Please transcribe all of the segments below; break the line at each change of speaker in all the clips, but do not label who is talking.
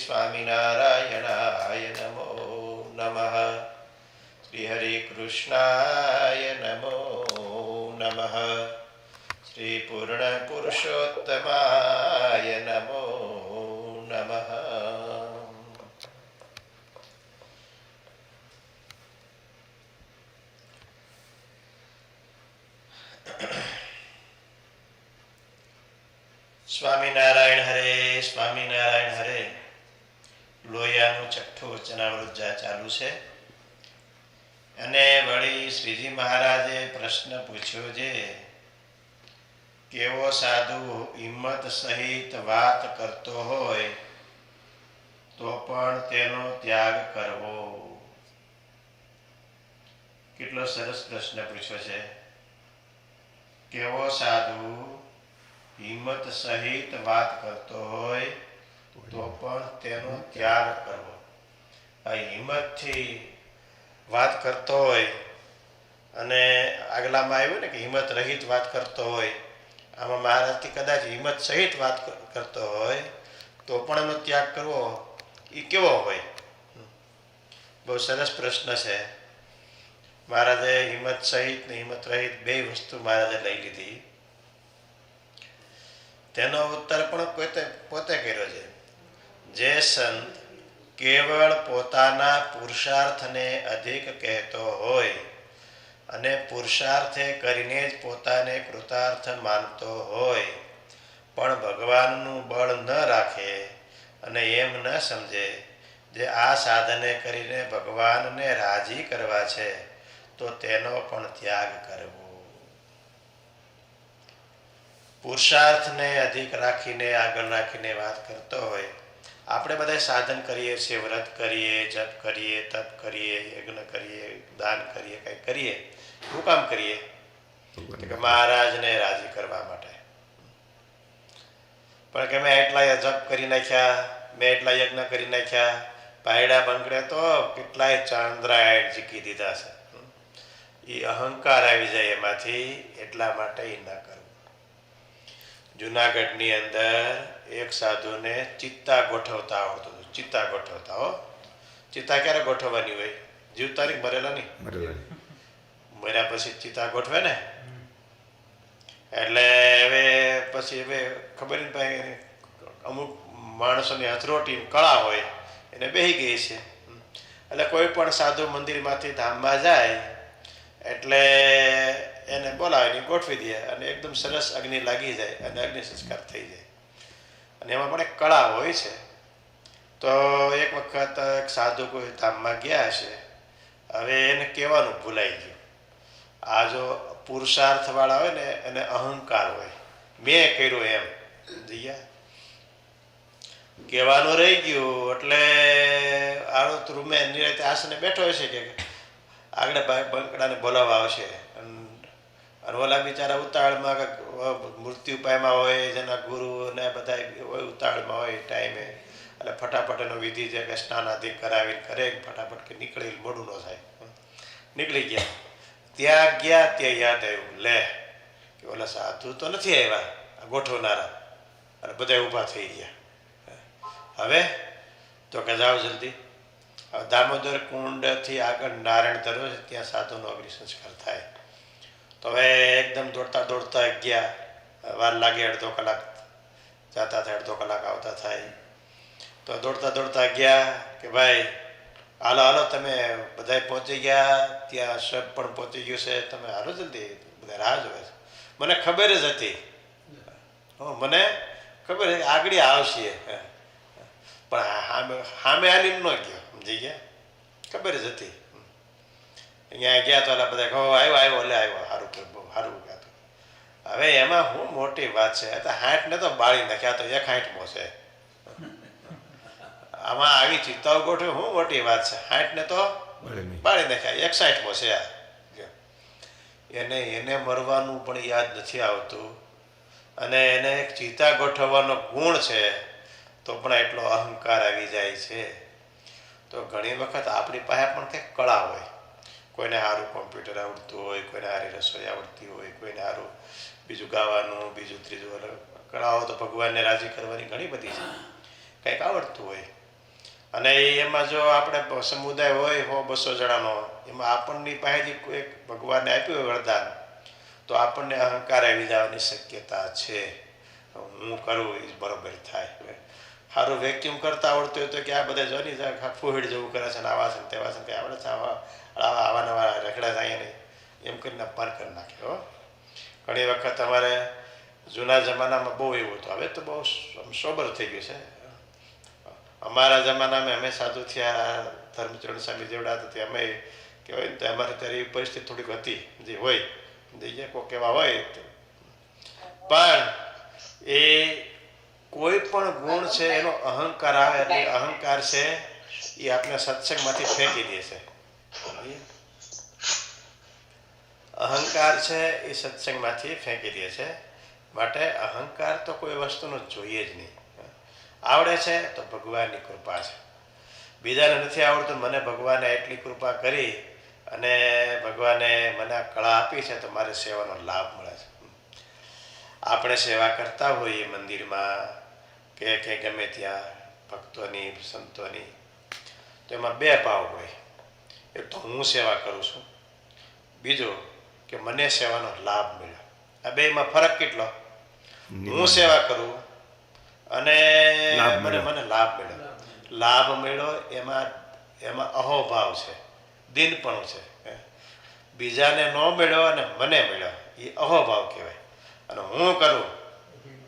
સ્વામિનારાયણાય નમો નમઃ. શ્રી હરે કૃષ્ણાય નમો નમઃ. શ્રી પૂર્ણ પુરુષોત્તમાય નમો નમઃ. સ્વામિનારાયણ હરે, સ્વામિનારાયણ હરે. લોહિયાનું છઠ્ઠું વચનામૃત ચાલુ છે અને વળી શ્રીજી મહારાજે પ્રશ્ન પૂછ્યો છે, કેવો સાધુ હિંમત સહિત વાત કરતો હોય તો પણ તેનો ત્યાગ કરવો. કેટલો સરસ પ્રશ્ન પૂછ્યો છે. કેવો સાધુ હિંમત સહિત વાત કરતો હોય તો પણ તેનો ત્યાગ કરવો. આ હિંમતથી વાત કરતો હોય અને આગલામાં આવ્યું ને કે હિંમત રહિત વાત કરતો હોય, આમાં મહારાજથી કદાચ હિંમત સહિત વાત કરતો હોય તો પણ એનો ત્યાગ કરવો, એ કેવો હોય? બહુ સરસ પ્રશ્ન છે. મહારાજે હિંમત સહિત ને હિંમત રહિત બે વસ્તુ મહારાજે લઈ લીધી. તેનો ઉત્તર પણ પોતે કર્યો છે. જે સંત કેવળ પોતાના પુરુષાર્થને અધિક કહેતો હોય અને પુરુષાર્થે કરીને જ પોતાને કૃતાર્થ માનતો હોય, પણ ભગવાનનું બળ ન રાખે અને એમ ન સમજે જે આ સાધને કરીને ભગવાનને રાજી કરવા છે, તો તેનો પણ ત્યાગ કરવો. પુરુષાર્થને અધિક રાખીને આગળ રાખીને વાત કરતો હોય. આપણે બધા સાધન કરીએ છીએ, વ્રત કરીએ, જપ કરીએ, તપ કરીએ, યજ્ઞ કરીએ, દાન કરીએ, કંઈ કરીએ. શું કામ કરીએ? કે મહારાજને રાજી કરવા માટે. પણ કે મેં એટલા જપ કરી નાખ્યા, મેં એટલા યજ્ઞ કરી નાખ્યા, પાયડા બંગડે તો કેટલાય ચાંદ્રાય જીકી દીધા છે. એ અહંકાર આવી જાય એમાંથી, એટલા માટે એ ના કરવું. જુનાગઢની અંદર એક સાધુને ચિત્તા ગોઠવતા આવડતું હતું. ચિત્તા ગોઠવતા. હો, ચિત્તા ક્યારે ગોઠવવાની હોય? જીવતા નહીં, મરેલા નહીં. મર્યા પછી ચિત્તા ગોઠવે ને. એટલે હવે ખબર નહીં ભાઈ, અમુક માણસોની હથરોટી કળા હોય એને બેહી ગઈ છે. એટલે કોઈ પણ સાધુ મંદિરમાંથી ધામમાં જાય એટલે એને બોલાવીને ગોઠવી દે અને એકદમ સરસ અગ્નિ લાગી જાય અને અગ્નિ સંસ્કાર થઈ જાય. અને એમાં પણ એક કળા હોય છે. તો એક વખત એક સાધુ કોઈ ધામમાં ગયા છે. હવે એને કહેવાનું ભૂલાઈ ગયું. આ જો પુરુષાર્થવાળા હોય ને એને અહંકાર હોય, મેં કર્યું એમ જઈએ કહેવાનું રહી ગયું. એટલે આડો રૂમે નિરાતે આસને બેઠો હોય છે કે આગળ બંકડાને બોલાવવા આવશે. અને ઓલા બિચારા ઉતાવળમાં મૃત્યુ પામ્યા હોય, જેના ગુરુ ને બધા હોય ઉતાવળમાં હોય ટાઈમે, એટલે ફટાફટ એનો વિધિ છે કે સ્નાનાદિ કરાવીને કરે, ફટાફટ કે નીકળી મોડું ન થાય. નીકળી ગયા. ત્યાં ગયા ત્યાં યાદ આવ્યું, લે કે ઓલા સાધુ તો નથી આવ્યા ગોઠવનારા, અને બધા ઊભા થઈ ગયા. હવે તો કે જાઓ જલ્દી. હવે દામોદર કુંડથી આગળ નારાયણ ધરો છે, ત્યાં સાધુનો અગ્નિ સંસ્કાર થાય. તો હવે એકદમ દોડતા દોડતા ગયા. વાર લાગે, અડધો કલાક જતા થાય, અડધો કલાક આવતા થાય. તો દોડતા દોડતા ગયા કે ભાઈ હાલો હાલો, તમે બધા પહોંચી ગયા, ત્યાં સબ પણ પહોંચી ગયું છે, તમે હાલો જલ્દી, બધા રાહ જોવે છે. મને ખબર જ હતી, મને ખબર આગળ આવશે, પણ સામે હાલીને ન ગયો. સમજી ગયા? ખબર જ હતી. અહીંયા ગયા તો એટલે બધા કહો આવ્યો એટલે આવ્યો, સારું બહુ સારું ગયા. હવે એમાં શું મોટી વાત છે? તો 60 ને તો બાળી નાખ્યા, તો 61મો છે. આમાં આવી ચિત્તાઓ ગોઠવી શું મોટી વાત છે? 60 ને તો બાળી નાખ્યા, 61મો છે. એને મરવાનું પણ યાદ નથી આવતું, અને એને એક ચિત્તા ગોઠવવાનો ગુણ છે, તો પણ એટલો અહંકાર આવી જાય છે. તો ઘણી વખત આપણી પાસે પણ કંઈક કળા હોય. કોઈને સારું કોમ્પ્યુટર આવડતું હોય, કોઈને સારી રસોઈ આવડતી હોય, કોઈને સારું બીજું ગાવાનું, બીજું ત્રીજું. કળાઓ તો ભગવાનને રાજી કરવાની ઘણી બધી છે. કંઈક આવડતું હોય, અને એમાં જો આપણે સમુદાય હોય 100-200 જણાનો, એમાં આપણની પાસેથી એક ભગવાને આપ્યું હોય વરદાન, તો આપણને અહંકાર આવી જવાની શક્યતા છે. હું કરું એ બરોબર થાય. સારું વેક્યુમ કરતા આવડતું હોય તો કે આ બધા જોની ફૂહડ જેવું કરે છે ને આવા છે ને તેવા છે, કંઈ આવડે છે આવા નવા રખડા જાય નહીં, એમ કરીને અપમાન કરી નાખે. ઘણી વખત અમારે જૂના જમાનામાં બહુ એવું હતું. હવે તો બહુ સોબર થઈ ગયું છે. અમારા જમાનામાં અમે સાધુ થયા, ધર્મચરણ સ્વામી જેવડા હતા, અમે કહેવાય ને તો અમારે ત્યારે એવી પરિસ્થિતિ થોડીક હતી જે હોય જે કોઈક એવા હોય. પણ એ કોઈ પણ ગુણ છે એનો અહંકાર આવે એટલે અહંકાર છે એ આપણે સત્સંગમાંથી ફેંકી દે છે. અહંકાર છે એ સત્સંગમાંથી ફેંકી દે છે. માટે અહંકાર તો કોઈ વસ્તુનો જોઈએ જ નહીં. આવડે છે તો ભગવાનની કૃપા છે. બીજાને નથી આવડતું, મને ભગવાને એટલી કૃપા કરી અને ભગવાને મને આ કળા આપી છે તો મારે સેવાનો લાભ મળે છે. આપણે સેવા કરતા હોઈએ મંદિરમાં કે ગમે ત્યાં ભક્તોની સંતોની, તો એમાં બે ભાવ હોય. એક તો હું સેવા કરું છું, બીજો કે મને સેવાનો લાભ મળ્યો. આ બેમાં ફરક કેટલો? હું સેવા કરું અને મને લાભ મળ્યો. લાભ મળ્યો એમાં અહોભાવ છે, દિનપણું છે. બીજાને ન મળ્યો અને મને મળ્યો એ અહોભાવ કહેવાય. અને હું કરું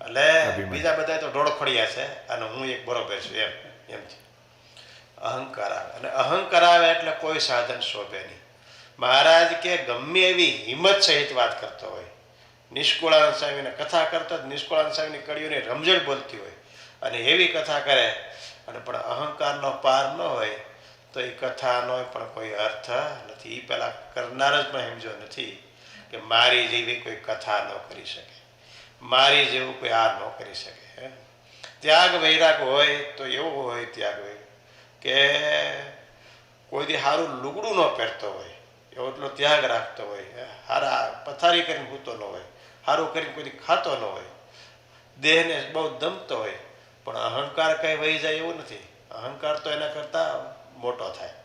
એટલે બીજા બધા તો ઢોળખોડિયા છે અને હું એક બરોબર છું એમ છે. અહંકાર આવે અને અહંકાર આવે એટલે કોઈ સાધન શોભે નહીં. મહારાજ કે ગમે એવી હિંમત સહિત વાત કરતો હોય, નિષ્કુળાનંદ સ્વામીને કથા કરતો જ નિષ્કુળાનંદ સ્વામીની કડીઓની રમઝટ બોલતી હોય અને એવી કથા કરે અને પણ અહંકારનો પાર ન હોય તો એ કથાનો પણ કોઈ અર્થ નથી. એ પેલા કરનાર જ પણ સમજો નથી કે મારી જેવી કોઈ કથા ન કરી શકે, મારી જેવું કોઈ આ ન કરી શકે. ત્યાગ વૈરાગ હોય તો એવું હોય ત્યાગ વૈરાગ કે કોઈથી સારું લુગડું ન પહેરતો હોય એવો એટલો ત્યાગ રાખતો હોય, સારા પથારી કરીને સૂતો ન હોય, સારું કરીને કોઈ ખાતો ન હોય, દેહને બહુ દમતો હોય, પણ અહંકાર કઈ વહી જાય એવું નથી. અહંકાર તો એના કરતા મોટો થાય.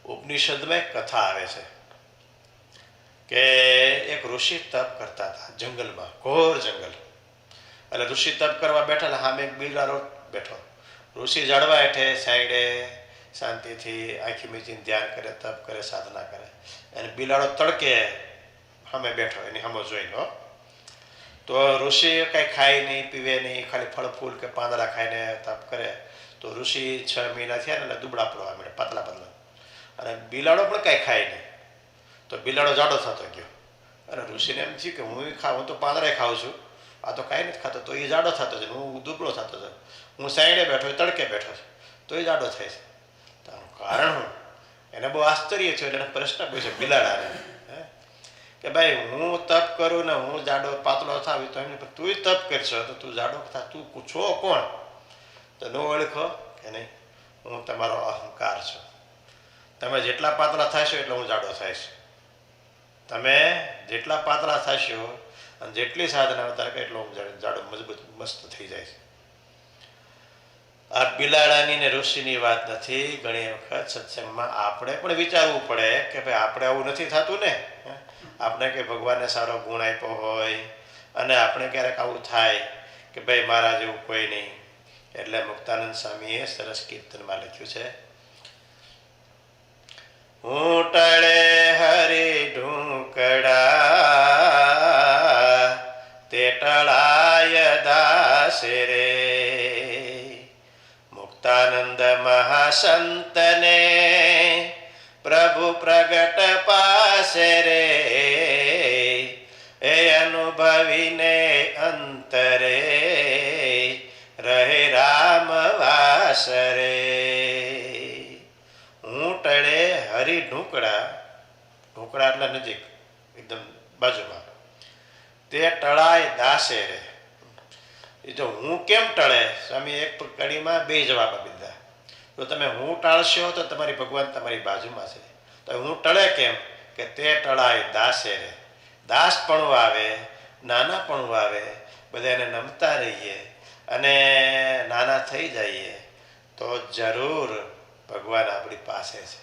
ઉપનિષદમાં એક કથા આવે છે કે એક ઋષિ તપ કરતા હતા જંગલમાં, ઘોર જંગલ. એટલે ઋષિ તપ કરવા બેઠા, સામે એક બિલાડો બેઠો. ઋષિ ઝાડવા હેઠે સાઈડે શાંતિથી આંખી મીચીને ધ્યાન કરે, તપ કરે, સાધના કરે. અને બિલાડો તડકે સામે બેઠો એની સામે જોઈને. તો ઋષિ કાંઈ ખાય નહીં, પીવે નહીં, ખાલી ફળ ફૂલ કે પાંદડા ખાઈને તપ કરે. તો ઋષિ 6 મહિના થયા ને એટલે દુબળા પડવા મળે, પાતળા પાતળા. અને બિલાડો પણ કાંઈ ખાય નહીં. તો બિલાડો જાડો થતો ગયો. અને ઋષિને એમ થયું કે હું તો પાંદડા ખાઉં છું, આ તો કાંઈ નથી ખાતો, તો એ જાડો થતો છે, હું દુબળો થતો છું. હું સાઈડે બેઠો, તડકે બેઠો છું, તો એ જાડો થાય છે. તારું કારણ હું? એને બહુ આશ્ચર્ય થયું. એને પ્રશ્ન પૂછ્યો બિલાડાને કે ભાઈ હું તપ કરું ને હું જાડો પાતળો થાવ તો એમને તું જ તપ કરશો તો તું જાડો થા, તું છો કોણ? તો ન ઓળખો કે નહીં, હું તમારો અહંકાર છું. તમે જેટલા પાતળા થશો એટલે હું જાડો થઈશ. તમે જેટલા પાતળા થશો અને જેટલી સાધના વધારે એટલો હું જાડો મજબૂત મસ્ત થઈ જાય છે. આ બિલાડાની ને ઋષિની વાત નથી. ઘણી વખત સત્સંગમાં આપણે પણ વિચારવું પડે કે ભાઈ આપણે આવું નથી થતું ને. આપણે કે ભગવાનને સારો ગુણ આપ્યો હોય અને આપણે ક્યારેક આવું થાય કે ભાઈ મારા જેવું કોઈ નહીં. એટલે મુક્તાનંદ સ્વામીએ સરસ કીર્તનમાં લખ્યું છે, હું ટળે હરી ઢૂંકડા તે ટળાય દાસે રે. મુક્તાનંદ મહાસંતને પ્રભુ પ્રગટ પાસે રે. એ અનુભવીને અંતરે રહે રામ વાસ રે. હું ટળે હરી ઢૂંકડા, ઢૂંકડા એટલે નજીક એકદમ બાજુમાં, તે ટળાય દાસે રે. એ તો હું કેમ ટળે? સ્વામી એક કડીમાં બે જવાબ આપી દીધા. તો તમે હું ટાળશો તો તમારી ભગવાન તમારી બાજુમાં છે. તો હું ટળે કેમ? કે તે ટળાય દાસે રે. દાસપણું આવે, નાનાપણું આવે, બધા એને નમતા રહીએ અને નાના થઈ જઈએ તો જરૂર ભગવાન આપણી પાસે છે.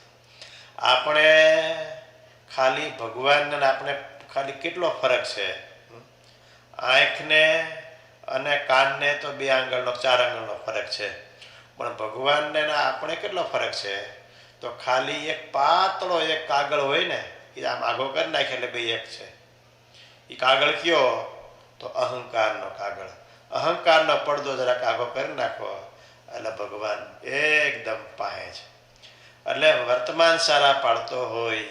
આપણે ખાલી ભગવાનને આપણે ખાલી કેટલો ફરક છે. આંખને અને કાનને તો 2 આંગળનો 4 આંગળનો ફરક છે, પણ ભગવાનને આપણે કેટલો ફરક છે. તો ખાલી એક પાતળો એક કાગળ હોય ને, એ આમ આગો કરી નાખે એટલે 2 એક છે. એ કાગળ કયો? તો અહંકારનો કાગળ. અહંકારનો પડદો જરાક આગો કરી નાખો એટલે ભગવાન એકદમ પાસે છે. એટલે વર્તમાન સારા પાડતો હોય,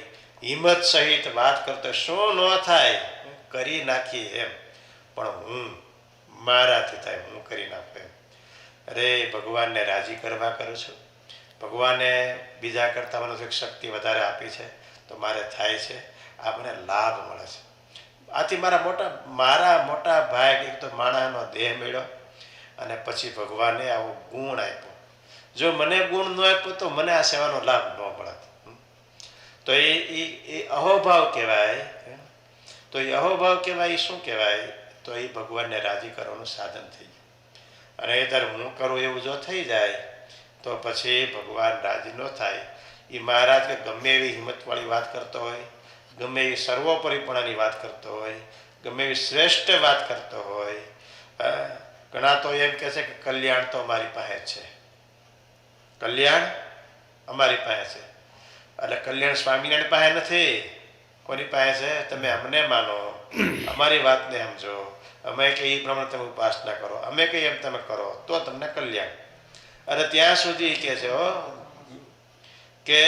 હિંમત સહિત વાત કરતો, શું ન થાય કરી નાખીએ એમ, પણ હું મારાથી થાય હું કરી નાખું એમ. અરે ભગવાનને રાજી કરવા કરું છું. ભગવાને બીજા કરતાં મને એક શક્તિ વધારે આપી છે, તો મારે થાય છે, આ મને લાભ મળે છે. આથી મારા મોટા ભાઈ એક તો માણસનો દેહ મળ્યો, અને પછી ભગવાને આવો ગુણ આપ્યો. જો મને ગુણ ન આપ્યો તો મને આ સેવાનો લાભ ન મળત. તો એ અહોભાવ કહેવાય. તો એ અહોભાવ કહેવાય. એ શું કહેવાય? તો એ ભગવાનને રાજી કરવાનું સાધન થઈ ગયું. અને એ ત્યારે હું કરું એવું જો થઈ જાય તો પછી ભગવાન રાજી ન થાય. એ મહારાજ કે ગમે એવી હિંમતવાળી વાત કરતો હોય, ગમે એવી સર્વોપરીપણાની વાત કરતો હોય, ગમે એવી શ્રેષ્ઠ વાત કરતો હોય, ઘણા તો એમ કહે છે કે કલ્યાણ તો અમારી પાસે છે, કલ્યાણ અમારી પાસે છે. એટલે કલ્યાણ સ્વામિનારાયણ પાસે નથી. કોની પાસે છે? તમે અમને માનો, અમારી વાતને સમજો, અમે કહીએ એ પ્રમાણે તમે ઉપાસના કરો, અમે કહીએ એમ તમે કરો તો તમને કલ્યાણ. અને ત્યાં સુધી કહે છે કે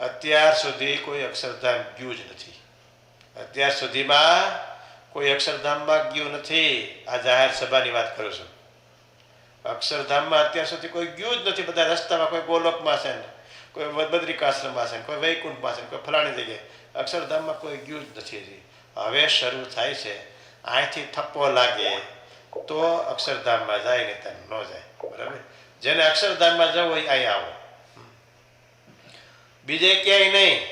અત્યાર સુધી કોઈ અક્ષરધામ ગયું જ નથી. અત્યાર સુધીમાં કોઈ અક્ષરધામમાં ગયું નથી. આ જાહેર સભાની વાત કરું છું. અક્ષરધામમાં અત્યાર સુધી કોઈ ગયું જ નથી. બધા રસ્તામાં કોઈ ગોલોકમાં છે ને, કોઈ બદ્રિકાશ્રમમાં છે ને, કોઈ વૈકુંઠમાં છે ને, કોઈ ફલાણી જગ્યાએ. અક્ષરધામમાં કોઈ ગયું જ નથી હજી. હવે શરૂ થાય છે. અહીંથી થપ્પો લાગે તો અક્ષરધામમાં જાય, ને ત્યાં ન જાય. બરાબર? જેને અક્ષરધામમાં જવું હોય અહીં આવો, બીજે ક્યાંય નહીં.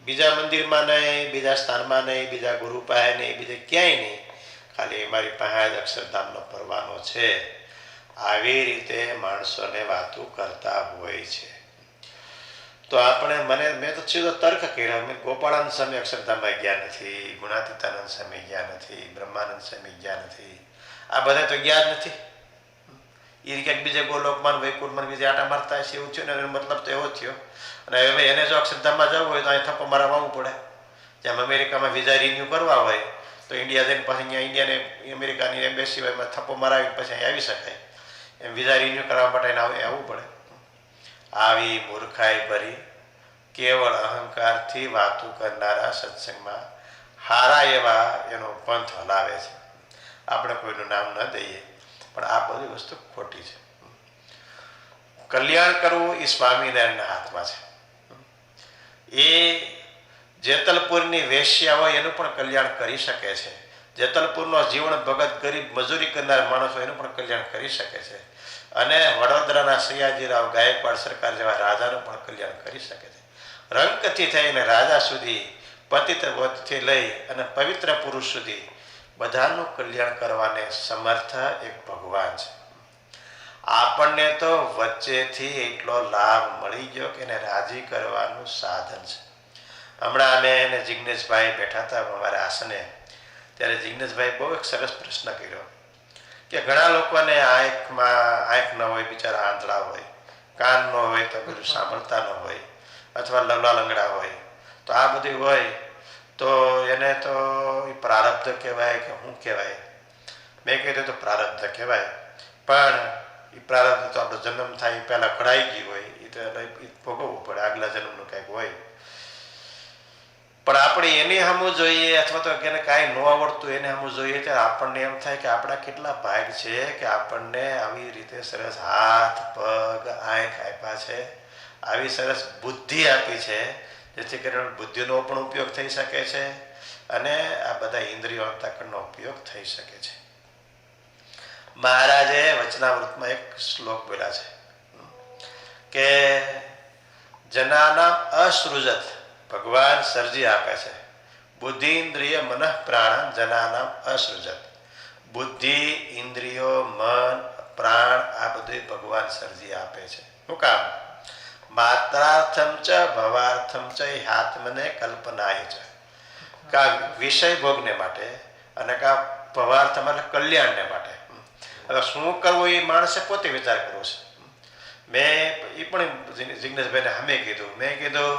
બીજા મંદિરમાં નહીં, બીજા સ્થાનમાં નહીં, બીજા ગુરુ પાસે નહીં, બીજે ક્યાંય નહીં. ખાલી મારી પાસે જ અક્ષરધામનો પરવાનો છે. આવી રીતે માણસોને વાતો કરતા હોય છે. તો મેં તો સીધો તર્ક કર્યો. મેં ગોપાળાનંદ સ્વામી અક્ષરધામમાં ગયા નથી, ગુણાતીતાનંદ સ્વામી ગયા નથી, બ્રહ્માનંદ સ્વામી ગયા નથી, આ બધા તો ગયા જ નથી. એ ક્યાંક બીજે ગોલોકમાં વૈકુંઠમાં બીજે આટા મારતા હશે એવું થયું ને. એનો મતલબ તો એવો થયો. અને હવે એને જો અક્ષરધામમાં જવું હોય તો અહીં થપ્પો મારવા આવવું પડે. જેમ અમેરિકામાં વિઝા રિન્યુ કરવા હોય તો ઇન્ડિયા જઈને પછી અહીંયા ઇન્ડિયાને અમેરિકાની એમ્બેસી હોય એમાં થપ્પો મરાવી પછી અહીં આવી શકાય. એમ વિઝા રિન્યુ કરવા માટે આવવું પડે. આવી મૂર્ખાઈ ભરી કેવળ અહંકારથી વાતો કરનારા સત્સંગમાં હારા એવા એનો પંથ હલાવે છે. આપણે કોઈનું નામ ન દઈએ, પણ આ બધી વસ્તુ ખોટી છે. કલ્યાણ કરવું એ સ્વામિનારાયણના હાથમાં છે. એ જેતલપુરની વેશ્યા હોય એનું પણ કલ્યાણ કરી શકે છે. જેતલપુરનો જીવન ભગત ગરીબ મજૂરી કરનાર માણસો એનું પણ કલ્યાણ કરી શકે છે. અને વડોદરાના સયાજીરાવ ગાયકવાડ સરકાર જેવા રાજાનું પણ કલ્યાણ કરી શકે છે. રંકથી થઈને રાજા સુધી, પતિત વતથી લઈ અને પવિત્ર પુરુષ સુધી બધાનું કલ્યાણ કરવાને સમર્થ એક ભગવાન છે. આપણને તો વચ્ચેથી એટલો લાભ મળી ગયો કે એને રાજી કરવાનું સાધન છે. હમણાં અમે એને જિજ્ઞેશભાઈ બેઠા હતા અમારા આસને, ત્યારે જિજ્ઞેશભાઈ બહુ એક સરસ પ્રશ્ન કર્યો કે ઘણા લોકોને આંખ ન હોય, બિચારા આંધળા હોય, કાન ન હોય તો બધું સાંભળતા ન હોય, અથવા લવલા લંગડા હોય, તો આ બધું હોય તો એને તો એ પ્રારબ્ધ કહેવાય કે શું કહેવાય? મેં કીધું તો પ્રારબ્ધ કહેવાય. પણ એ પ્રારબ્ધ તો આપણો જન્મ થાય એ પહેલાં ઘડાઈ ગયું હોય, એ તો ભોગવવું પડે, આગલા જન્મનું કંઈક હોય. પણ આપણે એને સામું જોઈએ, અથવા તો એને કાંઈ ન આવડતું એને સામું જોઈએ ત્યારે આપણને એમ થાય કે આપણા કેટલા ભાગ છે કે આપણને આવી રીતે સરસ હાથ, પગ, આંખ આપ્યા છે, આવી સરસ બુદ્ધિ આપી છે, જેથી કરીને બુદ્ધિનો પણ ઉપયોગ થઈ શકે છે અને આ બધા ઇન્દ્રિયો અંતઃકરણનો ઉપયોગ થઈ શકે છે. મહારાજે વચનામૃતમાં એક શ્લોક બોલ્યા છે કે જનાનામ અસૃજત, ભગવાન સર્જી આપે છે. બુદ્ધિ ઇન્દ્રિય મનઃ પ્રાણ જનાનામ અસૃજત. બુદ્ધિ, ઇન્દ્રિયો, મન, પ્રાણ આ બધું ભગવાન સર્જી આપે છે. શું કામ? માત્રાર્થમ ચ ભવાર્થમ ચ આત્મને કલ્પનાય છે. કા વિષય ભોગને માટે અને કા ભવાર્થ એટલે કલ્યાણને માટે. હવે શું કરવું એ માણસે પોતે વિચાર કરવો છે. મેં એ પણ જિગ્નેશભાઈને અમે કીધું, મેં કીધું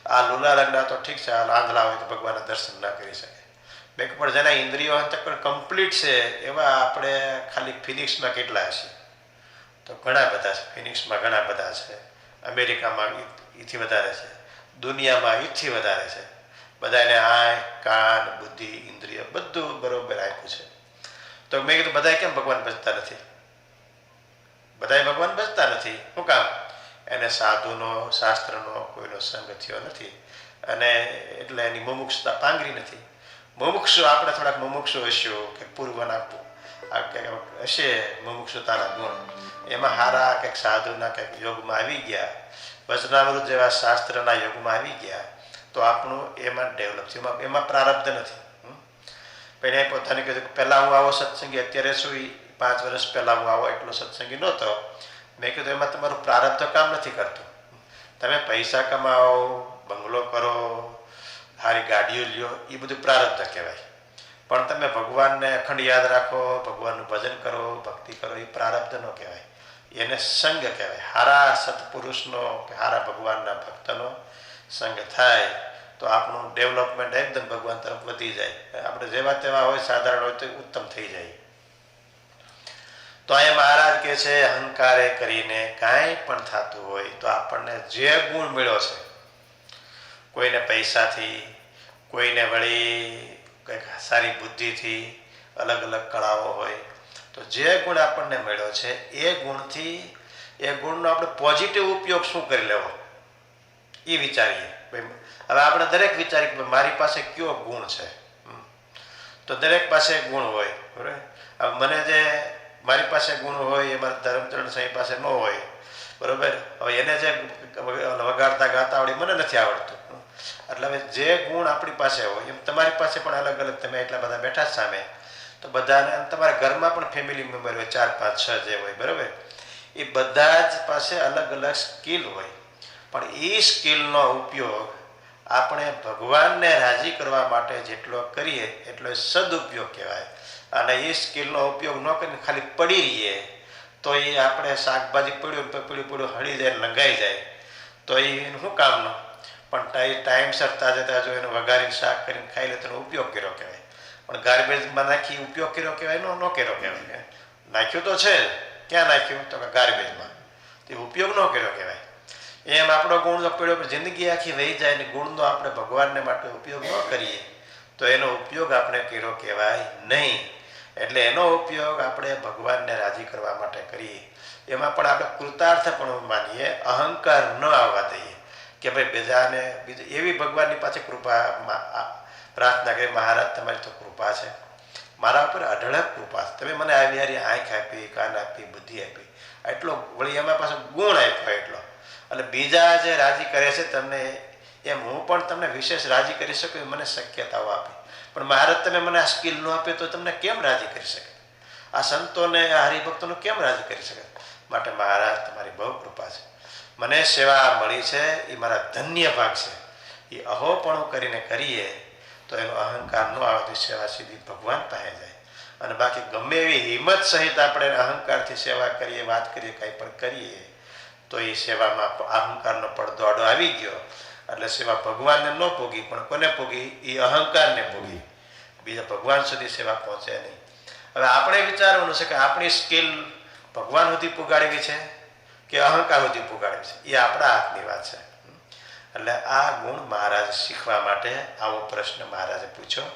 આ લુલા લગ્ન તો ઠીક છે, આ આંધળા હોય તો ભગવાનના દર્શન ના કરી શકે. મેં પણ જેના ઇન્દ્રિયો અંતઃકરણ કમ્પ્લીટ છે એવા આપણે ખાલી ફિનિક્સમાં કેટલા હશે? તો ઘણા બધા છે. ફિનિક્સમાં ઘણા બધા છે, અમેરિકામાં એથી વધારે છે, દુનિયામાં એથી વધારે છે. બધાને આંખ, કાન, બુદ્ધિ, ઇન્દ્રિય બધું બરોબર આપ્યું છે. તો મેં કીધું બધા કેમ ભગવાન ભજતા નથી? બધા ભગવાન ભજતા નથી. શું કામ? એને સાધુનો, શાસ્ત્રનો કોઈનો સંગ થયો નથી અને એટલે એની મુમુક્ષતા પાંગરી નથી. મુમુક્ષુ આપણે થોડાક મુમુક્ષુ હશું કે પૂર્વના હશે મુમુક્ષુતાના ગુણ, એમાં હારા કંઈક સાધુના કંઈક યોગમાં આવી ગયા, વચનામૃત જેવા શાસ્ત્રના યોગમાં આવી ગયા તો આપણું એમાં ડેવલપ છે. એમાં પ્રારબ્ધ નથી. પણ એ પોતાને કીધું કે પહેલાં હું આવો સત્સંગી, અત્યારે શું 5 વર્ષ પહેલાં હું આવો એટલો સત્સંગી નહોતો. મેં કીધું એમાં તમારું પ્રારબ્ધ કામ નથી કરતું. તમે પૈસા કમાઓ, બંગલો કરો, સારી ગાડીઓ લ્યો, એ બધું પ્રારબ્ધ કહેવાય. પણ તમે ભગવાનને અખંડ યાદ રાખો, ભગવાનનું ભજન કરો, ભક્તિ કરો, એ પ્રારબ્ધ ન કહેવાય. એને સંગ કહેવાય. હારા સત્પુરુષનો કે હારા ભગવાનના ભક્તનો સંગ થાય તો આપણું ડેવલપમેન્ટ એકદમ ભગવાન તરફ વધી જાય. આપણે જેવા તેવા હોય, સાધારણ હોય તો ઉત્તમ થઈ જાય. તો અહીંયા મહારાજ કહે છે અહંકારે કરીને કાંઈ પણ થતું હોય તો આપણને જે ગુણ મળ્યો છે, કોઈને પૈસાથી, કોઈને વળી કંઈક સારી બુદ્ધિથી, અલગ અલગ કળાઓ હોય, તો જે ગુણ આપણને મળ્યો છે એ ગુણથી, એ ગુણનો આપણે પોઝિટિવ ઉપયોગ શું કરી લેવો એ વિચારીએ. હવે આપણે દરેક વિચારીએ કે મારી પાસે કયો ગુણ છે, તો દરેક પાસે ગુણ હોય. બરાબર? હવે મને જે મારી પાસે ગુણ હોય એ મારા ધર્મચરણ સાંઈ પાસે ન હોય. બરાબર? હવે એને જે વગાડતા ગાતા આવડે મને નથી આવડતું. એટલે હવે જે ગુણ આપણી પાસે હોય એમ તમારી પાસે પણ અલગ અલગ, તમે એટલા બધા બેઠા સામે, તો બધાને તમારા ઘરમાં પણ ફેમિલી મેમ્બર હોય 4, 5, 6 જે હોય. બરાબર? એ બધા જ પાસે અલગ અલગ સ્કિલ હોય. પણ એ સ્કિલનો ઉપયોગ આપણે ભગવાનને રાજી કરવા માટે જેટલો કરીએ એટલો સદુપયોગ કહેવાય. અને એ સ્કિલનો ઉપયોગ ન કરીને ખાલી પડી રહીએ તો એ આપણે શાકભાજી પડ્યું હળી જાય, લંગાઈ જાય, તો એ શું કામનો? પણ ટાઈમસર તાજે તાજો એને વઘારીને શાક કરીને ખાઈ લે તો એનો ઉપયોગ કર્યો કહેવાય. પણ ગાર્બેજમાં નાખી ઉપયોગ કર્યો કહેવાય, ન કર્યો કહેવાય. નાખ્યું તો છે, ક્યાં નાખ્યું? તો કે ગાર્બેજમાં. તે ઉપયોગ ન કર્યો કહેવાય. એમ આપણો ગુણ પડ્યો, જિંદગી આખી વહી જાય ને ગુણનો આપણે ભગવાનને માટે ઉપયોગ ન કરીએ તો એનો ઉપયોગ આપણે કર્યો કહેવાય નહીં. એટલે એનો ઉપયોગ આપણે ભગવાનને રાજી કરવા માટે કરીએ. એમાં પણ આપણે કૃતાર્થ પણ માનીએ, અહંકાર ન આવવા દઈએ કે ભાઈ બીજાને એવી ભગવાનની પાસે કૃપા પ્રાર્થના કરી, મહારાજ તમારી તો કૃપા છે, મારા ઉપર અઢળક કૃપા છે, તમે મને આવી હારી આંખ આપી, કાન આપી, બુદ્ધિ આપી, એટલો વળી એમાં પાછો ગુણ આપ્યો એટલો. એટલે બીજા જે રાજી કરે છે તમને, એમ હું પણ તમને વિશેષ રાજી કરી શકું, મને શક્યતાઓ આપી. પણ મહારાજ તમે મને આ સ્કિલ ન આપે તો તમને કેમ રાજી કરી શકે? આ સંતોને, આ હરિભક્તોને કેમ રાજી કરી શકે? માટે મહારાજ તમારી બહુ કૃપા છે, મને સેવા મળી છે, એ મારા ધન્ય ભાગ છે. એ અહોપણું કરીને કરીએ તો એનો અહંકાર ન આવે તો સેવા સીધી ભગવાન પાસે જાય. અને બાકી ગમે એવી હિંમત સહિત આપણે અહંકારથી સેવા કરીએ, વાત કરીએ, કંઈ પણ કરીએ તો એ સેવામાં અહંકારનો પડદો આડો આવી ગયો એટલે સેવા ભગવાનને ન પોગી, પણ કોને પોગી? એ અહંકારને પોગી. બીજા ભગવાન સુધી સેવા પહોંચે નહીં. હવે આપણે વિચારવાનું છે કે આપણી સ્કિલ ભગવાન સુધી પુગાડવી છે કે અહંકાર સુધી પુગાડવી છે, એ આપણા હાથની વાત છે. એટલે આ ગુણ મહારાજ શીખવા માટે આવો પ્રશ્ન મહારાજે પૂછ્યો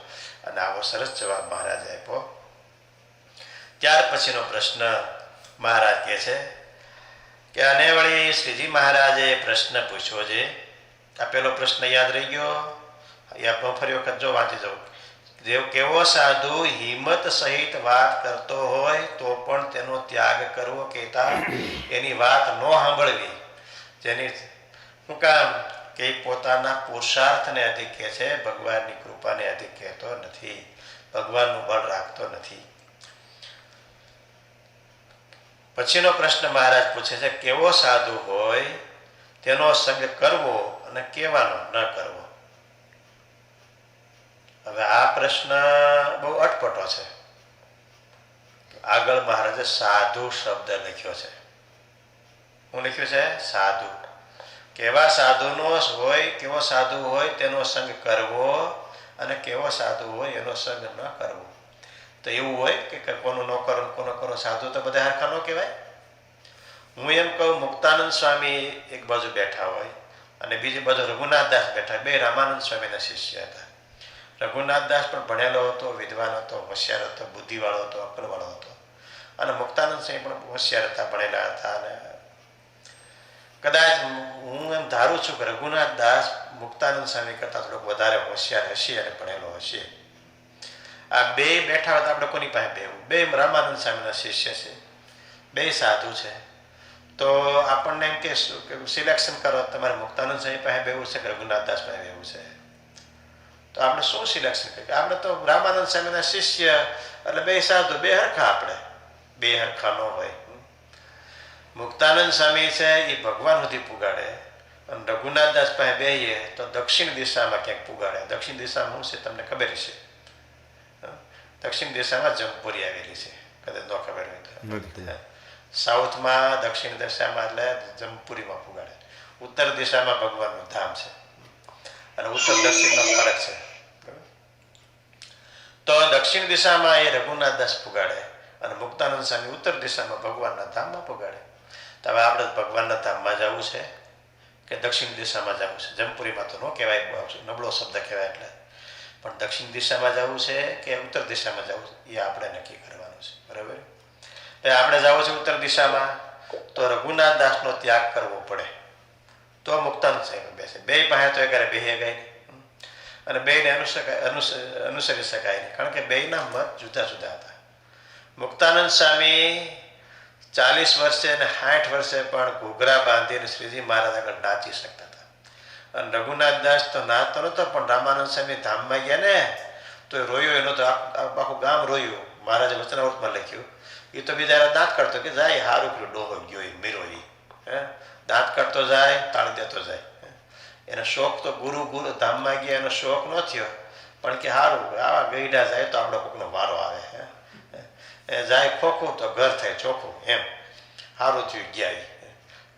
અને આવો સરસ જવાબ મહારાજે આપ્યો. ત્યાર પછીનો પ્રશ્ન મહારાજ કહે છે કે અને વળી શ્રીજી મહારાજે પ્રશ્ન પૂછ્યો છે. આ પેલો પ્રશ્ન યાદ રહી ગયો? યા ફરી વખત જો વાંચી જાઉં. જેવ કેવો સાધુ હિંમત સહિત વાત કરતો હોય તો પણ તેનો ત્યાગ કરવો કહેતા એની વાત ન સાંભળવી. જેની શું કામ? કે પોતાના પુરુષાર્થને અધિક કહે છે, ભગવાનની કૃપાને અધિક કહેતો નથી, ભગવાનનું બળ રાખતો નથી. પછીનો પ્રશ્ન મહારાજ પૂછે છે, કેવો સાધુ હોય તેનો સંગ કરવો અને કેવાનો ન કરવો. હવે આ પ્રશ્ન બહુ અટપટો છે. આગળ મહારાજે સાધુ શબ્દ લખ્યો છે. હું લખ્યું છે સાધુ. કેવા સાધુનો હોય, કેવો સાધુ હોય તેનો સંગ કરવો અને કેવો સાધુ હોય એનો સંગ ન કરવો. તો એવું હોય કે કોનું ન કરો કોનો કરો, સાધુ તો બધા હરખા ન કહેવાય. હું એમ કહું, મુક્તાનંદ સ્વામી એક બાજુ બેઠા હોય અને બીજી બાજુ રઘુનાથદાસ બેઠા, બે રામાનંદ સ્વામીના શિષ્ય હતા. રઘુનાથદાસ પણ ભણેલો હતો, વિદ્વાન હતો, હોશિયાર હતો, બુદ્ધિવાળો હતો, અક્કલવાળો હતો. અને મુક્તાનંદ સ્વામી પણ હોશિયાર હતા, ભણેલા હતા. અને કદાચ હું એમ ધારું છું કે રઘુનાથદાસ મુક્તાનંદ સ્વામી કરતાં થોડોક વધારે હોશિયાર હશે અને ભણેલો હશે. આ બે બેઠા હોય તો આપણે કોની પાસે બેવું? બે રામાનંદ સ્વામીના શિષ્ય છે, બે સાધુ છે. તો આપણને એમ કે સિલેક્શન કરો, તમારે મુક્તાનંદ સ્વામી પાસે બેવું છે કે રઘુનાથદાસ પાસે બેવું છે? તો આપણે શું સિલેક્શન કરીએ? આપણે તો રામાનંદ સ્વામીના શિષ્ય એટલે બે સાધુ, બે હરખા. આપણે બે હરખા ન હોય. મુક્તાનંદ સ્વામી છે એ ભગવાન સુધી પુગાડે અને રઘુનાથદાસ પાસે બેહીએ તો દક્ષિણ દિશામાં ક્યાંક પુગાડે. દક્ષિણ દિશામાં શું છે તમને ખબર છે? દક્ષિણ દિશામાં જમપુરી આવેલી છે, કદાચ ન ખબર હોય તો. સાઉથમાં દક્ષિણ દિશામાં એટલે જમપુરીમાં પુગાડે. ઉત્તર દિશામાં ભગવાનનું ધામ છે અને ઉત્તર દક્ષિણનો ફરક છે. તો દક્ષિણ દિશામાં એ રઘુનાથદાસ પુગાડે અને મુક્તાનંદ સ્વામી ઉત્તર દિશામાં ભગવાનના ધામમાં પુગાડે. તો હવે આપણે ભગવાનના ધામમાં જવું છે કે દક્ષિણ દિશામાં જવું છે? જમપુરીમાં તો ન કહેવાય, નબળો શબ્દ કહેવાય એટલે. પણ દક્ષિણ દિશામાં જવું છે કે ઉત્તર દિશામાં જવું છે એ આપણે નક્કી કરવાનું છે. બરાબર? આપણે જવું છે ઉત્તર દિશામાં, તો રઘુનાથદાસનો ત્યાગ કરવો પડે તો મુક્તાનંદ સ્વામી બેસે. બે પાસે તો એકારે બેહી ગઈ અને બેને અનુસરી શકાય નહીં, કારણ કે બેના મત જુદા જુદા હતા. મુક્તાનંદ સ્વામી 40 વર્ષે અને 60 વર્ષે પણ ઘૂઘરા બાંધીને શ્રીજી મહારાજ આગળ નાચી શકતા હતા. અને રઘુનાથદાસ તો નાચતો નતો, પણ રામાનંદ સ્વામી ધામમાં ગયા ને તો રોયો. એનો તો આખું ગામ રોયું. મહારાજે વચનાવૃતમાં લખ્યું. એ તો બિચારા દાંત કાઢતો કે જાય, હારું કર્યું ડોહો ગયો એ મીરો એ દાંત કાઢતો જાય, તાળી દેતો જાય. એનો શોખ તો ગુરુ ધામમાં ગયા એનો શોખ ન થયો, પણ કે સારું આવા ગઈડા જાય તો આપણો કોકનો વારો આવે. જાય ખોખું તો ઘર થાય ચોખ્ખું, એમ સારું થયું ગયા.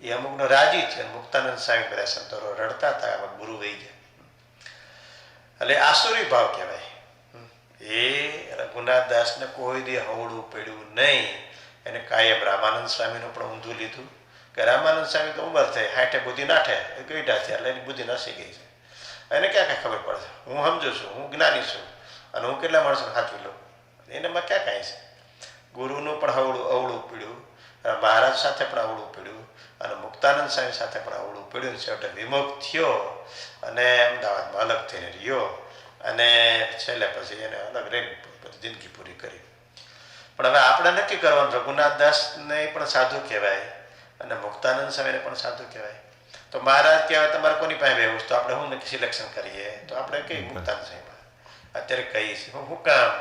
એ અમુકનો રાજી થયો. મુક્તાનંદ સ્વામી બધા સંતો રડતા હતા, આમાં ગુરુ વહી ગયા. એટલે આસુરી ભાવ કહેવાય. એ રઘુનાથદાસને કોઈ દી હવળું પડ્યું નહીં. એને કાયમ રામાનંદ સ્વામીનું પણ ઊંધું લીધું કે રામાનંદ સ્વામી તો ઉંમર થઈ, 60 બુદ્ધિ નાઠે ગઈઢા થયા એટલે એની બુદ્ધિ નસી ગઈ છે. એને ક્યાં કાંઈ ખબર પડશે? હું સમજુ છું, હું જ્ઞાની છું અને હું કેટલા માણસોને સાચવી લઉં, એનામાં ક્યાં કાંઈ છે? ગુરુનું પણ અવળું પીડ્યું, મહારાજ સાથે પણ અવળું પીડ્યું અને મુક્તાનંદ સ્વામી સાથે પણ અવળું પીડ્યું. છેવટે વિમુખ થયો અને અમદાવાદમાં અલગ થઈને રહ્યો અને છેલ્લે પછી એને અલગ રહીને જિંદગી પૂરી કરી. પણ હવે આપણે નક્કી કરવાનું, રઘુનાથદાસને પણ સાધુ કહેવાય અને મુક્તાનંદ સ્વામીને પણ સાધુ કહેવાય. તો મહારાજ કહેવાય તમારે કોની પાસે બેવું? તો આપણે શું નક્કી સિલેક્શન કરીએ? તો આપણે કઈ મુક્તાનંદ સ્વામી અત્યારે કહીએ છીએ. શું કામ?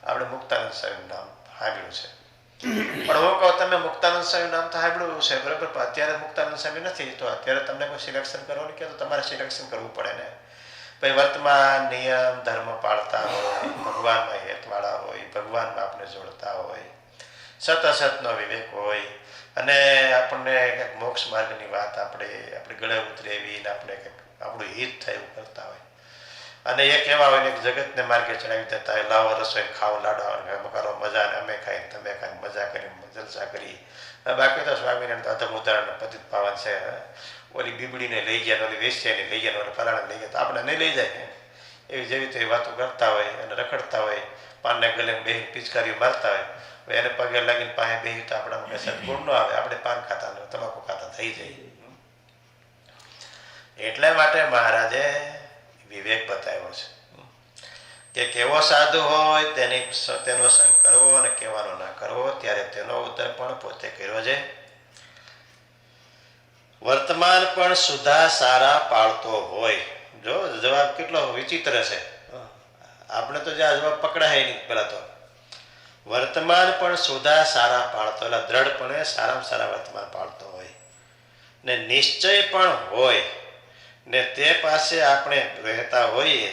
આપણે મુક્તાનંદ સ્વામીનું નામ સાંભળ્યું છે. પણ હું કહું તમે મુક્તાનંદ સ્વામી નામ તો સાંભળ્યું છે બરાબર, પણ અત્યારે મુક્તાનંદ સ્વામી નથી, તો અત્યારે તમને કોઈ સિલેક્શન કરવાનું કે તો તમારે સિલેક્શન કરવું પડે ને. ભાઈ વર્તમાન નિયમ ધર્મ પાળતા હોય, ભગવાનમાં હેતવાળા હોય, ભગવાનમાં આપણે જોડતા હોય, સતઅસતનો વિવેક હોય અને આપણને કંઈક મોક્ષ માર્ગની વાત આપણે ગળે ઉતરે એવી આપણે કંઈક આપણું હિત થાય એવું કરતા હોય અને એક એવા હોય ને જગતને માર્ગે ચડાવી દેતા હોય, લાવો રસોઈ ખાઓ લાડવા કરો મજા ને અમે ખાઈ તમે ખાઈ મજા કરી જલસા કરી. બાકી તો સ્વામિનારાયણ તો અધમ ઉદાહરણ પતિત પાવન છે. ઓલી બીબડીને લઈ ગયા, ઓલી વેશ્યાને લઈ ગયા, ઓલી ફલાણા લઈ ગયા, તો આપણે નહીં લઈ જાય. એવી જેવી તેવી વાતો કરતા હોય અને રખડતા હોય, પાનને ગલે બેહી પિચકારીઓ મારતા હોય. એને પગે લાગીને પાસે બેહી તો આપણામાં કંઈ સદગુણ ન આવે, આપણે પાન ખાતા તમાકુ ખાતા થઈ જાય. એટલા માટે મહારાજે વિવેક બતાવ્યો છે કે કેવો સાધુ હોય તેનો સંગ કરવો અને કહેવાનો ના કરવો. ત્યારે તેનો ઉત્તર પણ પોતે કર્યો છે. વર્તમાન પણ સુધા સારા પાળતો હોય. જો જવાબ કેટલો વિચિત્ર છે. આપણે તો જે આ જવાબ પકડાય નહીં. પેલા તો વર્તમાન પણ સુધા સારા પાળતો, એટલે દ્રઢપણે સારામાં સારા વર્તમાન પાળતો હોય ને નિશ્ચય પણ હોય ને તે પાસે આપણે રહેતા હોઈએ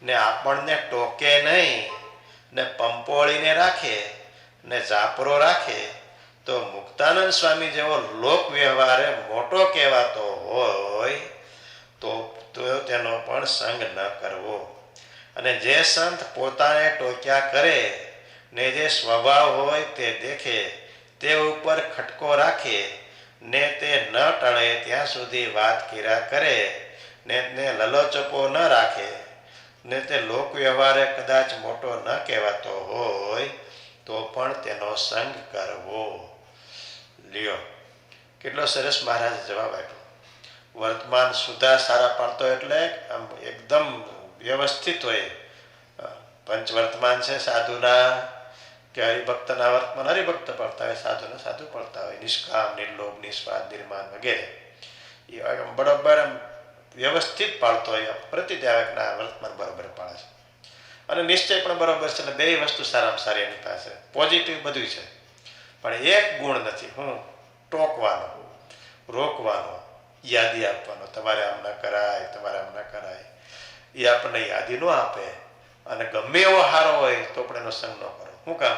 ને આપણને ટોકે નહીં ને પંપોળીને રાખે ને જાપરો રાખે તો મુક્તાનંદ સ્વામી જેવો લોક વ્યવહારે મોટો કહેવાતો હોય તો તેનો પણ સંગ ન કરવો. અને જે સંત પોતાને ટોક્યા કરે ને જે સ્વભાવ હોય તે દેખે તે ઉપર ખટકો રાખે ને તે ન ટળે ત્યાં સુધી વાત કર્યા કરે ને લલોચપો ન રાખે ને તે લોક વ્યવહારે કદાચ મોટો ન કહેવાતો હોય તો પણ તેનો સંગ કરવો. લ્યો કેટલો સરસ મહારાજે જવાબ આપ્યો. વર્તમાન સુધા સારા પાડતો એટલે આમ એકદમ વ્યવસ્થિત હોય. પંચવર્તમાન છે સાધુના કે હરિભક્તના વર્તમાન હરિભક્ત પડતા હોય, સાધુના સાધુ પડતા હોય, નિષ્કામ, નિર્લોભ, નિસ્વાદ, નિર્માન વગેરે એ બરોબર વ્યવસ્થિત પાડતો હોય. પ્રતિદાયકના વર્તમાન બરોબર પાડે છે અને નિશ્ચય પણ બરોબર છે. એટલે બે વસ્તુ સારામાં સારી એની પાસે પોઝિટિવ બધું છે, પણ એક ગુણ નથી. હું ટોકવાનો, રોકવાનો, યાદી આપવાનો, તમારે આમ ન કરાય, તમારે આમ ન કરાય. એ આપણને યાદી ન આપે અને ગમે એવો હારો હોય તો પણ એનો સંગ ન કરો. શું કામ?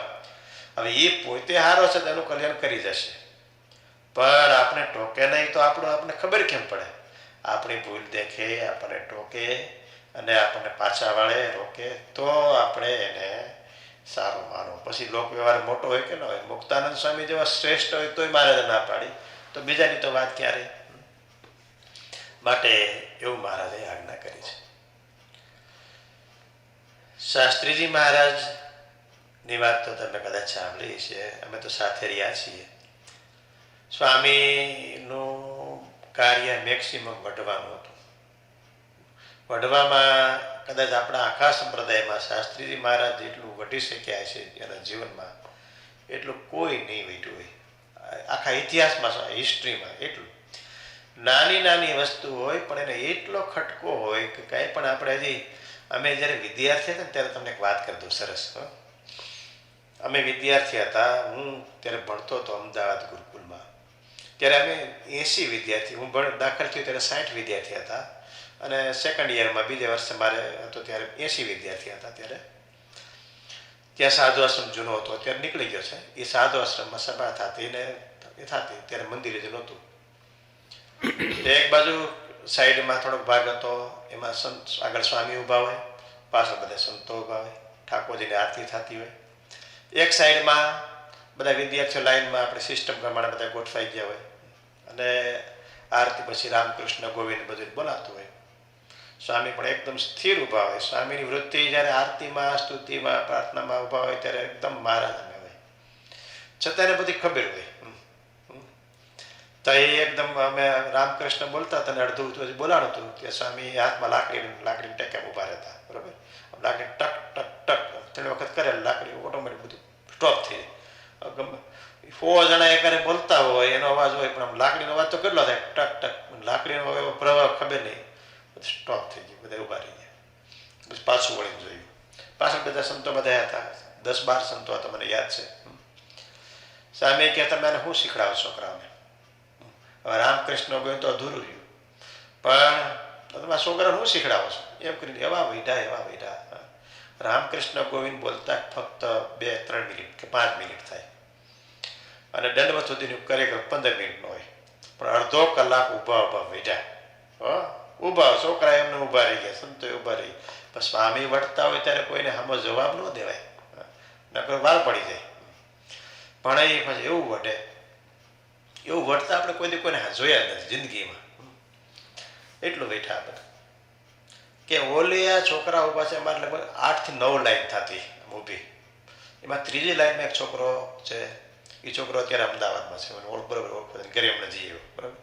હવે એ પોતે હારો છે તેનું કલ્યાણ કરી જશે, પણ આપણે ટોકે નહીં તો આપણને ખબર કેમ પડે? આપણી ભૂલ દેખે, આપણને ટોકે અને આપણને પાછા વાળે, રોકે તો આપણે એને સારું માનો. પછી લોક વ્યવહાર મોટો હોય કે ન હોય. મુક્તાનંદ સ્વામી જેવા શ્રેષ્ઠ હોય તોય મહારાજે ના પાડી, તો બીજાની તો વાત ક્યારે? માટે એવું મહારાજે આજ્ઞા કરી છે. શાસ્ત્રીજી મહારાજની વાત તો તમે કદાચ સાંભળી છે. અમે તો સાથે રહ્યા છીએ. સ્વામીનું કાર્ય મેક્સિમમ વઢવાનું હતું. વઢવામાં કદાચ આપણા આખા સંપ્રદાયમાં શાસ્ત્રીજી મહારાજ જેટલું વઢી શક્યા છે એના જીવનમાં એટલું કોઈ નહીં વઢ્યું હોય આખા ઇતિહાસમાં, હિસ્ટ્રીમાં. એટલું નાની નાની વસ્તુ હોય પણ એને એટલો ખટકો હોય કે કાંઈ પણ આપણે હજી અમે જ્યારે વિદ્યાર્થી હતા ને ત્યારે તમને એક વાત કરી દઉં સરસ. અમે વિદ્યાર્થી હતા, હું ત્યારે ભણતો હતો અમદાવાદ ગુરુકુલમાં. ત્યારે અમે 80 વિદ્યાર્થી, હું દાખલ થયો ત્યારે 60 વિદ્યાર્થી હતા અને સેકન્ડ યરમાં બીજા વર્ષે મારે હતો ત્યારે 80 વિદ્યાર્થી હતા. ત્યારે ત્યાં સાધુ આશ્રમ જૂનો હતો, અત્યારે નીકળી ગયો છે. એ સાધુ આશ્રમમાં સભા થતી ને એ થતી, ત્યારે મંદિર જ નહોતું. એક બાજુ સાઈડમાં થોડોક ભાગ હતો, એમાં સંત આગળ સ્વામી ઊભા હોય, પાછળ બધા સંતો ઊભા હોય, ઠાકોરજીની આરતી થતી હોય. એક સાઈડમાં બધા વિદ્યાર્થીઓ લાઈનમાં આપણે સિસ્ટમ પ્રમાણે બધા ગોઠવાઈ ગયા હોય અને આરતી પછી રામકૃષ્ણ ગોવિંદ બધું બોલાતું હોય. સ્વામી પણ એકદમ સ્થિર ઊભા હોય. સ્વામીની વૃત્તિ જ્યારે આરતીમાં, સ્તુતિમાં, પ્રાર્થનામાં ઊભા હોય ત્યારે એકદમ મહારાજને હોય, છતાં એને બધી ખબર હોય. તો એ એકદમ અમે રામકૃષ્ણ બોલતા હતા ને અડધું પછી બોલાણું હતું ત્યાં સ્વામી હાથમાં લાકડીને ટેકે ઊભા રહેતા. બરાબર, લાકડી ટક ટક ટક ત્રણ વખત કરે લાકડી ઓટોમેટિક બધું સ્ટોપ થઈ જાય. ગમે 100 જણા એકારે બોલતા હોય એનો અવાજ હોય પણ આમ લાકડીનો અવાજ તો કેટલો થાય? ટક ટક. લાકડીનો એવો પ્રવાહ ખબર નહીં, બધું સ્ટોપ થઈ ગયું, બધા ઊભા રહી ગયા. પછી પાછું વળીને જોયું. પાછળ બધા સંતો બધા હતા, 10-12 સંતો હતા, મને યાદ છે. સ્વામી કે તમે એને શું શીખડાવો છોકરાઓને? હવે રામકૃષ્ણ ગયું તો અધૂરું રહ્યું, પણ તમારા છોકરાને શું શીખડાવો છો? એમ કરીને એવા વૈઢા. રામકૃષ્ણ ગોવિંદ બોલતા ફક્ત 2-3 મિનિટ કે 5 મિનિટ થાય અને દંડવત સુધીનું કાર્યક્રમ 15 મિનિટનો હોય, પણ અડધો કલાક ઊભા વૈઢા. ઊભા છોકરા એમને ઊભા રહી ગયા, સંતો ઊભા રહી. પણ સ્વામી વળતા હોય ત્યારે કોઈને સામો જવાબ ન દેવાય, નકર વાર પડી જાય. પણ એ પછી એવું વઢે, એવું વળતા આપણે કોઈને જોયા જ નથી જિંદગીમાં. એટલું બેઠા બધા કે ઓલી આ છોકરા ઊભા છે. અમારે લગભગ 8 થી 9 લાઈન થતી ઊભી. એમાં ત્રીજી લાઈનમાં એક છોકરો છે. એ છોકરો અત્યારે અમદાવાદમાં છે, મને બરોબર ઓળખો, ઘરે એમને જઈએ બરાબર,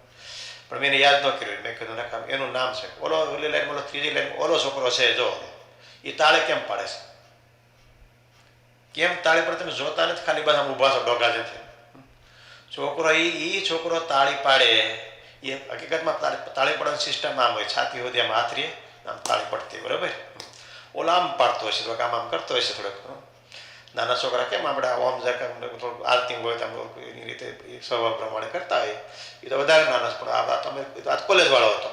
પણ મેં એને યાદ ન કર્યું. મેં કીધું નાખા એનું નામ છે ઓલી લાઈનમાં, ત્રીજી લાઈનમાં ઓલો છોકરો છે. જો એ તાળે કેમ પાડે છે? કેમ તાળી પડે તમે જોતા નથી? ખાલી બધા ઊભા છો ડોગા છે. છોકરો છોકરો તાળી પાડે. એ હકીકતમાં તાળી પાડવાની સિસ્ટમ આમ હોય, છાતી સુધી આમ હાથ રહીએ, આમ તાળી પડતી બરાબર. ઓલા આમ પાડતો હશે, થોડોક આમ કરતો હશે, થોડોક નાના છોકરા કેમ આપણે ઓમ થોડું આરતી હોય તો એની રીતે સ્વભાવ પ્રમાણે કરતા હોય, એ તો વધારે નાના પણ આ તમે આ કોલેજવાળો હતો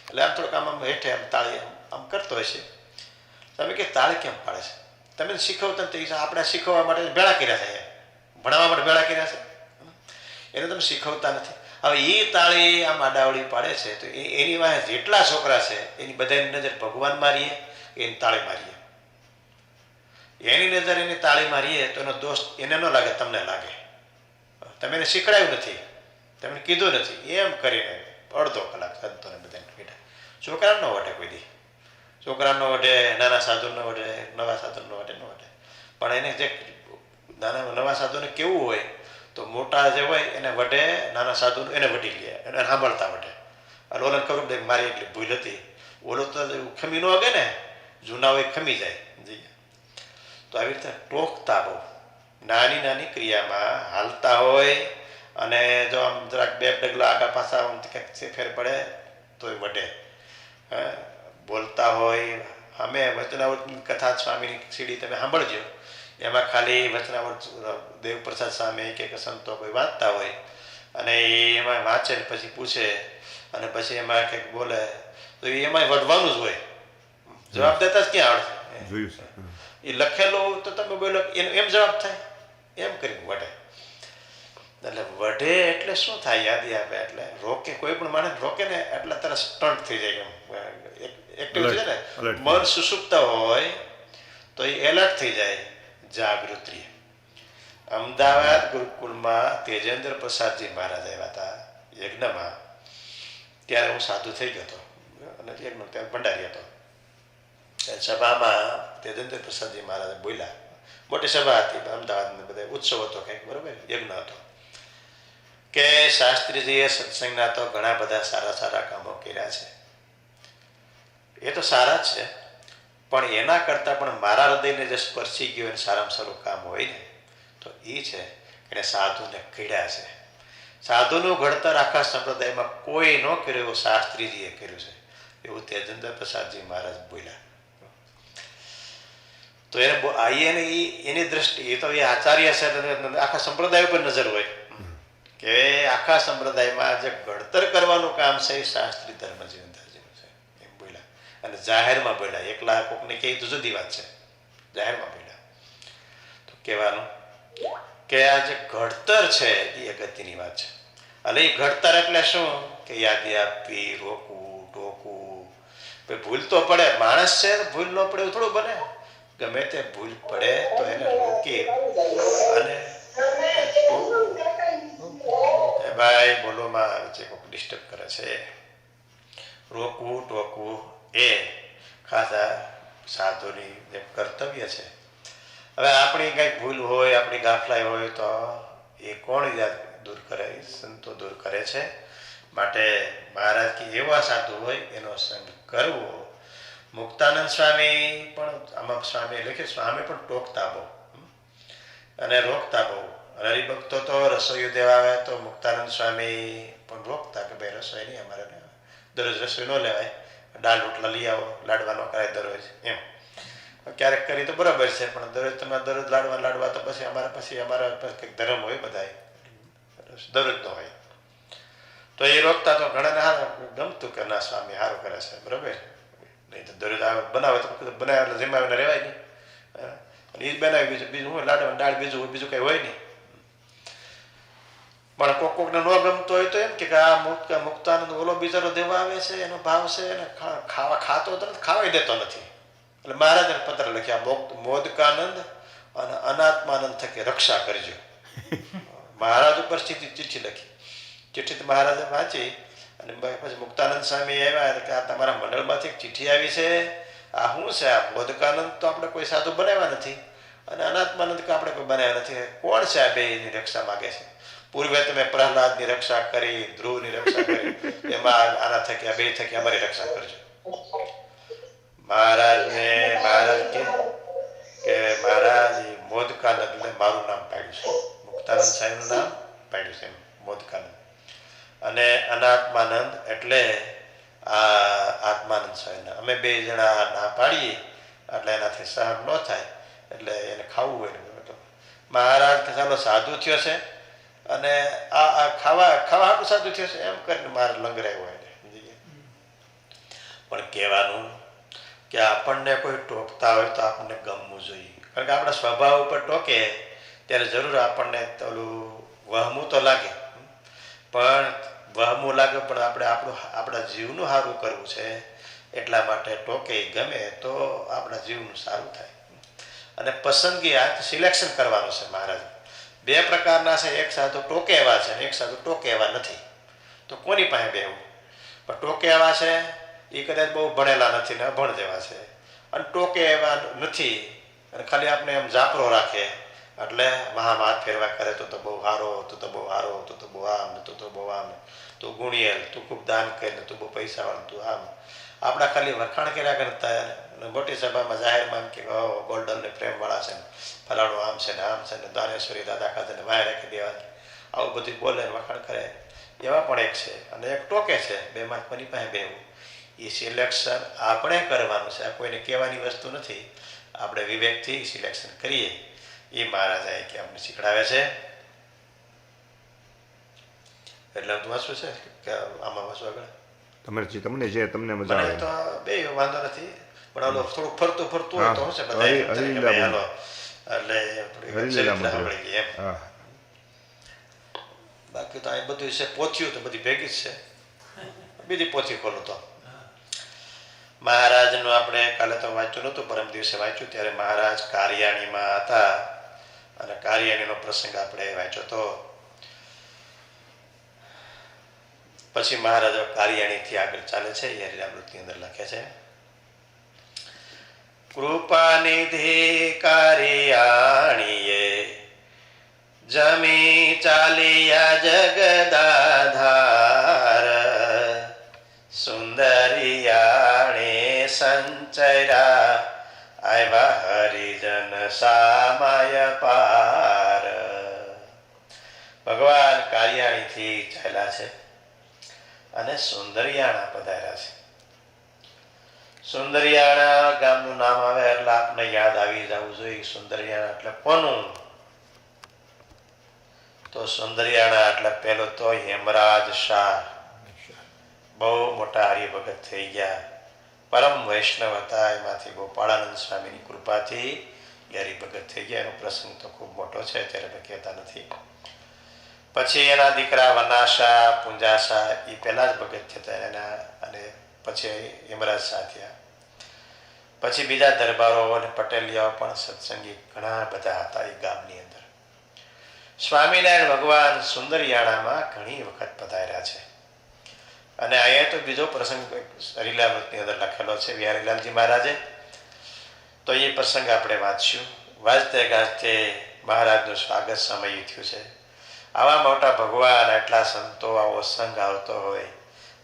એટલે આમ થોડુંક આમ હેઠે આમ તાળી આમ કરતો હશે. તમે કે તાળી કેમ પાડે છે? તમે શીખવતા તો આપણે શીખવવા માટે ભેળા કર્યા છે, ભણાવવા માટે ભેળા કર્યા છે, એને તમે શીખવતા નથી. હવે એ તાળી આમ આડાવડી પાડે છે તો એની વાહે જેટલા છોકરા છે એની બધાની નજર ભગવાન મારીએ એની તાળી મારીએ, એની નજર એની તાળી મારીએ તો એનો દોષ એને ન લાગે, તમને લાગે. તમે એને શીખડાયું નથી, તમે કીધું નથી, એમ કરીને અડધો કલાક સંતોને બધાને બેઠા. છોકરા ન વટે કોઈ દી, છોકરા ન વટે, નાના સાધુ ન વટે, નવા સાધુ ન વટે, ન વટે. પણ એને જે નવા સાધુને કેવું હોય તો મોટા જે હોય એને વટે, નાના સાધુ એને વટી લે, એને સાંભળતા વટે. અને ઓલાને ખબર પડે મારી એટલી ભૂલ હતી, ઓલો તો ખમી ન વાગે ને, જૂના હોય ખમી જાય. તો આવી રીતે ટોકતા બહુ નાની નાની ક્રિયામાં હાલતા હોય અને જો આમ જરાક બે ડગલા આગા પાછા કંઈક ફેર પડે તો એ વટે. બોલતા હોય અમે વચનાવૃત કથા સ્વામીની સીડી તમે સાંભળજો, એમાં ખાલી વચનાવૃત દેવપ્રસાદ સ્વામી કે સંતો કોઈ વાંચતા હોય અને એમાં વાંચે ને પછી પૂછે અને પછી એમાં કંઈક બોલે તો એમાં વઢવાનું જ હોય, જવાબ દેતા જ ક્યાં આવડશે? એ લખેલું તો તમે બોલો એનો એમ જવાબ થાય, એમ કરી વઢે. એટલે વઢે એટલે શું થાય? યાદી આપે એટલે રોકે, કોઈ પણ માણસ રોકે ને એટલે તરત સ્ટન્ટ થઈ જાય, એમ એક્ટિવ થઈ જાય ને. મન સુસુપ્ત હોય તો એ એલર્ટ થઈ જાય, જાગૃત રહે. અમદાવાદ ગુરુકુળમાં તેજેન્દ્ર પ્રસાદજી મહારાજ આવ્યા હતા યજ્ઞમાં, ત્યારે હું સાધુ થઈ ગયો હતો અને યજ્ઞ ત્યારે ભંડારી હતો. સભામાં તેજેન્દ્ર પ્રસાદજી મહારાજે બોલ્યા, મોટી સભા હતી અમદાવાદને બધા ઉત્સવ હતો કંઈક, બરોબર, યજ્ઞ હતો, કે શાસ્ત્રીજીએ સત્સંગના તો ઘણા બધા સારા સારા કામો કર્યા છે, એ તો સારા જ છે, પણ એના કરતાં પણ મારા હૃદયને જે સ્પર્શી ગયું એને સારામાં સારું કામ હોય ને તો એ છે એને સાધુને ઘડ્યા છે. સાધુનું ઘડતર આખા સંપ્રદાયમાં કોઈ ન કર્યું એવું શાસ્ત્રીજીએ કર્યું છે, એવું તેજેન્દ્ર પ્રસાદજી મહારાજ બોલ્યા. તો એને એની દ્રષ્ટિ, એ તો એ આચાર્ય છે, આખા સંપ્રદાય ઉપર નજર હોય કે આખા સંપ્રદાયમાં જે ઘડતર કરવાનું કામ છે એ શાસ્ત્રી ધર્મ જીવનદાસજીનું છે, એમ બોલ્યા. અને જાહેરમાં બોલ્યા, એકલા કોકને કહે તો જુદી વાત છે, જાહેરમાં બોલ્યા. તો કહેવાનું કે આ જે ઘડતર છે એ અગત્યની વાત છે. અને એ ઘડતર એટલે શું કે યાદી આપવી, રોકવું, ટોકવું. ભૂલ તો પડે, માણસ છે ભૂલ ન પડે એવું થોડું બને, ગમે તે ભૂલ પડે તો એને રોકી અને ભાઈ બોલોમાં જે કોઈક ડિસ્ટર્બ કરે છે, રોકવું ટોકવું એ ખાસ સાધુની જે કર્તવ્ય છે. હવે આપણી કંઈક ભૂલ હોય, આપણી ગાફલાઈ હોય તો એ કોણ દૂર કરે? સંતો દૂર કરે છે. માટે મહારાજ કે એવા સાધુ હોય એનો સંગ કરવો. મુક્તાનંદ સ્વામી પણ આમાં સ્વામી લખ્યું, સ્વામી પણ ટોકતા બહુ અને રોકતા બહુ. હરિભક્તો તો રસોઈ દેવા આવે તો મુક્તાનંદ સ્વામી પણ રોકતા કે ભાઈ રસોઈ નહીં, અમારે દરરોજ રસોઈ ન લેવાય, દાળ રોટલા લઈ આવો, લાડવા ન કરાય દરરોજ, એમ ક્યારેક કરી તો બરાબર છે, પણ દરરોજ તમે દરરોજ લાડવા તો પછી અમારા કંઈક ધર્મ હોય, બધા દરરોજ ન હોય. તો એ રોકતા તો ઘણાને ગમતું કે ના સ્વામી સારું કરે છે, બરાબર, નહીં તો દરરોજ બનાવે તો બનાવે એટલે જમાવીને રહેવાય નહીં, અને એ જ બનાવી બીજું હોય લાડવા દાળ બીજું કંઈ હોય નહીં. પણ કોકને ન ગમતો હોય તો એમ કે આ મુક્તાનંદ ઓલો બિચારો દેવા આવે છે, એનો ભાવ છે, એને ખાતો તો ખાવાય દેતો નથી. એટલે મહારાજને પત્ર લખ્યા, મોદકાનંદ અને અનાત્માનંદ થકી રક્ષા કરજો. મહારાજ ઉપર ચિઠ્ઠી લખી. ચિઠ્ઠી મહારાજે વાંચી અને પછી મુક્તાનંદ સ્વામી આવ્યા કે આ તમારા મંડળમાંથી એક ચિઠ્ઠી આવી છે, આ શું છે? આ મોદકાનંદ તો આપણે કોઈ સાધુ બનાવ્યા નથી અને અનાત્માનંદ કે આપણે કોઈ બનાવ્યા નથી, કોણ છે આ બેની રક્ષા માગે છે? પૂર્વે તમે પ્રહલાદની રક્ષા કરી, ધ્રુવની રક્ષા કરી, એમાં આના થકી આ બે થકી અમારી રક્ષા કરજો. મહારાજ કે મહારાજ મોદકાનંદને મારું નામ પાડ્યું છે, મુક્તાનંદ સાહેબનું નામ પાડ્યું છે મોદકાનંદ, અને અનાત્માનંદ એટલે આ આત્માનંદ સ્વામીને અમે બે જણા ના પાડીએ એટલે એનાથી સહન ન થાય, એટલે એને ખાવું હોય ને તો મહારાજ કે ચાલો સાધુ થયો છે અને આ ખાવા ખાવા હાટું સાધુ થયો છે એમ કરીને મારે લંગરાયો એને. પણ કહેવાનું કે આપણને કોઈ ટોકતા હોય તો આપણને ગમવું જોઈએ, કારણ કે આપણા સ્વભાવ ઉપર ટોકે ત્યારે જરૂર આપણને ઓલું વહમું તો લાગે, પણ વહમું લાગે પણ આપણા જીવનું સારું કરવું છે એટલા માટે ટોકે ગમે તો આપણા જીવનું સારું થાય. અને પસંદગી આ સિલેક્શન કરવાનું છે મહારાજ. બે પ્રકારના છે, એક સાધુ ટોકે એવા છે અને એક સાધુ ટોકે એવા નથી. તો કોની પાસે બેવું? પણ ટોકે એવા છે એ કદાચ બહુ ભણેલા નથી ને અભણ જેવા છે, અને ટોકે એવા નથી અને ખાલી આપણે એમ જાપરો રાખે એટલે મહામાં હાથ ફેરવા કરે તો બહુ સારો, તો બહુ સારો, તો બહુ આમ, તો બહુ આમ, તું ગુણિયેલ, તું ખૂબ દાન કરીને, તું બહુ પૈસાવાળું, તું આમ. આપણા ખાલી વખાણ કર્યા કરતા મોટી સભામાં જાહેરમાં એમ કે ગોલ્ડન ને પ્રેમવાળા છે ને ફલાણું આમ છે ને આમ છે ને દાનેશ્વરી દાદા ખાતે વાય રાખી દેવા, આવું બધું બોલે વખાણ કરે એવા પણ એક છે. અને એક ટોકે છે. બેમાં કોની પાસે બેવું એ સિલેક્શન આપણે કરવાનું છે. આ કોઈને કહેવાની વસ્તુ નથી, આપણે વિવેકથી સિલેક્શન કરીએ એ મહારાજા કે અમને શીખડાવે છે. એટલે તું વાંચવું છે કે આમાં વાંચવા આગળ
તમને જે તમને મજા આવે
તો બે વાંધો નથી, પણ ઓલો થોડુંક ફરતું હોય તો હશે બધા એટલે એમ. બાકી તો અહીં બધું છે પોથીયું તો બધી ભેગી જ છે. બીજી પોથી ખોલું તો મહારાજનું આપણે કાલે તો વાંચ્યું નહોતું, પરમ દિવસે વાંચ્યું ત્યારે મહારાજ કારિયાણીમાં હતા અને કારિયાણીનો પ્રસંગ આપણે વાંચ્યો હતો. પછી મહારાજ કારિયાણીથી આગળ ચાલે છે. એ હરિરામૃતની અંદર લખે છે, કૃપાનિધિ કારિયાણીએ જમી ચાલિયા જગદાધાર, સુંદરિયાણે સંચરા આવ્યા હરિજન સામાય પાર. ભગવાન કારિયાણીથી ચાલ્યા છે અને સુંદરિયાણા પધાર્યા છે. સુંદરિયાણા ગામનું નામ આવે એટલે આપને યાદ આવી જવું જોઈએ સુંદરિયાણા એટલે કોનું? તો સુંદરિયાણા એટલે પેલો તો હેમરાજ શાહ, બહુ મોટા હરિભગત થઈ ગયા, પરમ વૈષ્ણવ હતા. એમાંથી ગોપાળાનંદ સ્વામીની કૃપાથી એ હરિભગત થઈ ગયા. એનો પ્રસંગ તો ખૂબ મોટો છે, અત્યારે કહેતા નથી. પછી એના દીકરા વનાશા, પુંજાશા એ પહેલા જ ભગત થતા એના, અને પછી હેમરાજ શાહ થયા. પછી બીજા દરબારો અને પટેલિયાઓ પણ સત્સંગી ઘણા બધા હતા એ ગામની અંદર. સ્વામિનારાયણ ભગવાન સુંદરિયાણામાં ઘણી વખત પધાર્યા છે. અને અહીંયા તો બીજો પ્રસંગ હરિલામૃતની અંદર લખેલો છે વિહારીલાલજી મહારાજે, તો એ પ્રસંગ આપણે વાંચ્યું. વાંચતે ગાજતે મહારાજનું સ્વાગત સમય થયું છે. આવા મોટા ભગવાન, આટલા સંતો, આવો સંઘ આવતો હોય,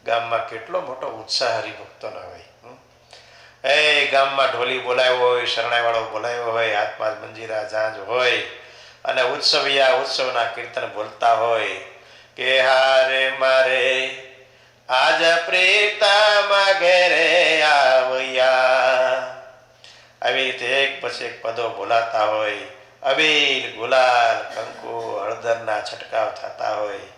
ગામમાં કેટલો મોટો ઉત્સાહ હરિભક્તોનો હોય. એ ગામમાં ઢોલી બોલાવ્યો હોય, શરણાઈવાળો બોલાવ્યો હોય, હાથમાં મંજીરા ઝાંઝ હોય અને ઉત્સવના કીર્તન બોલતા હોય કે હારે મારે આજ પ્રીતમ ઘેરે આવ્યા, આવી રીતે એક પછી એક પદો બોલાતા હોય. અબીલ, ગુલાલ, કંકુ, હળદરના છંટકાવ થતા હોય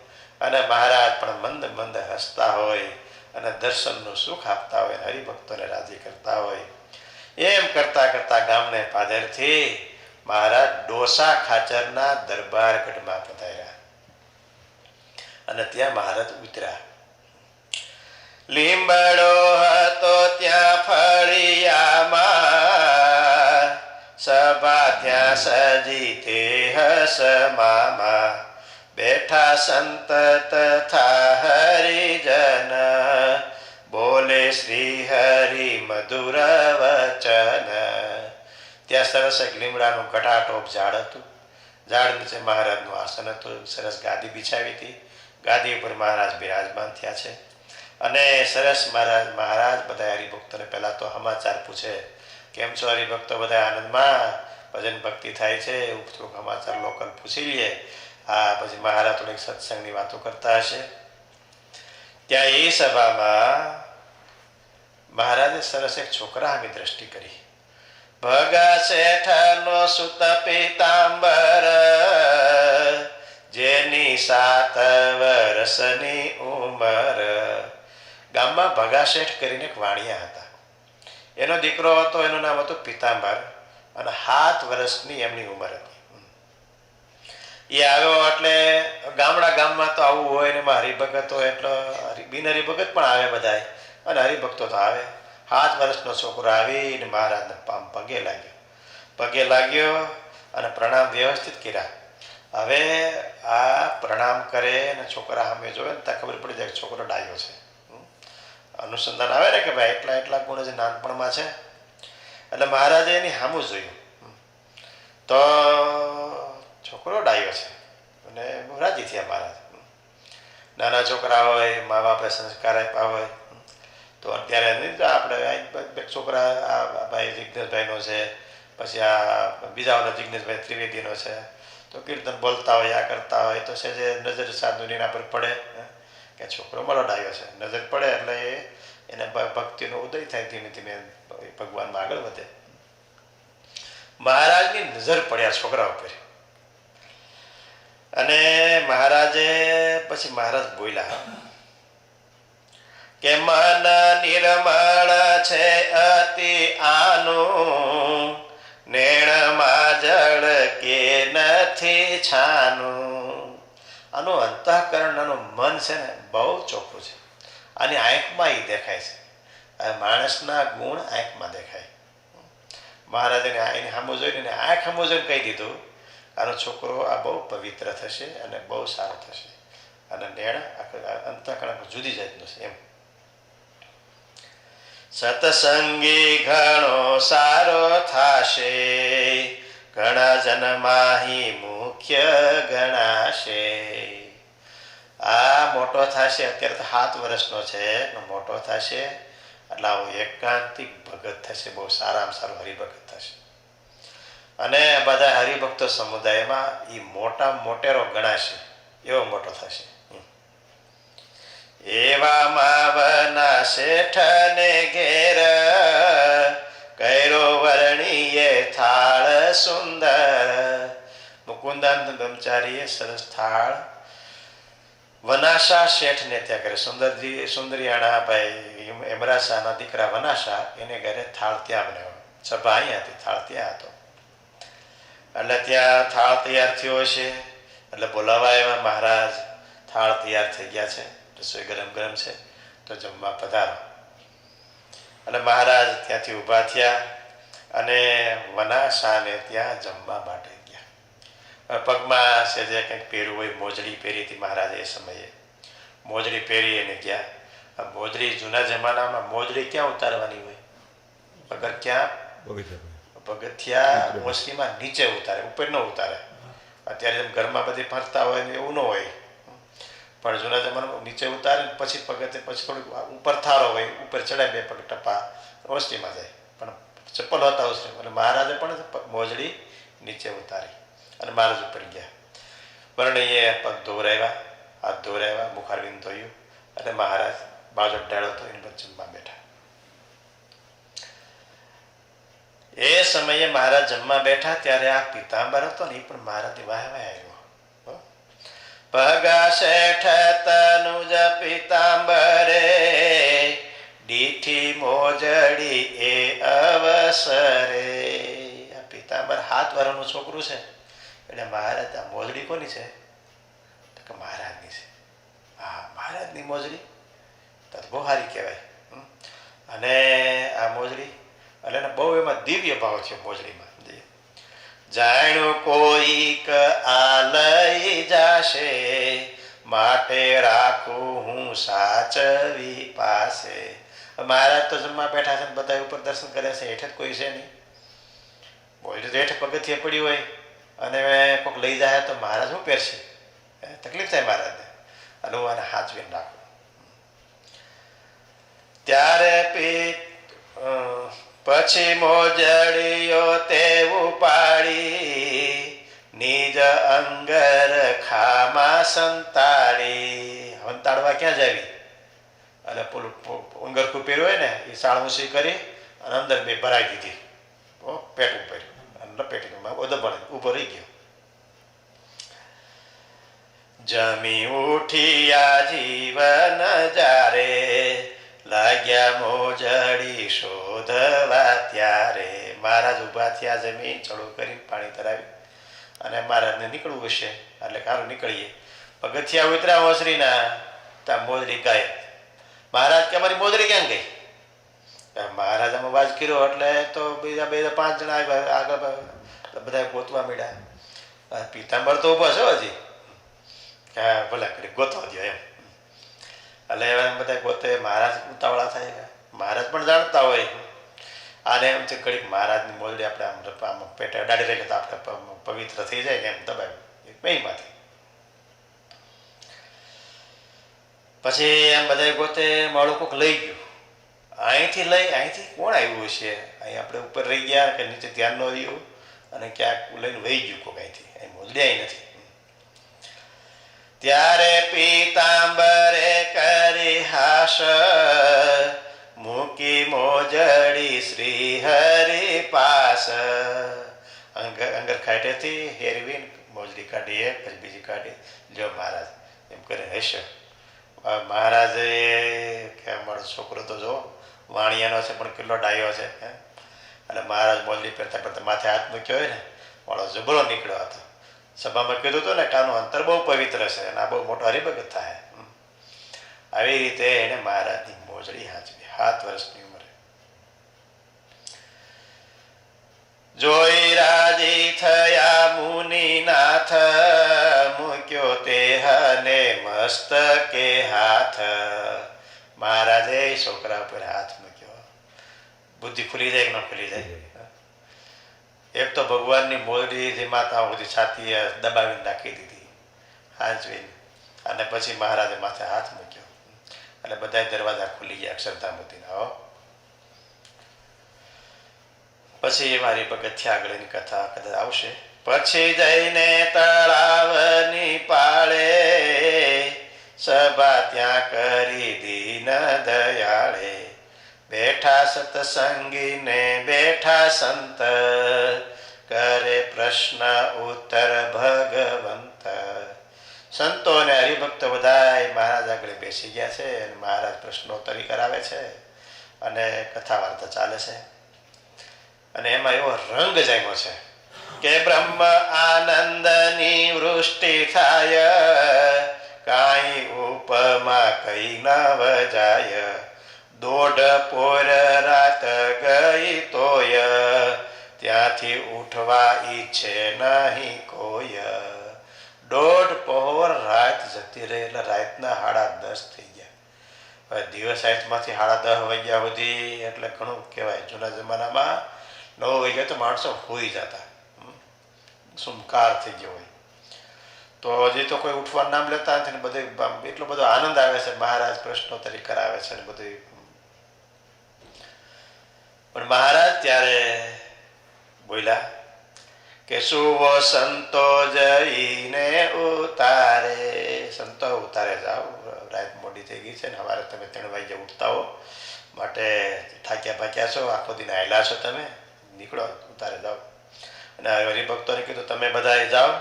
અને મહારાજ પણ મંદ મંદ હસતા હોય અને દર્શનનું સુખ આપતા હોય, હરિભક્તોને રાજી કરતા હોય. એમ કરતા કરતા ગામને પાદરથી મહારાજ ડોસા ખાચરના દરબારગઢમાં પધાર્યા અને ત્યાં મહારાજ ઉતર્યા. લીંબડો હતો ત્યાં ફળિયામાં, સભા ત્યાં સજી તે હસમામાં, બેઠા સંત તથા હરિજન, બોલે શ્રી હરિ મધુર વચન. ત્યાં સરસ એક લીમડાનું ઘટાટોપ ઝાડ હતું. ઝાડ નીચે મહારાજનું આસન હતું. સરસ ગાદી બિછાવી હતી. ગાદી ઉપર મહારાજ બિરાજમાન થયા છે અને સરસ મહારાજ બધા હરિભક્તોને પહેલા તો સમાચાર પૂછે, કેમ છો હરિભક્તો, બધા આનંદમાં, ભજન ભક્તિ થાય છે, એવું થોડુંક સમાચાર લોકલ પૂછી લઈએ. પછી મહારાજ થોડીક સત્સંગની વાતો કરતા હશે. ત્યાં એ સભામાં મહારાજે સરસ એક છોકરા સામે દ્રષ્ટિ કરી ભગા શેઠનો સુત પીતાંબર, જેની 7 વર્ષની ઉંમર. ગામમાં ભગા શેઠ કરીને એક વાણિયા હતા. એનો દીકરો હતો, એનું નામ હતું પીતાંબર, અને 7 વર્ષની એમની ઉંમર હતી. એ આવ્યો એટલે ગામમાં તો આવું હોય ને, એમાં હરિભગત હોય એટલે બિન હરિભગત પણ આવે બધાય, અને હરિભક્તો તો આવે. 7 વર્ષનો છોકરો આવીને મહારાજને પગે લાગ્યો અને પ્રણામ વ્યવસ્થિત કર્યા. હવે આ પ્રણામ કરે ને છોકરા સામે જોવે ને ત્યાં ખબર પડી જાય કે છોકરો ડાયો છે. અનુસંધાન આવે ને કે ભાઈ એટલા ગુણ જે નાનપણમાં છે. એટલે મહારાજે એની સામું જોયું તો છોકરો ડાયો છે અને રાજી થયા મહારાજ. નાના છોકરા હોય, મા બાપે સંસ્કાર આપ્યા હોય તો અત્યારે નહીં, આપણે છોકરા આ ભાઈ જિજ્ઞેશભાઈનો છે, પછી આ બીજા ઓલા જિજ્ઞેશભાઈ ત્રિવેદીનો છે, તો કીર્તન બોલતા હોય, આ કરતા હોય તો છે જે નજર સાધુની એના પર પડે કે છોકરો મારો ડાયો છે. નજર પડે એટલે એને ભક્તિનો ઉદય થાય, ધીમે ધીમે ભગવાનમાં આગળ વધે. મહારાજની નજર પડ્યા છોકરા ઉપર, અને મહારાજે પછી મહારાજ બોલ્યા કે મન નિર્મળ છે અતિ આનું, નેણમાં જળ કે નથી છાનું. આનું અંતઃકરણ, આનું મન છે ને બહુ ચોખ્ખું છે. આની આંખમાં એ દેખાય છે. માણસના ગુણ આંખમાં દેખાય. મહારાજને એની સામું જોઈને આંખ સામું જોઈને કહી દીધું, આનો છોકરો આ બહુ પવિત્ર થશે અને બહુ સારો થશે, અને નેણ અંતઃકરણ જુદી જાતનું છે. એમ સત્સંગી ઘણો સારો થાશે, ઘણા જન્માહી મુખ્ય ગણાશે. આ મોટો થશે, અત્યારે તો 7 વર્ષનો છે, મોટો થશે એટલે આવો એકાંતિક ભગત થશે, બહુ સારામાં સારો હરિભગત થશે. અને બધા હરિભક્તો સમુદાયમાં એ મોટેરો ગણાશે, એવો મોટો થશે. એવા માવના શેઠને ઘેર, કૈરો વર્ણીએ થાળ સુંદર. મુકુંદાનંદ બ્રહ્મચારીએ સરસ થાળ વનાશા શેઠને ત્યાં ઘરે, સુંદરિયાણા ભાઈ એમરાશાના દીકરા વનાશા, એને ઘરે થાળ ત્યાં બનાવ્યો. સભા અહીંયા હતી, થાળ ત્યાં હતો. એટલે ત્યાં થાળ તૈયાર થયો છે એટલે બોલાવા આવ્યા મહારાજ. થાળ તૈયાર થઈ ગયા છે, રસોઈ ગરમ છે, તો જમવા પધારો. એટલે મહારાજ ત્યાંથી ઊભા થયા અને વનાશાને ત્યાં જમવા માટે ગયા. પગમાં છે જે કંઈક પહેરવું હોય, મોજડી પહેરી હતી મહારાજે એ સમયે, મોજડી પહેરી એને ગયા. મોજડી જૂના જમાનામાં મોજડી ક્યાં ઉતારવાની હોય? પગર ક્યાં? પગથિયા મોસરીમાં નીચે ઉતારે, ઉપર ન ઉતારે. અત્યારે જેમ ઘરમાં બધી ફરતા હોય ને એવું ન હોય, પણ જૂના જમાનામાં નીચે ઉતારે ને પછી પગથિયે પછી થોડુંક ઉપર થારો હોય, ઉપર ચડાય 2 પગ ટપા, ઓસરીમાં જાય. પણ ચપ્પલ હોતા ઓસરી, એટલે મહારાજે પણ મોજડી નીચે ઉતારી અને મહારાજ ઉપર ગયા. વર્ણીએ પગ ધોવરાવ્યા, હાથ ધોવરાવ્યા, મુખારવિંદ ધોયું, અને મહારાજ બાજુ ડાળો તો એની પર જમવા બેઠા. એ સમયે મહારાજ જમવા બેઠા ત્યારે આ પીતાંબર હતો ને એ પણ મહારાજની વાહ આવ્યો. ભગા શેઠ તનુજ પીતાંબરે, દીઠી મોજડી એ અવસરે. આ પીતાંબર 7 વર્ષનું છોકરું છે એટલે મહારાજ, આ મોજડી કોની છે? તો કે મહારાજની છે. હા, મહારાજની મોજડી તો બહુ સારી કહેવાય. અને આ મોજડી એટલે બહુ એમાં દિવ્ય ભાવ છે મોજડીમાં. જાણ્યું કોઈક આ લઈ જાશે, માટે રાખું હું સાચવી પાસે. મહારાજ તો જમવા બેઠા છે, બધા ઉપર દર્શન કરે છે, હેઠ જ કોઈ છે નહીં. મોજડી તો હેઠ પગથિયે પડી હોય અને કોઈક લઈ જાય તો મહારાજ શું પહેરશે? તકલીફ થાય મહારાજને. અને હું આને સાચવીને રાખું. ત્યારે પછી મોજડીઓ તે ઉપાડી, નિજ અંગર ખામાં સંતાડી. સંતાડવા ક્યાં જાવી? અને પેલું અંગરખું પહેર્યું હોય ને એ સાળ ઊંચી કરી અને અંદર 2 ભરાઈ દીધી. પેટ ઉપર અને લપેટીને દબાણે ઊભો રહી ગયો. જમી ઉઠિયા જીવન જારે, લાગ્યા મોજડી શોધવા ત્યારે. મહારાજ ઊભા થયા, જમીન ચડો કરી પાણી તરાવી અને મહારાજને નીકળવું હશે એટલે કારું નીકળીએ. પગથિયા ઉતર્યા ઓસરીના, ત્યાં મોજડી ગાયબ. મહારાજ કે અમારી મોજડી ક્યાં ગઈ? મહારાજ આમાં વાજ કર્યો એટલે તો બીજા 5 જણા આવ્યા આગળ, બધા ગોતવા માંડ્યા. પિતાંબર તો ઊભો છે હજી, ભલે કરી ગોતવા દો એમ. એટલે બધા ગોતે. મહારાજ ઉતાવળા થાય. મહારાજ પણ જાણતા હોય આને એમ છે ઘડીક મહારાજની મોજડી આપણે આમ પેટે અડાડી રહીએ તો આપણે પવિત્ર થઈ જાય ને એમ દબાવ્યું મહીમાંથી. પછી એમ બધા ગોતે માળું કોક લઈ ગયું. અહીંથી કોણ આવ્યું છે? અહીં આપણે ઉપર રહી ગયા કે નીચે ધ્યાન ન રહ્યું અને ક્યાંક લઈને વહી ગયું કોક અહીંથી. અહીં મોજડી અહીં નથી. ત્યારે પીતાંબરે કરી હાસ, મૂકી મોજડી શ્રી હરિ પાસ. અંગર ખાટેથી હેરવીન મોજડી કાઢી, એક પછી બીજી કાઢી. લ્યો મહારાજ એમ કરીને હશે. મહારાજે કે અમારો છોકરો તો જો વાણિયાનો છે પણ કેટલો ડાયો છે. અને મહારાજ મોજડી પહેરતા પહેરતા માથે હાથ મૂક્યો હોય ને, વાળો જબરો નીકળ્યો હતો. સભામાં કીધું હતું ને કે આનું અંતર બહુ પવિત્ર છે અને આ બહુ મોટો હરિભગત થાય. આવી રીતે એને મહારાજની મોજડી હાંચવી 7 વર્ષની ઉંમરે. જોઈ રાજી થયા મુનિનાથ, મૂક્યો તે હને મસ્તકે હાથ. મહારાજે છોકરા ઉપર હાથ મૂક્યો. બુદ્ધિ ખુલી જાય કે ન ખુલી જાય? એક તો ભગવાનની મોજડી જે માતા બધી છાતી દબાવીને રાખી દીધી હાંચવીને, અને પછી મહારાજે માથે હાથ મૂક્યો એટલે બધા દરવાજા ખુલી ગયા અક્ષરધામૂર્તિના. પછી મારી પગથિયા આગળની કથા કદાચ આવશે. પછી જઈને તળાવની પાળે, સભા ત્યાં કરી દીન દયાળે. બેઠા સત્સંગી ને બેઠા સંત, કરે પ્રશ્ન ઉત્તર ભગવંત. સંતો અને હરિભક્તો બધાય મહારાજ આગળ બેસી ગયા છે અને મહારાજ પ્રશ્નોત્તરી કરાવે છે અને કથા વાર્તા ચાલે છે. અને એમાં એવો રંગ જામ્યો છે કે બ્રહ્મ આનંદની વૃષ્ટિ થાય, કાંઈ ઉપમા કઈ ન વજાય. 1.5 પોર રાત ગઈ તોય, ત્યાંથી ઉઠવા ઈચ્છે નહીં કોઈ. 1.5 પહોર રાત જતી રહી એટલે રાતના 10:30 થઈ ગયા. હવે દિવસ રાતમાંથી 10:30 વાગ્યા સુધી એટલે ઘણું કહેવાય. જૂના જમાનામાં 9 વાગ્યા તો માણસો હોઈ જતા, સુમકાર થઈ ગયો હોય. તો હજી તો કોઈ ઉઠવાનું નામ લેતા નથી ને બધું એટલો બધો આનંદ આવે છે. મહારાજ પ્રશ્નોત્તરી કરાવે છે ને બધું. પણ મહારાજ ત્યારે બોલ્યા કે સુવો સંતો જઈને ઉતારે. સંતો ઉતારે જાઓ, રાત મોડી થઈ ગઈ છે ને સવારે તમે 3 વાગ્યા ઉઠતા હો, માટે થાક્યા પાક્યા છો, આખો દિન આવેલા છો, તમે નીકળો ઉતારે જાઓ. અને હરિભક્તોને કીધું તમે બધા જાઓ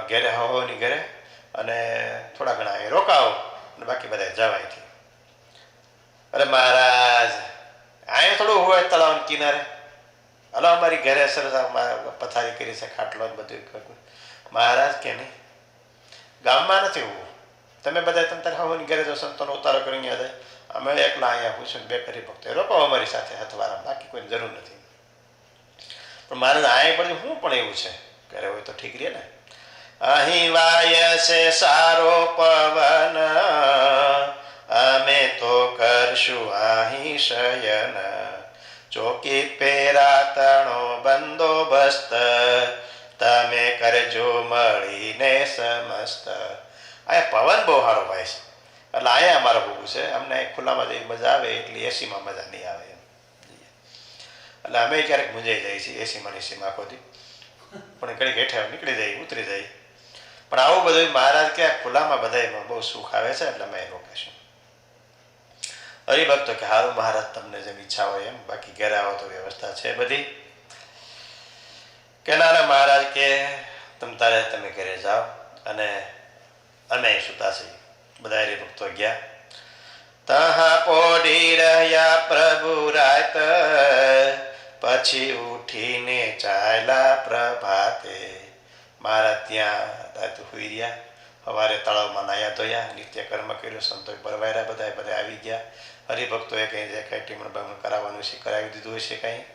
ઘેરે, હવોની ઘરે, અને થોડા ઘણા અહીં રોકાવો અને બાકી બધા જાવ અહીંથી. અરે મહારાજ અહીંયા થોડું હોય તળાવ કિનારે, હલો અમારી ઘરે સરસ પથારી કરી છે, ખાટલો બધું. મહારાજ કે નહીં, ગામમાં નથી હોવું, તમે બધા તમે તારે હવોની ઘરે જો, સંતોનો ઉતારો કરીને જાય. અમે એકલા અહીંયા પૂછ્યું 2 હરિભક્તો રોકો અમારી સાથે હથવારા, બાકી કોઈ જરૂર નથી. પણ મહારાજ અહીંયા પણ શું પણ એવું છે, ઘરે હોય તો ઠીક રહે ને. અહીં વાય છે સારો પવન, અમે તો કરશું અહીં શયન. ચોકી પેરા તણો બંદોબસ્ત, તમે કરજો મળીને સમસ્ત. અહીંયા પવન બહુ સારો ભાઈ છે એટલે અહીંયા અમારે ભૂગું છે. અમને ખુલ્લામાં જઈ મજા આવે એટલી એસીમાં મજા નહીં આવે એમ. એટલે અમે ક્યારેક મૂંઝાઈ જઈએ છીએ એસીમાં આખો દી, પણ ઘડીક હેઠે નીકળી જાય, ઉતરી જાય. પણ આવું બધું મહારાજ કે ખુલ્લામાં બધામાં બહુ સુખ આવે છે એટલે અમે રોકીશું. હરિભક્તો કે સારું મહારાજ તમને જેમ ઈચ્છા હોય એમ, બાકી ઘરે આવો તો વ્યવસ્થા છે બધી. કે ના ના મહારાજ કે તમે ઘરે જાઓ અને અમે સુતા છીએ. બધા હરિભક્તો ગયા. તહા પોઢી રહ્યા પ્રભુ રાત, પછી ઉઠીને ચાલ્યા પ્રભાતે. મહારાજ ત્યાં સુઈ રહ્યા. સવારે તળાવમાં નાહ્યા ધોયા, નિત્ય કર્મ કર્યું, સંતોએ પરવાર્યા, બધા આવી ગયા. હરિભક્તોએ કંઈ જે કાંઈ ટીમણ બામણ કરાવવાનું છે કરાવી દીધું હશે કાંઈ.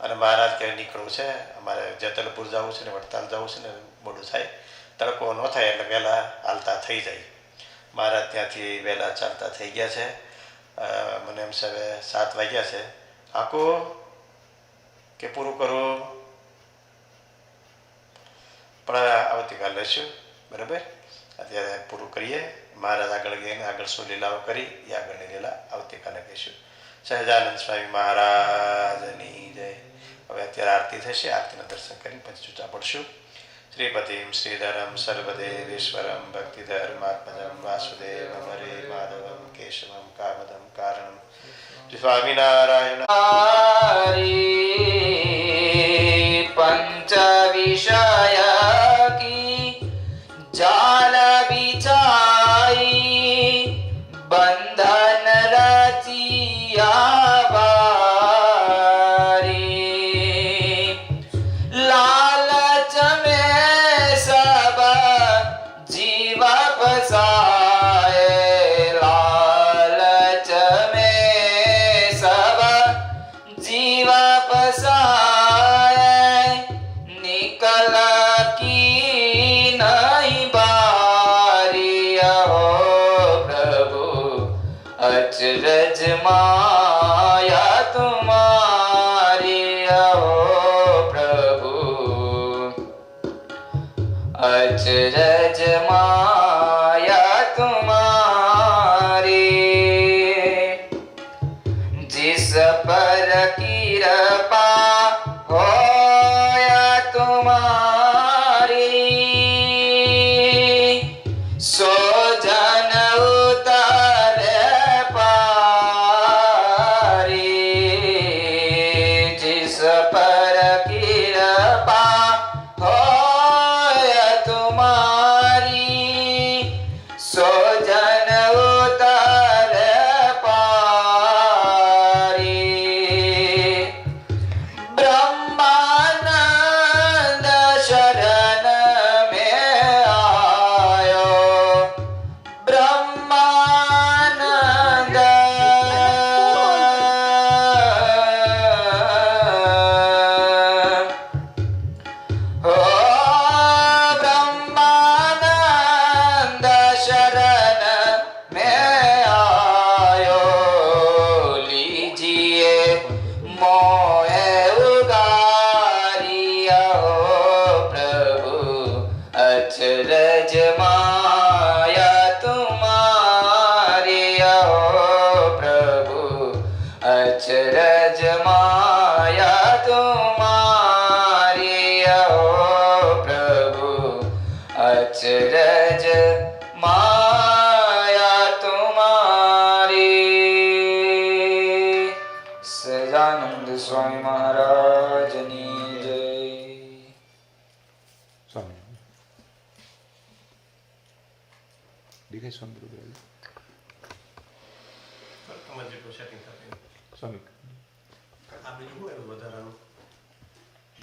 અને મહારાજ કહે નીકળવું છે, અમારે જેતલપુર જવું છે ને વડતાલ જવું છે ને, મોડું થાય, તડકો ન થાય એટલે વહેલા હાલતા થઈ જાય. મહારાજ ત્યાંથી વહેલા ચાલતા થઈ ગયા છે. મને એમ છે હવે 7 વાગ્યા છે. આખું કે પૂરું કરવું પણ આવતીકાલ લઈશું, બરાબર. અત્યારે પૂરું કરીએ. મહારાજ આગળ ગઈને આગળ શું લીલાઓ કરી એ આગળની લીલા આવતીકાલે કહીશું. સહજાનંદ સ્વામી મહારાજની જય. હવે અત્યારે આરતી થશે. આરતીના દર્શન કરી પછી છૂટા પડશું. શ્રીપતિમ શ્રીધરમ સર્વદેવેશ્વરમ ભક્તિધર્માત્મજમ વાસુદેવમ હરે માધવમ કેશવમ કામદમ કારણમ સ્વામિનારાયણ.
पंच विषय की जाल बिछाई, बंधन रचिया वारी, लालच में सब जीव फसाए, लालच में सब जीव फसाए, निकल की नहीं बारी हो प्रभु, अचरज माया तुम्हारी हो प्रभु, अचरज माया तुम्हारी, जिस पर कृपा होया तुम्हारी, सो जन उतारे पारी, जिस पर कृपा होया तुम्हारी, सो जन उतारे पारी, ब्रह्मानंद शरण में आयो, ब्रह्मानंद हो, ब्रह्मानंद शरण में आयो, लीजिए मोहे उगारिया हो प्रभु, अचरज माया तुम्हारी हो प्रभु, अचरज माया तुम्हारी हो प्रभु, अचरज माया तुम्हारी. સહજાનંદ સ્વામી મહારાજની જય.
સ્વામી દેખાય સ્વામી બરોબર?
તમારે જેટલું સેટિંગ થતું
સ્વામી
આ બીજું હોય વધારાનું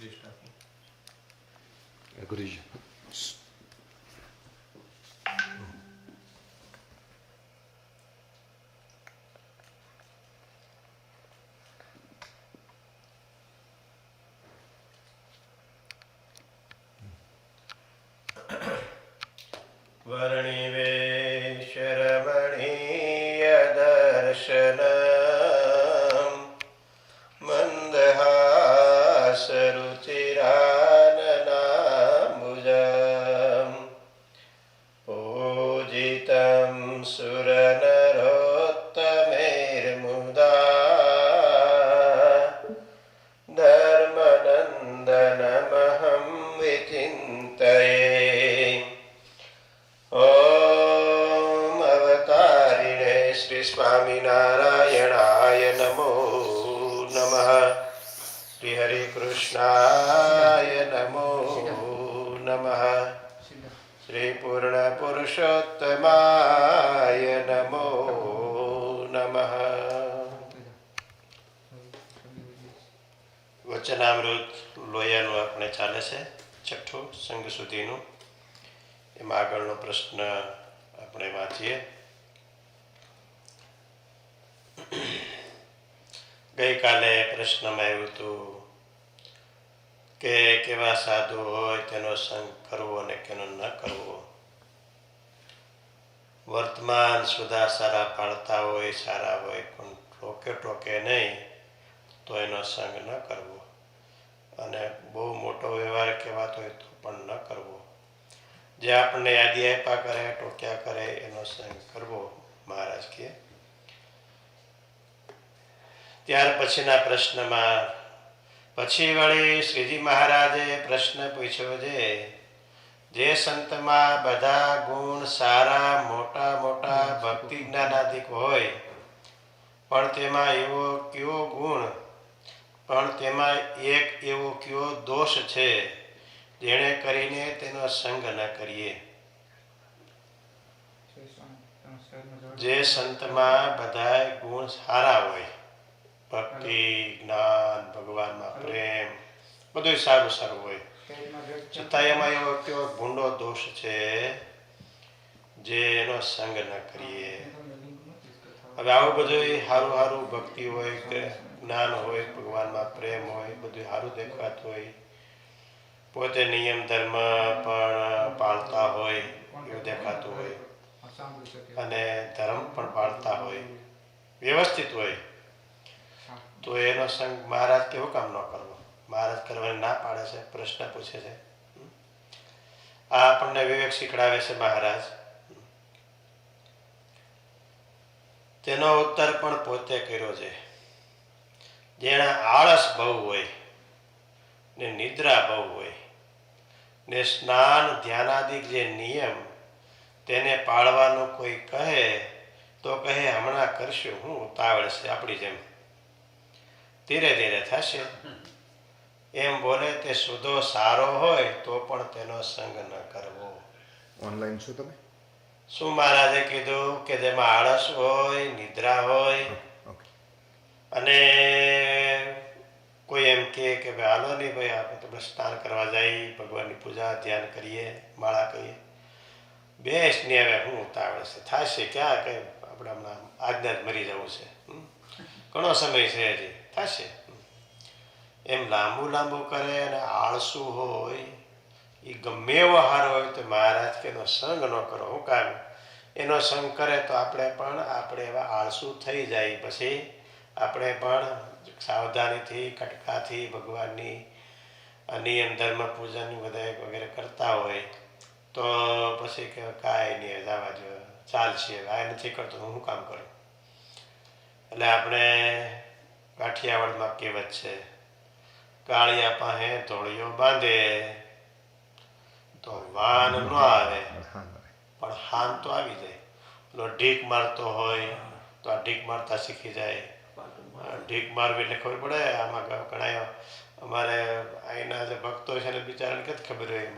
લિસ્ટ આપી.
ગુરુજી
वर्णिवेशरमणीय दर्शनम् मन्दहासरुचिराननाम्बुजम् पूजितं सुरनरोत्तमैर्मुदा धर्मनन्दनमहं विचिन्तये. ॐ શ્રી હરે કૃષ્ણાય નમો નમઃ. શ્રી પૂર્ણ પુરુષોત્તમાય નમો નમઃ. વચનામૃત લોયાનું આપણે ચાલે છે છઠ્ઠું સંઘ સુધીનું. એમાં આગળનો પ્રશ્ન આપણે વાંચીએ. ગઈકાલે પ્રશ્નમાં આવ્યું હતું કે કેવા સાધુ હોય તેનો સંગ કરવો અને કેનો ન કરવો. વર્તમાન સુધા સારા પાડતા હોય, સારા હોય, પણ ટોકે નહીં તો એનો સંગ ન કરવો. અને બહુ મોટો વ્યવહાર કહેવાતો હોય તો પણ ન કરવો. જે આપણને યાદી આપ્યા કરે, ટોક્યા કરે એનો સંગ કરવો, મહારાજ કહે. ત્યાર પછીના પ્રશ્નમાં પછી વળી શ્રીજી મહારાજે પ્રશ્ન પૂછ્યો જે સંતમાં બધા ગુણ સારા, મોટા મોટા ભક્તિ જ્ઞાનાદિક હોય, પણ તેમાં એવો કયો ગુણ, પણ તેમાં એક એવો કયો દોષ છે જેણે કરીને તેનો સંગ ન કરીએ. જે સંતમાં બધા ગુણ સારા હોય, ભક્તિ, જ્ઞાન, ભગવાનમાં પ્રેમ, બધું સારું સારું હોય, છતાં એમાં એવો કેવો ભૂંડો દોષ છે જે એનો સંગ ન કરીએ. હવે આવું બધું સારું સારું ભક્તિ હોય કે જ્ઞાન હોય, ભગવાનમાં પ્રેમ હોય, બધું સારું દેખાતું હોય, પોતે નિયમ ધર્મ પણ પાળતા હોય એવું દેખાતું હોય, અને ધર્મ પણ પાળતા હોય, વ્યવસ્થિત હોય, તો એનો સંગ મહારાજ કેવું કામ ન કરવો? મહારાજ કરવાની ના પાડે છે, પ્રશ્ન પૂછે છે. આ આપણને વિવેક શીખડાવે છે મહારાજ. તેનો ઉત્તર પણ પોતે કર્યો છે. જેના આળસ બહુ હોય ને નિદ્રા બહુ હોય ને સ્નાન ધ્યાનાદિક જે નિયમ તેને પાળવાનું કોઈ કહે તો કહે હમણાં કરશું, હું ઉતાવળ છે, આપણી જેમ ધીરે ધીરે થશે. એમ બોલે તે સુધો સારો હોય તો પણ તેનો સંગ ન કરવો.
ઓનલાઈન છો તમે?
શું મહારાજે કીધું કે જેમાં આળસ હોય, નિદ્રા હોય, અને કોઈ એમ કે ભાઈ હાલો નહીં ભાઈ આપણે તો સ્નાન કરવા જઈએ, ભગવાનની પૂજા ધ્યાન કરીએ, માળા કરીએ, બેસ ને હવે હું ઉતાવળ છે, થશે ક્યાં, કઈ આપણે હમણાં આજના જ મરી જવું છે, ઘણો સમય છે હજી, થશે. એમ લાંબુ કરે અને આળસુ હોય, એ ગમે એવો હારો હોય તો મહારાજ કે એનો સંગ ન કરો. હું કામ? એનો સંગ કરે તો આપણે એવા આળસુ થઈ જાય. પછી આપણે પણ સાવધાનીથી, કટકાથી ભગવાનની નિયમ ધર્મ પૂજનની બધા વગેરે કરતા હોય તો પછી કે કાંઈ નહીં, જવા જો, ચાલશે, આ નથી કરતો હું કામ કરું. એટલે આપણે કાઠિયાવાડમાં કહેવત છે, કાળિયા પાસે ધોળિયો બાંધે તો વાન ન આવે પણ હાન તો આવી જાય. પેલો ઢીક મારતો હોય તો આ ઢીક મારતા શીખી જાય. ઢીક મારવી એટલે ખબર પડે. આમાં ઘણા અમારે અહીંના જે ભક્તો છે ને બિચારાને કદ ખબર હોય, એમ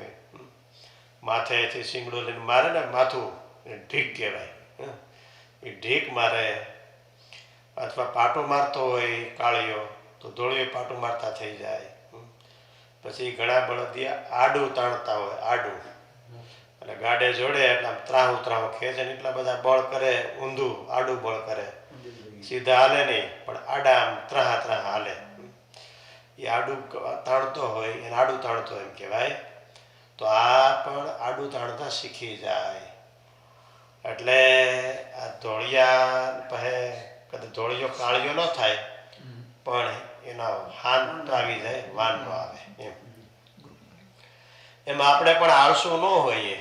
માથેથી શીંગડો લઈને મારે ને માથું, એ ઢીક કહેવાય. એ ઢીક મારે. અથવા પાટો મારતો હોય કાળિયો તો ધોળિયો પાટું મારતા થઈ જાય. પછી ઘણા બળદિયા આડું તાણતા હોય, આડું એટલે ગાડે જોડે એટલે આમ ત્રાહું ખેંચે ને એટલા બધા બળ કરે, ઊંધું આડું બળ કરે, સીધા હાલે નહીં પણ આડા આમ ત્રાહા હાલે. એ આડું તાણતો હોય એને આડું તાણતો એમ કહેવાય. તો આ પણ આડું તાણતા શીખી જાય. એટલે આ ધોળિયા પહે કદાચ ધોળિયો કાળિયો ન થાય પણ એના હાન તો આવી જાય, વાન ન આવે. એમ આપણે પણ આળસુ ન હોઈએ,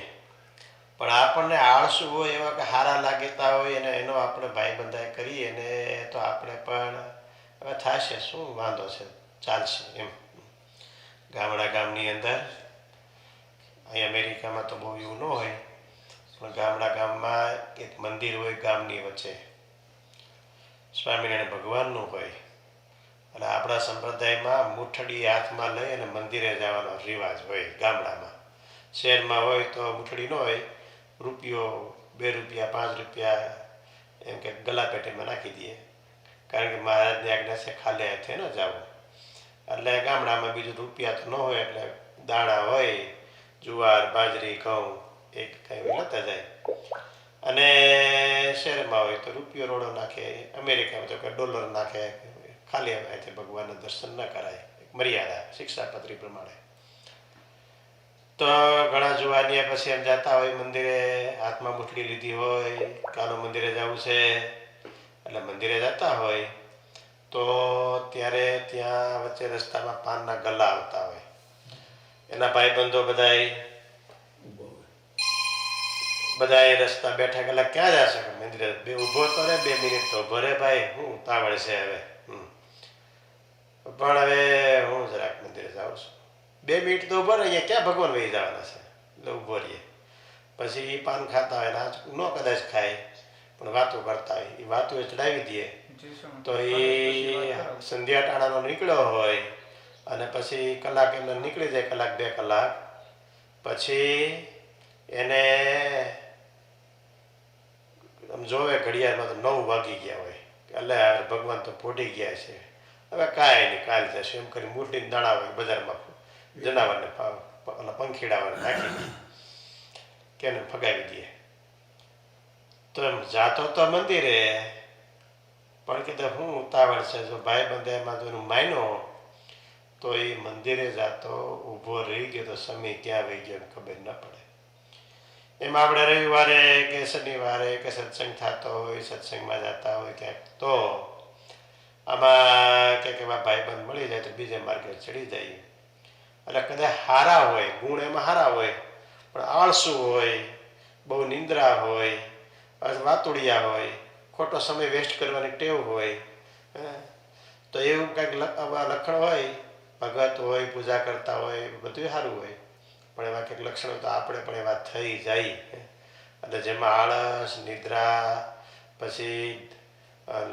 પણ આપણને આળસુ હોય એવા કે હારા લાગેતા હોય અને એનો આપણે ભાઈબંધાઈ કરીએ ને તો આપણે પણ હવે થશે, શું વાંધો છે, ચાલશે એમ. ગામની અંદર, અહીં અમેરિકામાં તો બહુ એવું ન હોય, પણ ગામમાં એક મંદિર હોય ગામની વચ્ચે, સ્વામિનારાયણ ભગવાનનું હોય, અને આપણા સંપ્રદાયમાં મૂઠડી હાથમાં લઈ અને મંદિરે જવાનો રિવાજ હોય ગામડામાં. શહેરમાં હોય તો મૂઠડી ન હોય, રૂપિયો, 2 રૂપિયા, 5 રૂપિયા એમ કે ગલા પેટીમાં નાખી દઈએ, કારણ કે મહારાજની આજ્ઞા છે ખાલી હાથે ન જવું. એટલે ગામડામાં બીજું રૂપિયા તો ન હોય, એટલે દાણા હોય, જુવાર, બાજરી, ઘઉં એક કંઈ લેતા જાય. અને શહેરમાં હોય તો રૂપિયો રોડો નાખે, અમેરિકામાં તો કે ડોલર નાખે, ખાલી હાથે ભગવાનના દર્શન ન કરાય, મર્યાદા શિક્ષાપત્રી પ્રમાણે. તો ઘણા જુવાનિયા પછી એમ જતા હોય મંદિરે, હાથમાં મૂઠડી લીધી હોય, કાનો મંદિરે જવું છે એટલે મંદિરે જતા હોય, તો ત્યારે ત્યાં વચ્ચે રસ્તામાં પાનના ગલ્લા આવતા હોય. એના ભાઈબંધો બધાય રસ્તા બેઠા ગયેલા, ક્યાં જશે મંદિરે? બે ઊભો તો રે, 2 મિનિટ તો ઊભો રે ભાઈ, હું ઉતાવળ છે હવે. પણ હવે હું જરાક મંદિરે જાઉં છું. 2 મિનિટ તો ઊભો રહે, અહીંયા ક્યાં ભગવાન વહી જવાના છે? એટલે ઊભો રહીએ. પછી પાન ખાતા હોય ને ન કદાચ ખાય પણ વાતો કરતા હોય, એ વાતો ચડાવી દઈએ. તો એ સંધ્યા ટાણાનો નીકળ્યો હોય અને પછી કલાક એમને નીકળી જાય, કલાક 2 કલાક પછી એને આમ જોવે ઘડિયાળમાં તો 9 વાગી ગયા હોય, એટલે ભગવાન તો પોઢી ગયા છે, હવે કાંઈ નહીં, કાલ જશે એમ કરી મૂઠીને દાણા હોય બજારમાં જનાવરને પંખીડાવાને નાખી કેને ફગાવી દઈએ. તો એમ જાતો તો મંદિરે, પણ કીધે હું ઉતાવળ છે, જો ભાઈ બંધ એમાં તો એનું માયનો તો એ મંદિરે જાતો ઊભો રહી ગયો તો સમય ક્યાં વહી ગયો ખબર ન પડે. એમાં આપણે રવિવારે કે શનિવારે કે સત્સંગ થતો હોય, સત્સંગમાં જતા હોય ક્યાંક, તો આમાં ક્યાંક એવા ભાઈબંધ મળી જાય તો બીજે માર્ગે ચડી જાય. એટલે કદાચ હારા હોય, ગુણ એમાં હારા હોય, પણ આળસુ હોય, બહુ નિંદ્રા હોય, વાતુડિયા હોય, ખોટો સમય વેસ્ટ કરવાની ટેવ હોય, તો એવું કંઈક લક્ષણ હોય, ભગત હોય, પૂજા કરતા હોય, બધું સારું હોય, પણ એવા કંઈક લક્ષણો તો આપણે પણ એવા થઈ જાય. એટલે જેમાં આળસ, નિદ્રા, પછી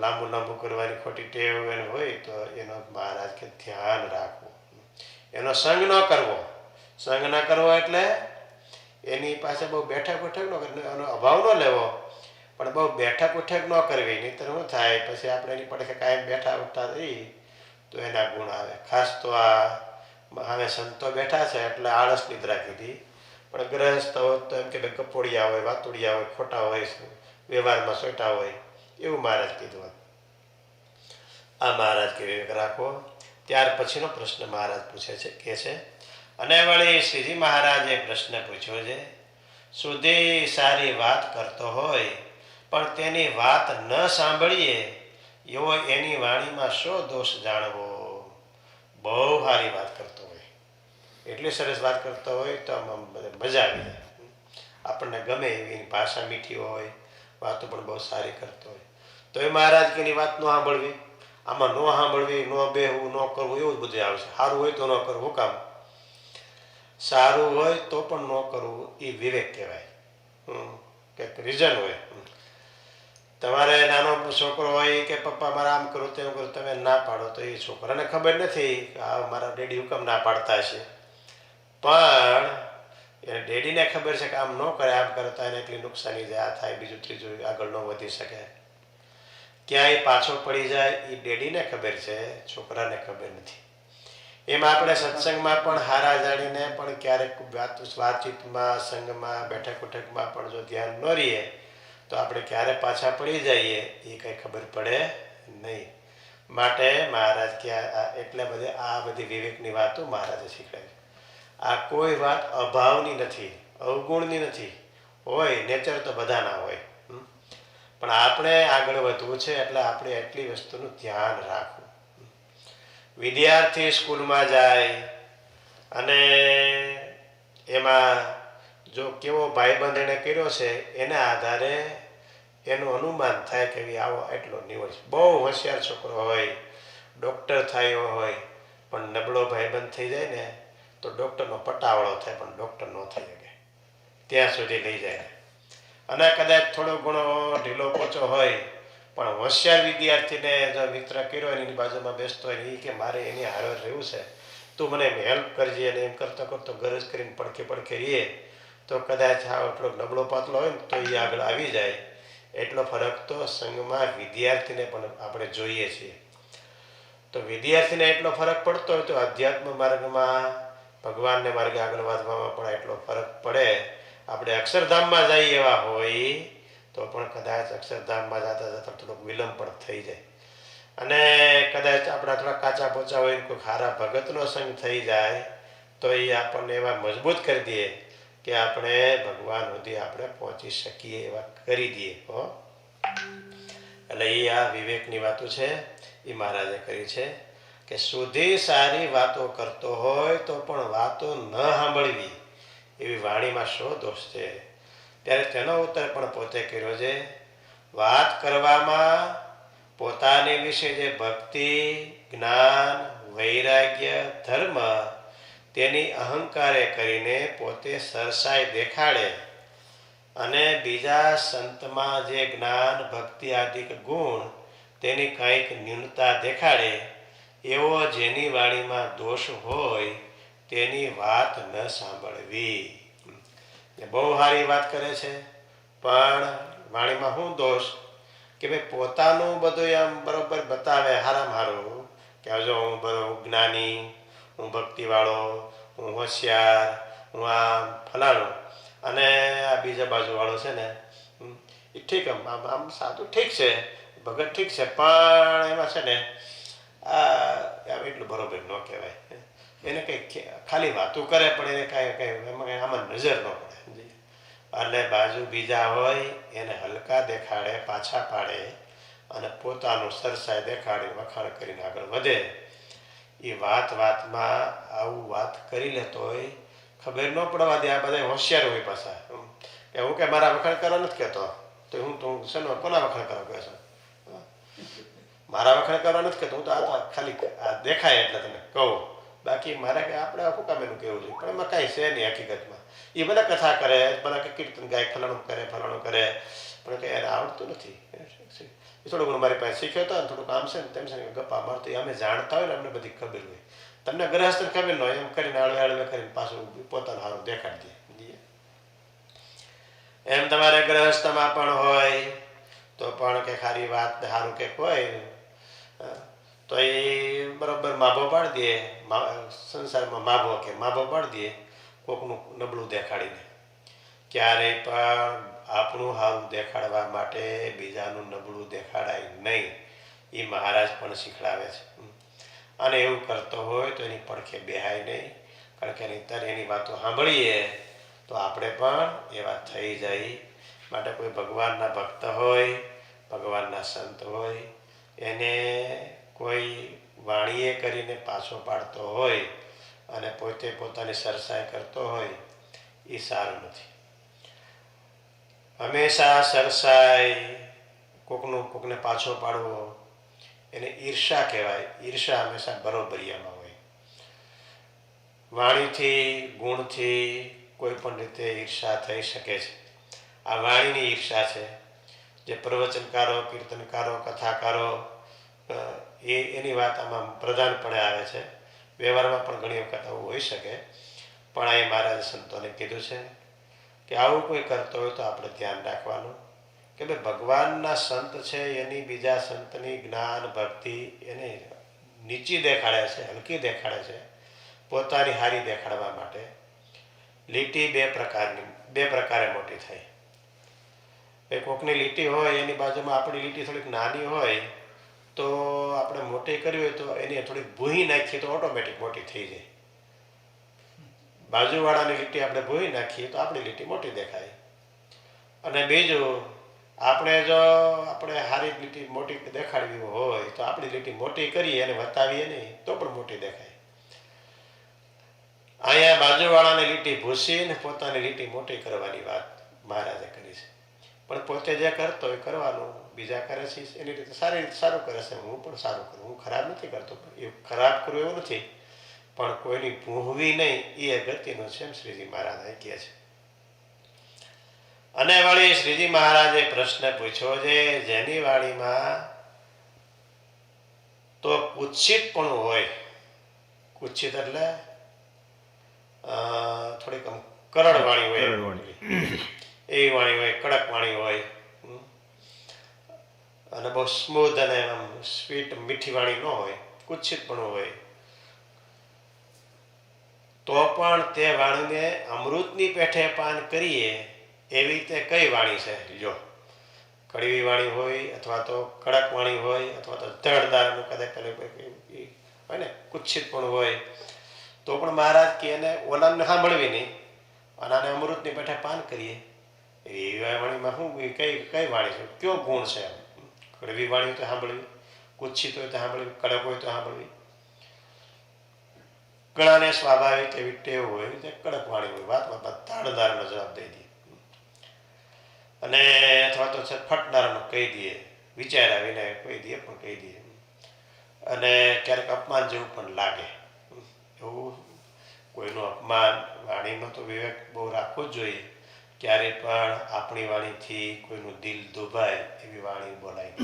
લાંબુ કરવાની ખોટી ટેવ એને હોય, તો એનો મહારાજ કે ધ્યાન રાખવું, એનો સંગ ન કરવો. સંગ ન કરવો એટલે એની પાસે બહુ બેઠક ઉઠક ન કરવી, એનો અભાવ ન લેવો, પણ બહુ બેઠક ઉઠક ન કરવી. નહીંતર શું થાય, પછી આપણે એની પડખે કાયમ બેઠા ઉઠતા રહીએ તો એના ગુણ આવે. ખાસ તો આ હવે સંતો બેઠા છે એટલે આળસ નિદ્રા કીધી, પણ ગ્રહસ્થ હોય તો એમ કે કપોડિયા હોય, વાતુડિયા હોય, ખોટા હોય, વ્યવહારમાં સોટા હોય, એવું મહારાજ કીધું. આ મહારાજ કે વિવેક રાખો. ત્યાર પછીનો પ્રશ્ન મહારાજ પૂછે છે, કે છે, અને વળી શ્રીજી મહારાજે પ્રશ્ન પૂછ્યો છે, સુધી સારી વાત કરતો હોય પણ તેની વાત ન સાંભળીએ એવો એની વાણીમાં શો દોષ જાણવો? બહુ સારી વાત કરતો હોય, એટલી સરસ વાત કરતો હોય તો મજા આવી જાય, આપણને ગમે એવી ભાષા મીઠી હોય, વાતો પણ બહુ સારી કરતો હોય, તો એ મહારાજ કે એની વાત ન સાંભળવી, આમાં ન સાંભળવી, ન બેહવું, ન કરવું, એવું જ બધું આવશે. સારું હોય તો ન કરવું, શું કામ? સારું હોય તો પણ ન કરવું એ વિવેક કહેવાય. કંઈક રીઝન હોય. તમારે નાનો છોકરો હોય કે પપ્પા મારે આમ કરું તેમ કરું, તમે ના પાડો તો એ છોકરાને ખબર નથી આ મારા ડેડી હુકમ ના પાડતા છે, પણ એને ડેડીને ખબર છે કે આમ ન કરે, આમ કરે તો એને એટલી નુકસાની જાય, આ થાય, બીજું ત્રીજું, આગળ ન વધી શકે, ક્યાંય પાછો પડી જાય, એ ડેડીને ખબર છે, છોકરાને ખબર નથી. એમ આપણે સત્સંગમાં પણ હારા જાણીને પણ ક્યારેક વાતચીતમાં, સંગમાં, બેઠક ઉઠકમાં પણ જો ધ્યાન ન રહીએ તો આપણે ક્યારે પાછા પડી જઈએ એ કંઈ ખબર પડે નહીં. માટે મહારાજ કે એટલે આ બધી વિવેકની વાતો મહારાજે શીખવાડી. આ કોઈ વાત અભાવની નથી, અવગુણની નથી, હોય નેચર તો બધાના હોય, પણ આપણે આગળ વધવું છે એટલે આપણે એટલી વસ્તુનું ધ્યાન રાખવું. વિદ્યાર્થી સ્કૂલમાં જાય અને એમાં જો કેવો ભાઈબંધ એને કર્યો છે એના આધારે એનું અનુમાન થાય કે આવો એટલો નિવડ છે. બહુ હોશિયાર છોકરો હોય, ડૉક્ટર થયો હોય, પણ નબળો ભાઈબંધ થઈ જાય ને તો ડૉક્ટરનો પટાવળો થાય, પણ ડૉક્ટર ન થઈ શકે, ત્યાં સુધી લઈ જાય. અને કદાચ થોડો ઘણો ઢીલો પોચો હોય પણ હોશિયાર વિદ્યાર્થીને જો મિત્ર કર્યો હોય ને એની બાજુમાં બેસતો હોય ને એ કે મારે એની હારે રહેવું છે, તું મને એમ હેલ્પ કરજે, અને એમ કરતો કરતો ગરજ કરીને પડખે પડખે રહીએ તો કદાચ આ એટલો નબળો પાતળો હોય ને તો એ આગળ આવી જાય. એટલો ફરક તો સંઘમાં વિદ્યાર્થીને પણ આપણે જોઈએ છીએ. તો વિદ્યાર્થીને એટલો ફરક પડતો હોય તો અધ્યાત્મ માર્ગમાં ભગવાનને માર્ગે આગળ વધવામાં પણ એટલો ફરક પડે. આપણે અક્ષરધામમાં જઈએ એવા હોય તો પણ કદાચ અક્ષરધામમાં જતા જતા થોડોક વિલંબ પણ થઈ જાય, અને કદાચ આપણા થોડા કાચા પોચા હોય કોઈ ખારા ભગતનો સંગ થઈ જાય તો એ આપણને એવા મજબૂત કરી દે કે આપણે ભગવાન સુધી આપણે પહોંચી શકીએ એવા કરી દઈએ હો. એટલે એ આ વિવેકની વાતો છે એ મહારાજે કરી છે કે સુધી સારી વાતો કરતો હોય તો પણ વાતો ન સાંભળવી એવી વાણીમાં શો દોષ છે. ત્યારે તેનો ઉત્તર પણ પોતે કર્યો છે. વાત કરવામાં પોતાની વિશે જે ભક્તિ, જ્ઞાન, વૈરાગ્ય, ધર્મ તેની અહંકારે કરીને પોતે સરસાઈ દેખાડે અને બીજા સંતમાં જે જ્ઞાન, ભક્તિ આદિ ગુણ તેની કંઈક ન્યૂનતા દેખાડે એવો જેની વાણીમાં દોષ હોય તેની વાત ન સાંભળવી. બહુ સારી વાત કરે છે પણ વાણીમાં શું દોષ કે ભાઈ પોતાનું બધું આમ બરોબર બતાવે હારામાં હારું કે જો હું બરો જ્ઞાની, હું ભક્તિવાળો, હું હોશિયાર, હું આમ ફલાણું, અને આ બીજા બાજુવાળો છે ને એ ઠીક આમ આમ આમ સાદું ઠીક છે, ભગત ઠીક છે, પણ એમાં છે ને આ એટલું બરોબર ન કહેવાય. એને કંઈક ખાલી વાતું કરે પણ એને કાંઈ એમાં આમાં નજર ન પડે. એટલે બાજુ બીજા હોય એને હલકા દેખાડે, પાછા પાડે અને પોતાનું સરસાઈ દેખાડી વખાણ કરીને આગળ વધે. એ વાતમાં આવું વાત કરી લેતો હોય, ખબર ન પડવા દે. આ બધા હોશિયાર હોય પાછા કે હું કે મારા વખાણ કરવા નથી કહેતો, તો હું તું શેનો કોના વખાણ કરવા કહે છો? મારા વખાણ કરવા નથી કહેતો, હું તો આ ખાલી આ દેખાય એટલે તમે કહું, બાકી મારે કે આપણે શું કામ એનું કહેવું જોઈએ? પણ એમાં કાંઈ છે નહીં હકીકતમાં. એ બધા કથા કરે, બધા કે કીર્તન ગાય, ફલાણું કરે પણ કંઈ એને આવડતું નથી. એ થોડું ઘણું મારી પાસે શીખ્યો હતો ને થોડુંક આમ છે ને તેમ છે ને ગપ્પા મારતો અમે જાણતા હોય ને અમને બધી ખબર હોય, તમને ગ્રહસ્થને ખબર ન હોય એમ કરીને હળવે કરીને પાછું પોતાનું સારું દેખાડી દે. એમ તમારે ગ્રહસ્થમાં પણ હોય તો પણ કે ખારી વાત સારું કંઈક હોય તો એ બરોબર માભો પાડી દે. સંસારમાં માભો પાડી દે કોકનું નબળું દેખાડીને. ક્યારેય પણ આપણું સારું દેખાડવા માટે બીજાનું નબળું દેખાડાય નહીં. એ મહારાજ પણ શીખડાવે છે. અને એવું કરતો હોય તો એની પડખે બેહાય નહીં, કારણ કે નહીંતર એની વાતો સાંભળીએ તો આપણે પણ એવા થઈ જાય. માટે કોઈ ભગવાનના ભક્ત હોય, ભગવાનના સંત હોય, એને કોઈ વાણીએ કરીને પાછો પાડતો હોય અને પોતે પોતાની સરસાઈ કરતો હોય એ સારું નથી. હંમેશા સરસાઈ, કોકને પાછો પાડવો એને ઈર્ષા કહેવાય. ઈર્ષા હંમેશા બરોબરિયામાં હોય. વાણીથી, ગુણથી કોઈ પણ રીતે ઈર્ષા થઈ શકે છે. આ વાણીની ઈર્ષા છે. જે પ્રવચનકારો, કીર્તનકારો, કથાકારો એની વાત આમાં પ્રધાનપણે આવે છે. વ્યવહારમાં પણ ઘણી વખત આવું હોઈ શકે, પણ અહીં મહારાજ સંતોને કીધું છે કે આવું કોઈ કરતો હોય તો આપણે ધ્યાન રાખવાનું કે ભાઈ ભગવાનના સંત છે એની બીજા સંતની જ્ઞાન, ભક્તિ એને નીચી દેખાડે છે, હલકી દેખાડે છે પોતાની હારી દેખાડવા માટે. લીટી બે પ્રકારે મોટી થાય. એ કોકની લીટી હોય એની બાજુમાં આપણી લીટી થોડીક નાની હોય તો આપણે મોટી કરવી હોય તો એની થોડીક ભૂહી નાખીએ તો ઓટોમેટિક મોટી થઈ જાય. બાજુવાળાની લીટી આપણે ભૂહી નાખીએ તો આપણી લીટી મોટી દેખાય. અને બીજું આપણે સારી લીટી મોટી દેખાડવી હોય તો આપણી લીટી મોટી કરીએ અને વતાવીએ નહીં તો પણ મોટી દેખાય. અહીંયા બાજુવાળાની લીટી ભૂસીને પોતાની લીટી મોટી કરવાની વાત મહારાજે કરી છે. પણ પોતે જે કરતો એ કરવાનું, બીજા કરે છે એની રીતે સારું કરે છે, હું પણ સારું કરું, હું ખરાબ નથી કરતો. એ ખરાબ કરવું એવું નથી, પણ કોઈની ભૂહવી નહીં એ અગત્યનું છે એમ શ્રીજી મહારાજ કહે છે. અને વળી શ્રીજી મહારાજે પ્રશ્ન પૂછ્યો છે, જેની વાણીમાં તો કુત્સિતપણું હોય, કુત્સિત એટલે થોડીક આમ કરડ વાણી હોય, એવી વાણી હોય, કડક વાણી હોય, અને બહુ સ્મૂથ અને આમ સ્વીટ મીઠી વાણી ન હોય, કુત્સિતપણું હોય, તો પણ તે વાણીને અમૃતની પેઠે પાન કરીએ એવી રીતે કઈ વાણી છે? જો કડવી વાણી હોય, અથવા તો કડક વાણી હોય, અથવા તો ધડદારનું કદાચ હોય ને, કુત્સિતપણું હોય, તો પણ મહારાજ કે એને ઓલાને સાંભળવી નહીં અને આને અમૃતની પેઠે પાન કરીએ એવી વાણીમાં શું કઈ કઈ વાણી છે, કયો ગુણ છે? કડવી વાણી તો સાંભળવી, કુત્સિત હોય તો સાંભળવી, કડક હોય તો સાંભળવી. ઘણાને સ્વાભાવિક એવી ટેવ હોય તે કડક વાણી હોય, વાતમાં ધાડદારનો જવાબ દઈ દે, અને અથવા તો ફટનારાનું કહી દઈએ, વિચાર આવીને કહી દઈએ પણ કહી દઈએ, અને ક્યારેક અપમાન જેવું પણ લાગે. એવું કોઈનું અપમાન, વાણીનો તો વિવેક બહુ રાખવો જ જોઈએ. ક્યારે પણ આપણી વાણીથી કોઈનું દિલ દુભાય એવી વાણી બોલાય.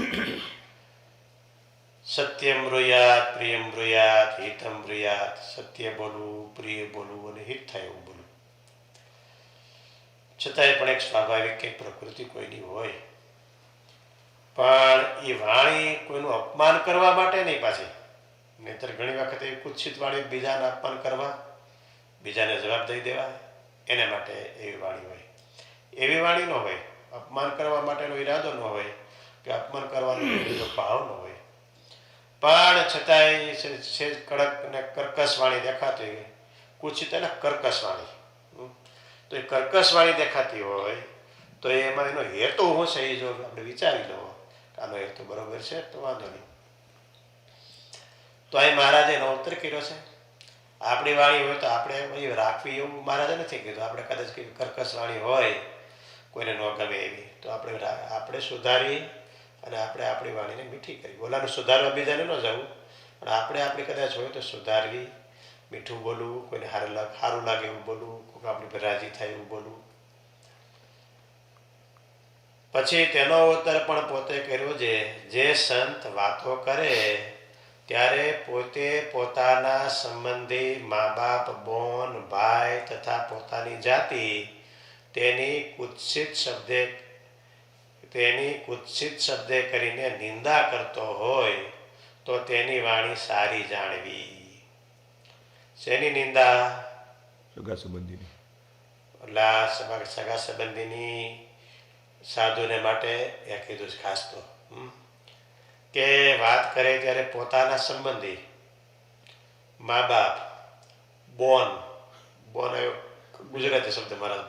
સત્યમ બ્રુયાત, પ્રિયમ બ્રુયાત, હિતમ બ્રુયાત. સત્ય બોલવું, પ્રિય બોલવું અને હિત થાય એવું બોલવું. છતાંય પણ એક સ્વાભાવિક કંઈક પ્રકૃતિ કોઈની હોય, પણ એ વાણી કોઈનું અપમાન કરવા માટે નહીં પાછી. નહીંતર ઘણી વખત એવી કુત્સિત વાણી બીજાને અપમાન કરવા, બીજાને જવાબ દઈ દેવા, એના માટે એવી વાણી હોય. એવી વાણી ન હોય, અપમાન કરવા માટેનો ઈરાદો ન હોય કે અપમાન કરવાનો બીજો ભાવ ન હોય, પણ છતાંય છે કડક અને કર્કશ વાણી દેખાતી હોય. કુત્સિત એટલે કર્કશ વાણી. તો એ કર્કશ વાણી દેખાતી હોય તો એમાં એનો હેતુ શું છે એ જો આપણે વિચારી લો, આનો હેતુ બરોબર છે તો વાંધો નહીં. તો અહીં મહારાજે એનો ઉત્તર કર્યો છે. આપણી વાણી હોય તો આપણે રાખવી એવું મહારાજે નથી કીધું. આપણે કદાચ કર્કશ વાણી હોય, કોઈને ન ગમે એવી, તો આપણે સુધારી અને આપણે આપણી વાણીને મીઠી કરી. ઓલાનું સુધારવા બીજાને ન જવું, પણ આપણે આપણી કદાચ હોય તો સુધારવી, મીઠું બોલવું, કોઈને સારું લાગે એવું બોલવું, કોઈ આપણી પર રાજી થાય એવું બોલવું. પછી તેનો ઉત્તર પણ પોતે કર્યો છે, જે સંત વાતો કરે ત્યારે પોતે પોતાના સંબંધી, મા બાપ, બોન, ભાઈ તથા પોતાની જાતિ તેની કુત્સિત શબ્દે કરીને નિંદા કરતો હોય તો તેની વાણી સારી જાણવી. શેની નિંદા?
સગા સંબંધીની.
એટલે સગા સંબંધીની, સાધુને માટે એ કીધું છે ખાસ તો, કે વાત કરે ત્યારે પોતાના સંબંધી, મા બાપ, બોન આવ્યો ગુજરાતી શબ્દ મારા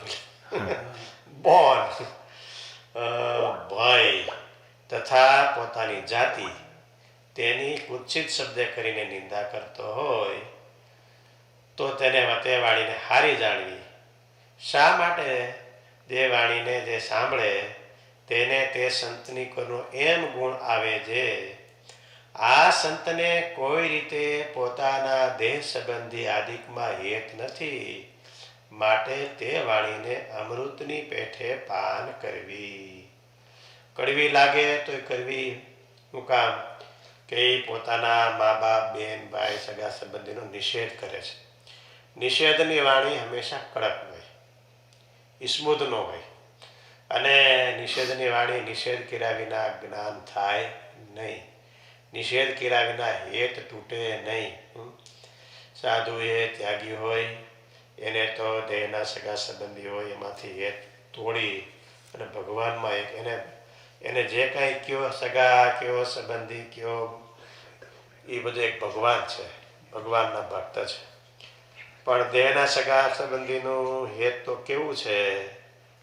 બોન, ભાઈ તથા પોતાની જાતિ તેની કુત્સિત શબ્દ કરીને નિંદા કરતો હોય તો તેને તે વાણીને હારી જાણવી. શા માટે? જે વાણીને જે સાંભળે તેને તે સંતની કોઈનો એમ ગુણ આવે છે, આ સંતને કોઈ રીતે પોતાના દેહ સંબંધી આદિકમાં હેત નથી, માટે તે વાણીને અમૃતની પેઠે પાન કરવી. કડવી લાગે તો એ કરવી શું કામ? કે એ પોતાના મા બાપ, બેન, ભાઈ, સગા સંબંધીનો નિષેધ કરે છે. નિષેધની વાણી હંમેશા કડક હોય, સ્મૂધ ન હોય. અને નિષેધની વાણી નિષેધ કર્યા વિના જ્ઞાન થાય નહીં, નિષેધ કર્યા વિના હેત તૂટે નહીં. સાધુ એ ત્યાગી હોય, એને તો દેહના સગા સંબંધી હોય, એમાંથી હેત તોડી અને ભગવાનમાં એને જે કાંઈ કયો, સગા કયો, સંબંધી કયો, એ બધું એક ભગવાન છે, ભગવાનના ભક્ત છે. પણ દેહના સગા સંબંધીનું હેત તો કેવું છે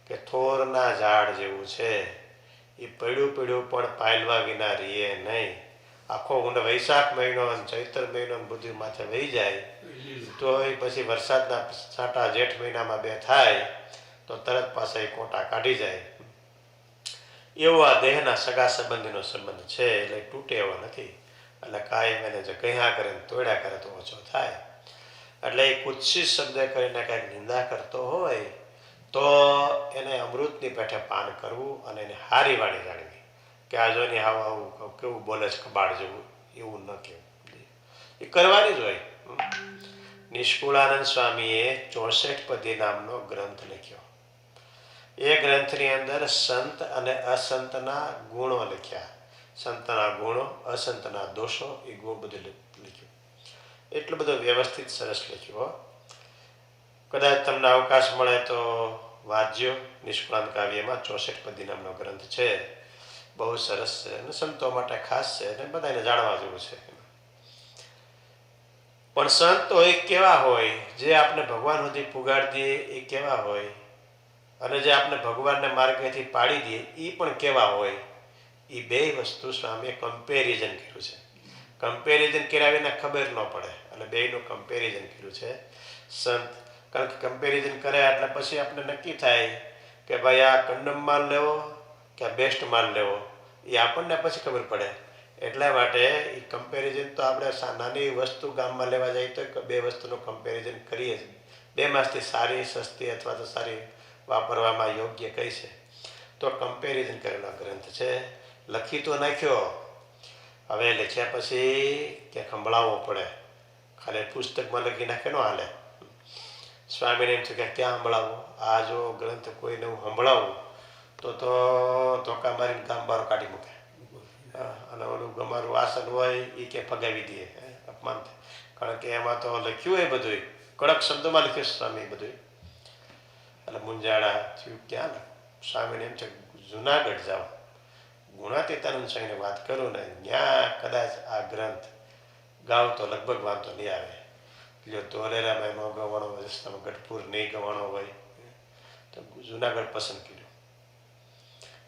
કે થોરના ઝાડ જેવું છે. એ પડ્યું પણ પાયલવા વિના રીએ નહીં. આખો વૈશાખ મહિનો અને ચૈત્ર મહિનો બધું માથે વહી જાય તો એ પછી વરસાદના છાંટા જેઠ મહિનામાં બે થાય તો તરત પાછા એ કોટા કાઢી જાય. એવો આ દેહના સગા સંબંધીનો સંબંધ છે, એટલે તૂટે એવો નથી. એટલે કાયમ એને જે કહ્યા કરે ને તોડ્યા કરે તો ઓછો થાય. એટલે એ કુત્સિત શબ્દ કરીને કાંઈક નિંદા કરતો હોય તો એને અમૃતની પેઠે પાન કરવું અને એને હારી વાણી જાણવી કે આ જોઈને આવું આવું કેવું બોલે છે કબાડ જેવું, એવું ન કહેવું, એ કરવાની જ હોય. નિષ્કુળાનંદ સ્વામીએ 64 પદી નામનો ગ્રંથ લખ્યો. એ ગ્રંથની અંદર સંત અને અસંતના ગુણો લખ્યા. સંતના ગુણો, અસંતના દોષો, એ ગુણ બધું લખ્યું. એટલું બધું વ્યવસ્થિત સરસ લખ્યું. કદાચ તમને અવકાશ મળે તો વાંચજો. નિષ્કુળાનંદ કાવ્યમાં 64 પદી નામનો ગ્રંથ છે, બહુ સરસ છે અને સંતો માટે ખાસ છે અને બધાને જાણવા જેવું છે. પણ સંત હોય કેવા હોય? જે આપણે ભગવાન સુધી પુગાડી દે એ કેવા હોય? અને જે આપણે ભગવાનને માર્ગેથી પાડી દઈએ એ પણ કેવા હોય? એ બે વસ્તુ સ્વામીએ કમ્પેરિઝન કર્યું છે. કમ્પેરિઝન કર્યા વિના ખબર ન પડે અને બેયનું કમ્પેરિઝન કર્યું છે સંત. કારણ કે કમ્પેરિઝન કરે એટલે પછી આપણે નક્કી થાય કે ભાઈ આ કંડમ માલ લેવો કે બેસ્ટ માલ લેવો, એ આપણને પછી ખબર પડે. એટલા માટે એ કમ્પેરિઝન તો આપણે નાની વસ્તુ ગામમાં લેવા જઈએ તો બે વસ્તુનું કમ્પેરિઝન કરીએ છીએ. બેમાંથી સારી, સસ્તી અથવા તો સારી વાપરવામાં યોગ્ય કઈ છે, તો કમ્પેરિઝન કરેલો ગ્રંથ છે. લખી તો નાખ્યો, હવે લખ્યા પછી ક્યાંક સંભળાવવો પડે. ખાલી પુસ્તકમાં લખી નાખે ન હાલે. સ્વામીને એમ થયું કે ક્યાં સંભળાવવું? આ જો ગ્રંથ કોઈને હું સંભળાવું તો ધોકા મારીને ગામ બાર કાઢી મૂકે. અને ઓલું ગમારું આસન હોય એ કે ફગાવી દે, અપમાન થાય. કારણ કે એમાં તો લખ્યું હોય બધું, કડક શબ્દોમાં લખ્યું સ્વામી બધું. એટલે મુંજાળા થયું. ક્યાં ને સ્વામીને એમ છે જુનાગઢ જાઓ, ગુણાતીતાનંદ સ્વામીને વાત કરું ને ત્યાં કદાચ આ ગ્રંથ ગાવ તો લગભગ વાંધો નહીં આવે. જો ધોલેરામાં ન ગવાણો હોય, રસ્તામાં ગઢપુર નહીં ગવાણો હોય તો જુનાગઢ પસંદ કર્યું.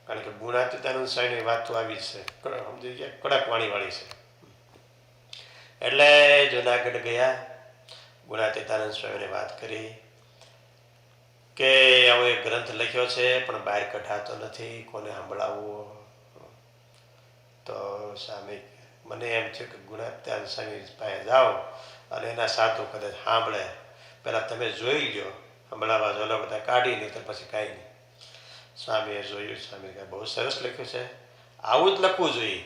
કારણ કે ગુણાતીતાનંદ સ્વામીની વાત તો આવી જ છે, સમજી ગયા, કડક વાણીવાળી છે. એટલે જુનાગઢ ગયા, ગુણાતીતાનંદ સ્વામીને વાત કરી કે આવો એક ગ્રંથ લખ્યો છે પણ બહાર કઢાતો નથી, કોને સંભળાવવો? તો સ્વામી મને એમ છે કે ગુણાતીતાનંદ સ્વામી પાસે જાઓ અને એના સાધુ કદાચ સાંભળે, પહેલાં તમે જોઈ લો, સંભળાવવા જોલો બધા કાઢી નહીં તો પછી કાંઈ નહીં. સ્વામીએ જોયું. સ્વામી કહે બહુ સરસ લખ્યું છે, આવું જ લખવું જોઈએ.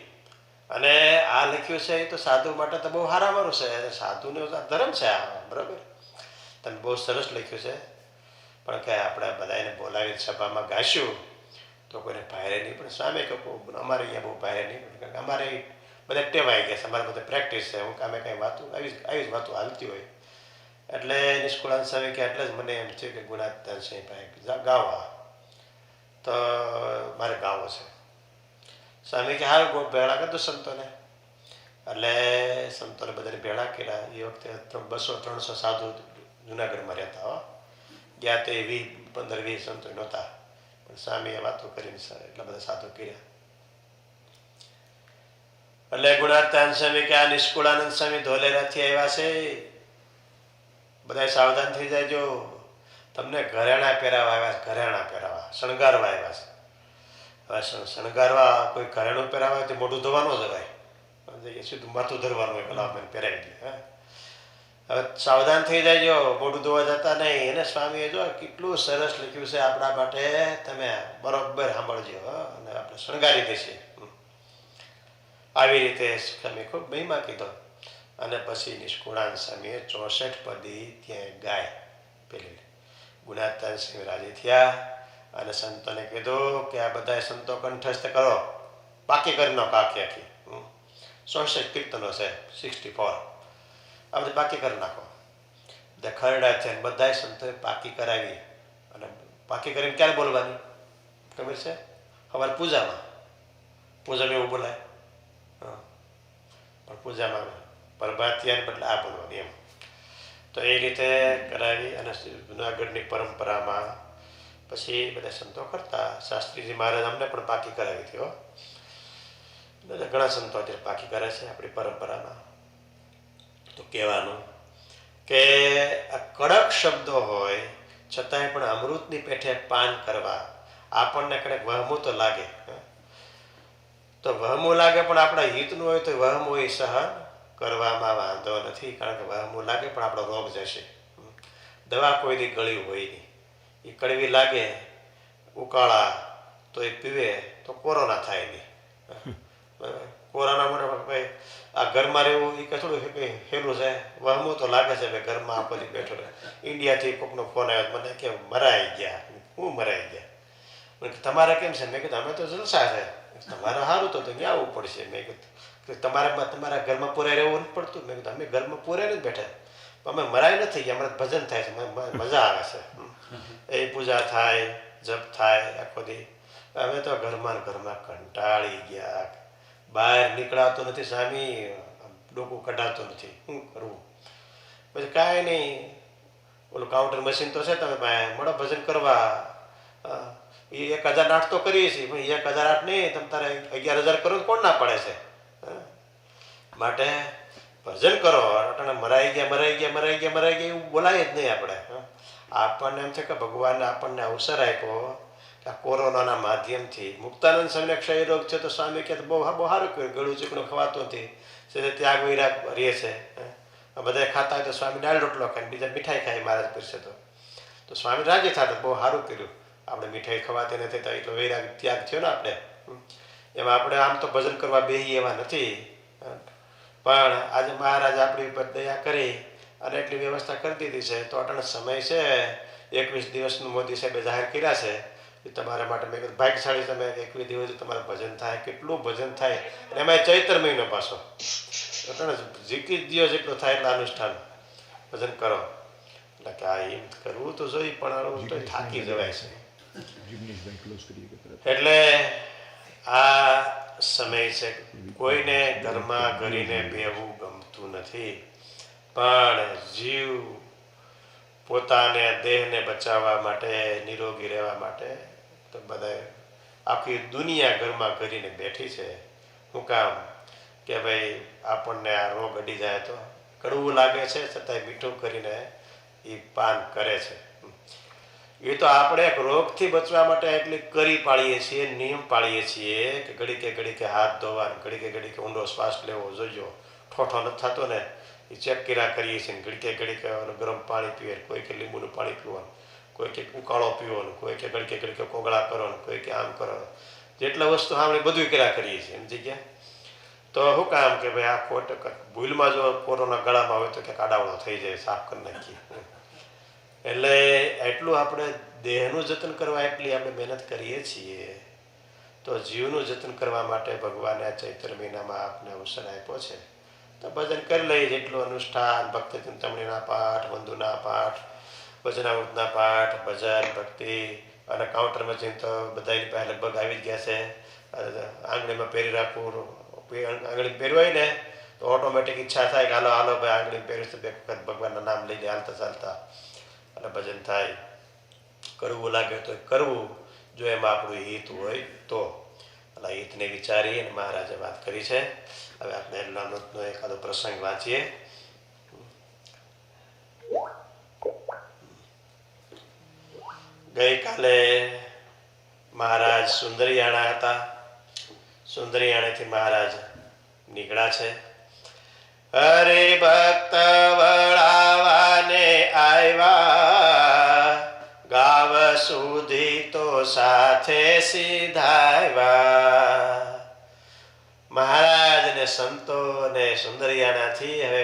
અને આ લખ્યું છે એ તો સાધુ માટે તો બહુ સારામારું છે, સાધુનો ધર્મ છે આ, બરાબર? તમે બહુ સરસ લખ્યું છે, પણ કે આપણે બધાને બોલાવીને સભામાં ગાશું તો કોઈને ભારે નહીં. પણ સ્વામી કહું અમારે અહીંયા બહુ ભારે નહીં, કારણ કે અમારે બધા ટેવાઈ ગયા છે, અમારે બધા પ્રેક્ટિસ છે. હું અમે કંઈ વાતું આવી જ વાતું હાલતી હોય. એટલે નિષ્કુળાનંદ સ્વામી કે એટલે જ મને એમ છે કે ગુણાતીતાનંદ સ્વામી પાસે ગાવા તો મારે ગાવો છે. સ્વામી કે હાલ ભેળા કરતો સંતોને. એટલે સંતોને બધાને ભેળા કર્યા. એ વખતે 200-300 સાધુ જુનાગઢમાં રહેતા. ગયા તે 15-20 સંતો નહોતા, પણ સ્વામીએ વાતો કરીને એટલા બધા સાધુ કર્યા. એટલે ગુણાતીતાનંદ સ્વામી કે આ નિષ્કુળાનંદ સ્વામી ધોલેરાથી આવ્યા છે, બધા સાવધાન થઈ જાયજો. તમને ઘરેણા પહેરાવા આવ્યા, ઘરેણા પહેરાવા, શણગારવા આવ્યા છે. હવે શણગારવા કોઈ ઘરેણું પહેરાવા તો મોઢું ધોવા ન જવાય, સીધું માથું ધરવાનું હોય, પેલા આપણે પહેરાવી દઈએ. હવે સાવધાન થઈ જાયજો, મોઢું ધોવા જતા નહીં. એને સ્વામીએ જો કેટલું સરસ લખ્યું છે આપણા માટે, તમે બરોબર સાંભળજો અને આપણે શણગારી દઈશું. આવી રીતે સ્વામી ખૂબ મહિમા કીધો. અને પછી નિષ્કુળાનંદ સ્વામીએ 64 પદી ત્યાં ગાય પેલી. ગુણાતીતાનંદ સ્વામી રાજી થયા અને સંતોને કીધું કે આ બધા સંતો કંઠસ્થ કરો, પાકી કરી નાખો આખી આખી. 64 કીર્તનો છે, 64 આ બધી પાકી કરી નાખો. બધા ખરડા છે બધા સંતોએ પાકી કરાવી. અને પાકી કરીને ક્યારે બોલવાની ખબર છે? અમારે પૂજામાં. પૂજામાં એવું બોલાય, પણ પૂજામાં પ્રભાતિયાને બદલે આ બોલવાની એમ. તો એ રીતે કરાવી. અને જુનાગઢની પરંપરામાં પછી બધા સંતો કરતા. શાસ્ત્રીજી મહારાજ અમને પણ પાકી કરાવી હતી. ઘણા સંતો અત્યારે પાકી કરે છે આપણી પરંપરામાં. તો કહેવાનું કે આ કડક શબ્દો હોય છતાંય પણ અમૃતની પેઠે પાન કરવા આપણને કદાચ વહમું તો લાગે. તો વહમું લાગે પણ આપણા હિતનું હોય તો વહમું એ સહન કરવામાં વાંધો નથી. કારણ કે વહમું લાગે પણ આપણો રોગ જશે. દવા કોઈ દી ગળ્યું હોય નહીં. એ કડવી લાગે ઉકાળા તો એ પીવે તો કોરોના થાય નહીં. બરાબર? કોરોના માટે ભાઈ આ ઘરમાં રહેવું એ કંઈ થોડું કંઈ હેલું છે. વહમું તો લાગે છે ભાઈ ઘરમાં આખો દી બેઠો રહે. ઇન્ડિયાથી કોકનો ફોન આવ્યો મને કે મરાઈ ગયા. હું મરાઈ ગયા? મને કે તમારે કેમ છે? મેં કીધું અમે તો જલસા છે. તમારે સારું તો ત્યાં આવવું પડશે. મેં કીધું કે તમારા ઘરમાં પૂરાઈ રહેવું નથી પડતું? મેં કીધું અમે ઘરમાં પૂરાઈ નથી બેઠા, અમે મરાઈ નથી ગયા, અમારે ભજન થાય છે, મજા આવે છે. એ પૂજા થાય, જપ થાય આખો દી. અમે તો ઘરમાં કંટાળી ગયા. બહાર નીકળાતું નથી સામી, ડોકું કઢાતું નથી. શું કરવું? પછી કાંઈ નહીં, ઓલું કાઉન્ટર મશીન તો છે, તમે મળો ભજન કરવા. એ 1008 તો કરીએ છીએ, પણ 1008 નહીં, તમે તારે 11,000 કરો તો કોણ ના પડે છે? માટે ભજન કરો. અટાણે મરાઈ ગયા એવું બોલાય જ નહીં આપણે. આપણને એમ છે કે ભગવાને આપણને અવસર આપ્યો કે આ કોરોનાના માધ્યમથી. મુક્તાનંદ સ્વામીને ક્ષય રોગ છે તો સ્વામી કહે બહુ સારું કર્યું, ગળું ચીકણું ખવાતું નથી, ત્યાગ વૈરાગ રહે છે. બધા ખાતા હોય તો સ્વામી દાળ રોટલો ખાય, બીજા મીઠાઈ ખાય મહારાજ પીરસે તો સ્વામી રાજી થતા બહુ સારું કર્યું, આપણે મીઠાઈ ખવાતી નથી તો એટલો વૈરાગ ત્યાગ થયો ને આપણે. એમાં આપણે આમ તો ભજન કરવા બેહી એવા નથી, પણ આજે મહારાજ આપણી ઉપર દયા કરી અને એટલી વ્યવસ્થા કરી દીધી છે. તો અટાણે સમય છે, 21 દિવસનું મોદી સાહેબે જાહેર કર્યા છે એ તમારા માટે. મેં કીધું ભાગ્યશાળી તમે, 21 દિવસ તમારે ભજન થાય. કેટલું ભજન થાય, અને એમાં ચૈત્ર મહિનો પાછો. અટાણે જીકી દિયો જેટલું થાય એટલા અનુષ્ઠાન ભજન કરો. એટલે કે આ એમ કરવું તો જોઈએ, પણ તો થાકી જવાય છે.
જિગ્નેશભાઈ ક્લોઝ કરીએ કે તરત.
એટલે આ સમય છે, કોઈને ઘરમાં કરીને બેહવું ગમતું નથી, પણ જીવ પોતાને દેહને બચાવવા માટે, નિરોગી રહેવા માટે તો બધા આખી દુનિયા ઘરમાં કરીને બેઠી છે. શું કામ? કે ભાઈ આપણને આ રોગ અડી જાય તો કડવું લાગે છે, છતાંય મીઠું કરીને એ પાન કરે છે. એ તો આપણે એક રોગથી બચવા માટે એટલી કરી પાડીએ છીએ, નિયમ પાડીએ છીએ કે ઘડીકે હાથ ધોવા, ઘડીકે ઊંડો શ્વાસ લેવો જોઈજો. ઠોઠો નથી થતો ને એ ચેક કર્યા કરીએ છીએ. ઘડીકે ગરમ પાણી પીવે, કોઈ કે લીંબુનું પાણી પીવાનું, કોઈ કે ઉકાળો પીવાનું, કોઈ કે ઘડીકે કોગળા કરવાનું, કોઈ કે આમ કરવાનું. જેટલા વસ્તુ આપણે બધું કર્યા કરીએ છીએ એમ જગ્યા. તો શું કામ કે ભાઈ આ ખોટ ભૂલમાં જો કોરોના ગળામાં હોય તો કે કાડાવડો થઈ જાય, સાફ કરી નાખીએ. એટલે એટલું આપણે દેહનું જતન કરવા એટલી આપણે મહેનત કરીએ છીએ, તો જીવનું જતન કરવા માટે ભગવાને આ ચૈત્ર મહિનામાં આપણે અવસર આપ્યો છે. તો ભજન કરી લઈએ, જેટલું અનુષ્ઠાન, ભક્તિ ચિંતામણીના પાઠ, વંદુના પાઠ, વચનામૃતના પાઠ, ભજન, ભક્તિ. અને કાઉન્ટરમાં જઈને તો બધાની પાસે લગભગ આવી જ ગયા છે. આંગળીમાં પહેરી રાખવું, આંગળી પહેરવાય ને તો ઓટોમેટિક ઈચ્છા થાય કે હાલો ભાઈ આંગળી પહેરીશ તો બે વખત ભગવાનના નામ લઈને હાલતા ચાલતા અને ભજન થાય. કરવું લાગે તો કરવું, જો એમાં આપણું હિત હોય તો. એટલે હિતને વિચારી અને મહારાજે વાત કરી છે. હવે આપણે નાનો એકાદો પ્રસંગ વાંચીએ. ગઈકાલે મહારાજ સુંદરિયાણા હતા. સુંદરિયાણાથી મહારાજ નીકળ્યા છે. હરે ભક્ત વળાવાને આવ્યા, ગાવ સુધી તો સાથે સીધાવ્યા. મહારાજ ને સંતો ને સુંદરિયાણાથી હવે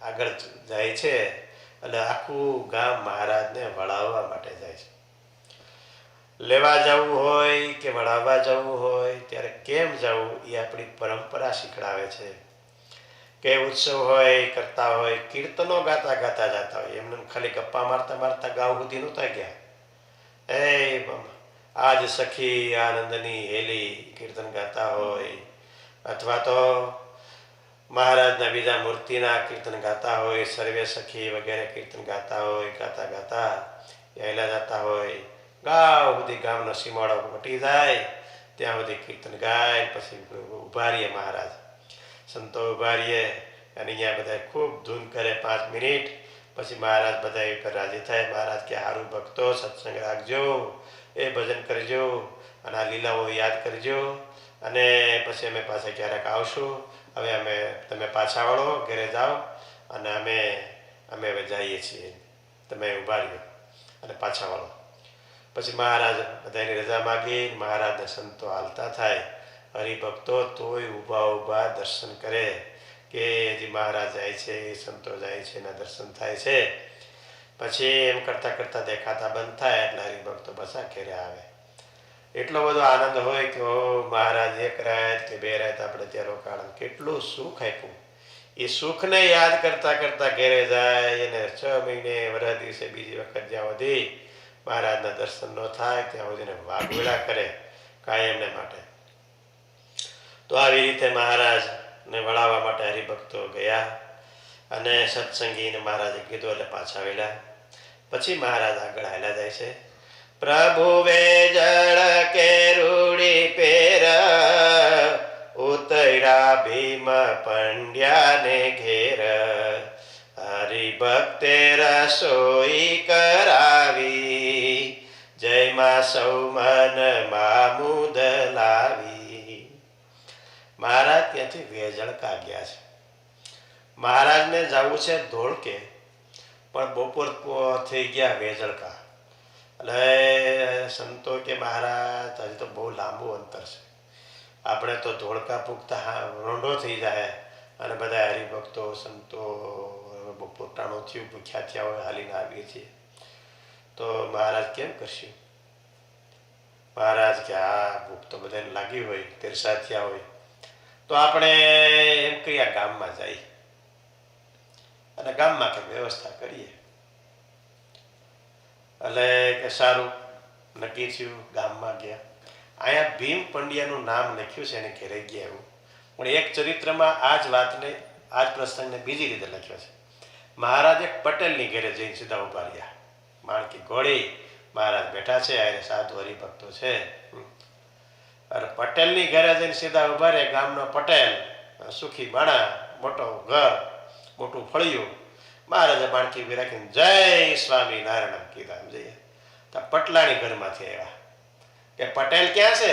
આગળ જાય છે. એટલે આખું ગામ મહારાજને વળાવવા માટે જાય છે. લેવા જવું હોય કે વળાવવા જવું હોય ત્યારે કેમ જવું એ આપણી પરંપરા શીખડાવે છે. કે ઉત્સવ હોય, કરતા હોય, કીર્તનો ગાતા ગાતા જતા હોય, એમને ખાલી ગપ્પા મારતા મારતા ગાવ સુધી નહોતા ગયા. આજ સખી આનંદની હેલી કીર્તન ગાતા હોય, અથવા તો મહારાજના બીજા મૂર્તિના કીર્તન ગાતા હોય, સર્વે સખી વગેરે કીર્તન ગાતા હોય, ગાતા ગાતા હેલા જતા હોય. ગાવ સુધી ગામનો સીમાડો વટી જાય ત્યાં સુધી કીર્તન ગાય. પછી ઉભા રહીએ મહારાજ, સંતો ઉભા રહીએ અને અહીંયા બધા ખૂબ ધૂન કરે 5 મિનિટ. પછી મહારાજ બધા ઉપર રાજી થાય. મહારાજ કે સારું ભક્તો સત્સંગ રાખજો, એ ભજન કરજો અને આ લીલાઓ યાદ કરજો, અને પછી અમે પાછા ક્યારેક આવશું. હવે તમે પાછા વળો, ઘરે જાઓ, અને અમે હવે જઈએ છીએ, તમે ઉભા રહ્યો અને પાછા વળો. પછી મહારાજ બધાની રજા માગી. મહારાજને સંતો હાલતા થાય, હરિભક્તો તોય ઊભા ઊભા દર્શન કરે કે હજી મહારાજ જાય છે, સંતો જાય છે, એના દર્શન થાય છે. પછી એમ કરતાં કરતાં દેખાતા બંધ થાય એટલે હરિભક્તો પાછા ઘેરે આવે. એટલો બધો આનંદ હોય કે ઓ મહારાજ એક રાત કે બે રાત આપણે ત્યાં રોકાણ, કેટલું સુખ આપ્યું. એ સુખને યાદ કરતાં કરતાં ઘેરે જાય. એને 6 મહિને વરસ દિવસે બીજી વખત જ્યાં સુધી મહારાજના દર્શન ન થાય ત્યાં સુધીને વાઘવેળા કરે કાયમને માટે. તો આવી રીતે મહારાજને વળાવવા માટે હરિભક્તો ગયા અને સત્સંગીને મહારાજે કીધું એટલે પાછા વેલા. પછી મહારાજ આગળ હાલ્યા જાય છે. પ્રભુવે જળ કે રૂડી પેર ઉતર્યા ભીમ પંડ્યાને ઘેર, હરિભક્તે રસોઈ કરાવી, જયમાં સૌ મન મામુદ લાવી. મહારાજ ત્યાંથી વેજળકા ગયા છે. મહારાજને જવું છે ધોળકે, પણ બપોર થઈ ગયા વેજળકા. એટલે સંતો કે મહારાજ હજી તો બહુ લાંબુ અંતર છે, આપણે તો ધોળકા પૂગતા રોંઢો થઈ જાય અને બધા હરિભક્તો સંતો બપોર ટાણું થયું ભૂખ્યા થયા હોય હાલીને આવીએ છીએ, તો મહારાજ કેમ કરશું? મહારાજ કે આ ભૂખ તો બધાને લાગી હોય, તીરસા થયા હોય, તો આપણે એમ કયા ગામમાં જઈએ અને ગામમાં કંઈક વ્યવસ્થા કરીએ. એટલે કે સારું, નક્કી થયું, ગામમાં ગયા. અહીંયા ભીમ પંડ્યાનું નામ લખ્યું છે એને ઘેરે ગયા એવું, પણ એક ચરિત્રમાં આ જ વાતને, આ જ પ્રસંગને બીજી રીતે લખ્યો છે. મહારાજ એક પટેલની ઘેરે જઈને સીધા ઉભા રહ્યા. માણકી ઘોડી મહારાજ બેઠા છે, આ સાધુ હરિભક્તો છે. અને પટેલની ઘરે જઈને સીધા ઉભા રહ્યા. ગામનો પટેલ, સુખી માણા, મોટો ઘર, મોટું ફળિયું. મહારાજે માણકી ઉભી રાખીને જય સ્વામિનારાયણ કીધા. એમ જઈએ તો પટલાણી ઘરમાંથી આવ્યા કે પટેલ ક્યાં છે?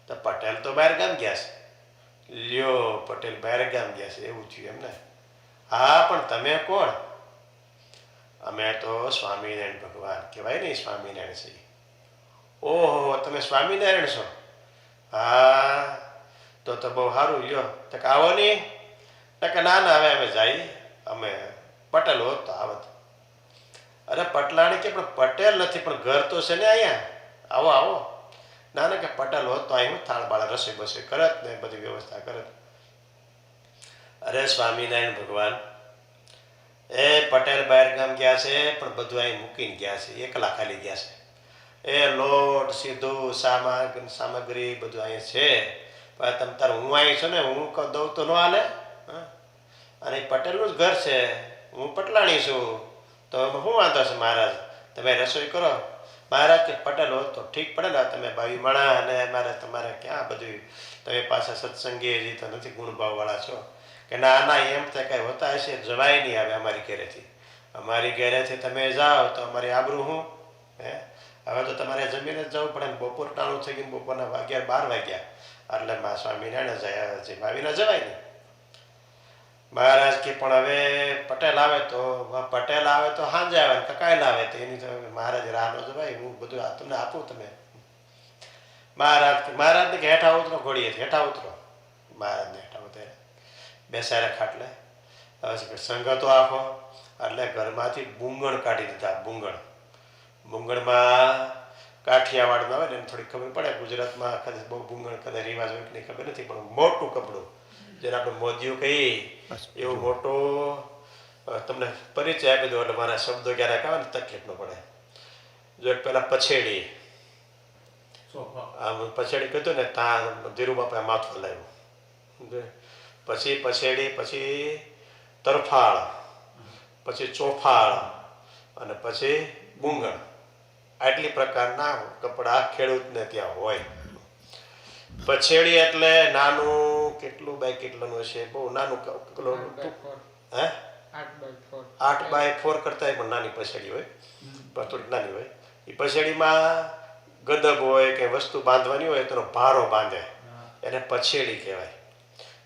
તો પટેલ તો બહાર ગામ ગયા છે. લ્યો, પટેલ બહાર ગામ ગયા છે, એવું થયું એમને? હા, પણ તમે કોણ? અમે તો સ્વામિનારાયણ ભગવાન કહેવાય ને, સ્વામિનારાયણ છે. ઓહો, તમે સ્વામિનારાયણ છો? હા, તો બહુ સારું. લ્યો તો કે આવો નહીં? કે ના ના, હવે અમે જઈએ, અમે પટેલ હોત તો આવત. અરે પટલાણી કે પણ પટેલ નથી, પણ ઘર તો છે ને અહીંયા, આવો આવો. ના ના, કે પટેલ હોત તો અહીં થાળ બાળા રસોઈ બસોઈ કરત ને બધી વ્યવસ્થા કરત. અરે સ્વામિનારાયણ ભગવાન, એ પટેલ બહાર ગામ ગયા છે, પણ બધું અહીં મૂકીને ગયા છે, એકલા ખાલી ગયા છે. એ લોટ સીધું સામગ્રી બધું અહીં છે, પણ તમ તાર હું અહીં છું ને, હું દઉં તો ન હાલે. અને પટેલનું જ ઘર છે, હું પટલાણી છું, તો શું વાંધો છે મહારાજ, તમે રસોઈ કરો. મહારાજ કે પટેલ હોત તો ઠીક પડે ને, તમે ભાઈ માણા અને મારે તમારે ક્યાં બધું, તમે પાછા સત્સંગી હજી તો નથી, ગુણભાવવાળા છો. કે ના ના, એમ તો કાંઈ હોતા હશે, જવાય નહીં આવે અમારી ઘરેથી. અમારી ઘરેથી તમે જાઓ તો અમારી આબરૂ શું? હવે તો તમારે જમીને જ જવું પડે ને. બપોર ટાણું થઈ ગયું, બપોરના 12 વાગ્યા, એટલે મા સ્વામિનારાયણ જયા ભાવીને જવાય નહીં. મહારાજ કે પણ હવે પટેલ આવે તો સાંજે આવે ને કાલે આવે તો એની તો મહારાજ રાહ ન જવાય, હું બધું તમને આપું. તમે મહારાજને કે હેઠા ઉતરો, ઘોડીએ હેઠા ઉતરો. મહારાજને હેઠા ઉતરે, બેસાડ્યા ખાટલે. હવે સંગતો આખો એટલે ઘરમાંથી બુંગણ કાઢી દીધા. બુંગણમાં કાઠિયાવાડમાં આવે ને એમ થોડી ખબર પડે, ગુજરાતમાં કદાચ બહુ બુંગણ કદાચ રિવાજ હોય કે નહીં ખબર નથી, પણ મોટું કપડું જેને આપણે મોદીઓ કહીએ એવું મોટું તમને પરિચય આપી દો એટલે મારા શબ્દો ક્યારેક આવે ને તકલીફ ન પડે. જો પેલા પછેડી, આમ પછેડી કીધું ને, ત્યાં ધીરુબાપાએ માથું હલાવ્યું. પછી પછેડી, પછી તરફાળ, પછી ચોફાળ અને પછી બુંગણ. આટલી પ્રકારના કપડાં ખેડૂતને ત્યાં હોય. પછેડી એટલે નાનું, કેટલું બાય કેટલાનું હશે, બહુ નાનું. 8x4 કરતા પણ નાની પછેડી હોય, પણ થોડીક નાની હોય. એ પછેડીમાં ગદબ હોય કે વસ્તુ બાંધવાની હોય તેનો ભારો બાંધે, એને પછેડી કહેવાય.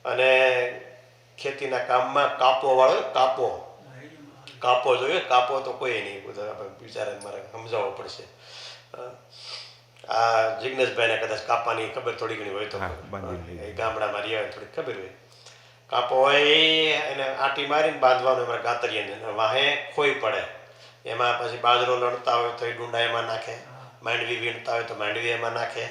અને ખેતીના કામમાં કાપો વાળો, કાપો કાપો જોઈએ, કાપો તો કોઈ નહીં, બધા બિચારાને મારે સમજાવવો પડશે. આ જિગ્નેશભાઈને કદાચ કાપાની ખબર થોડી ઘણી હોય તો
હા, બાંધી લઈએ.
એ ગામડામાં રહ્યા હોય થોડી ખબર હોય. કાપો હોય એને આંટી મારીને બાંધવાનું એમાં ગાતરીયાને વાહે ખોઈ પડે, એમાં પછી બાજરો લણતા હોય તો એ ડુંડા એમાં નાખે, માંડવી વીણતા હોય તો માંડવી એમાં નાખે,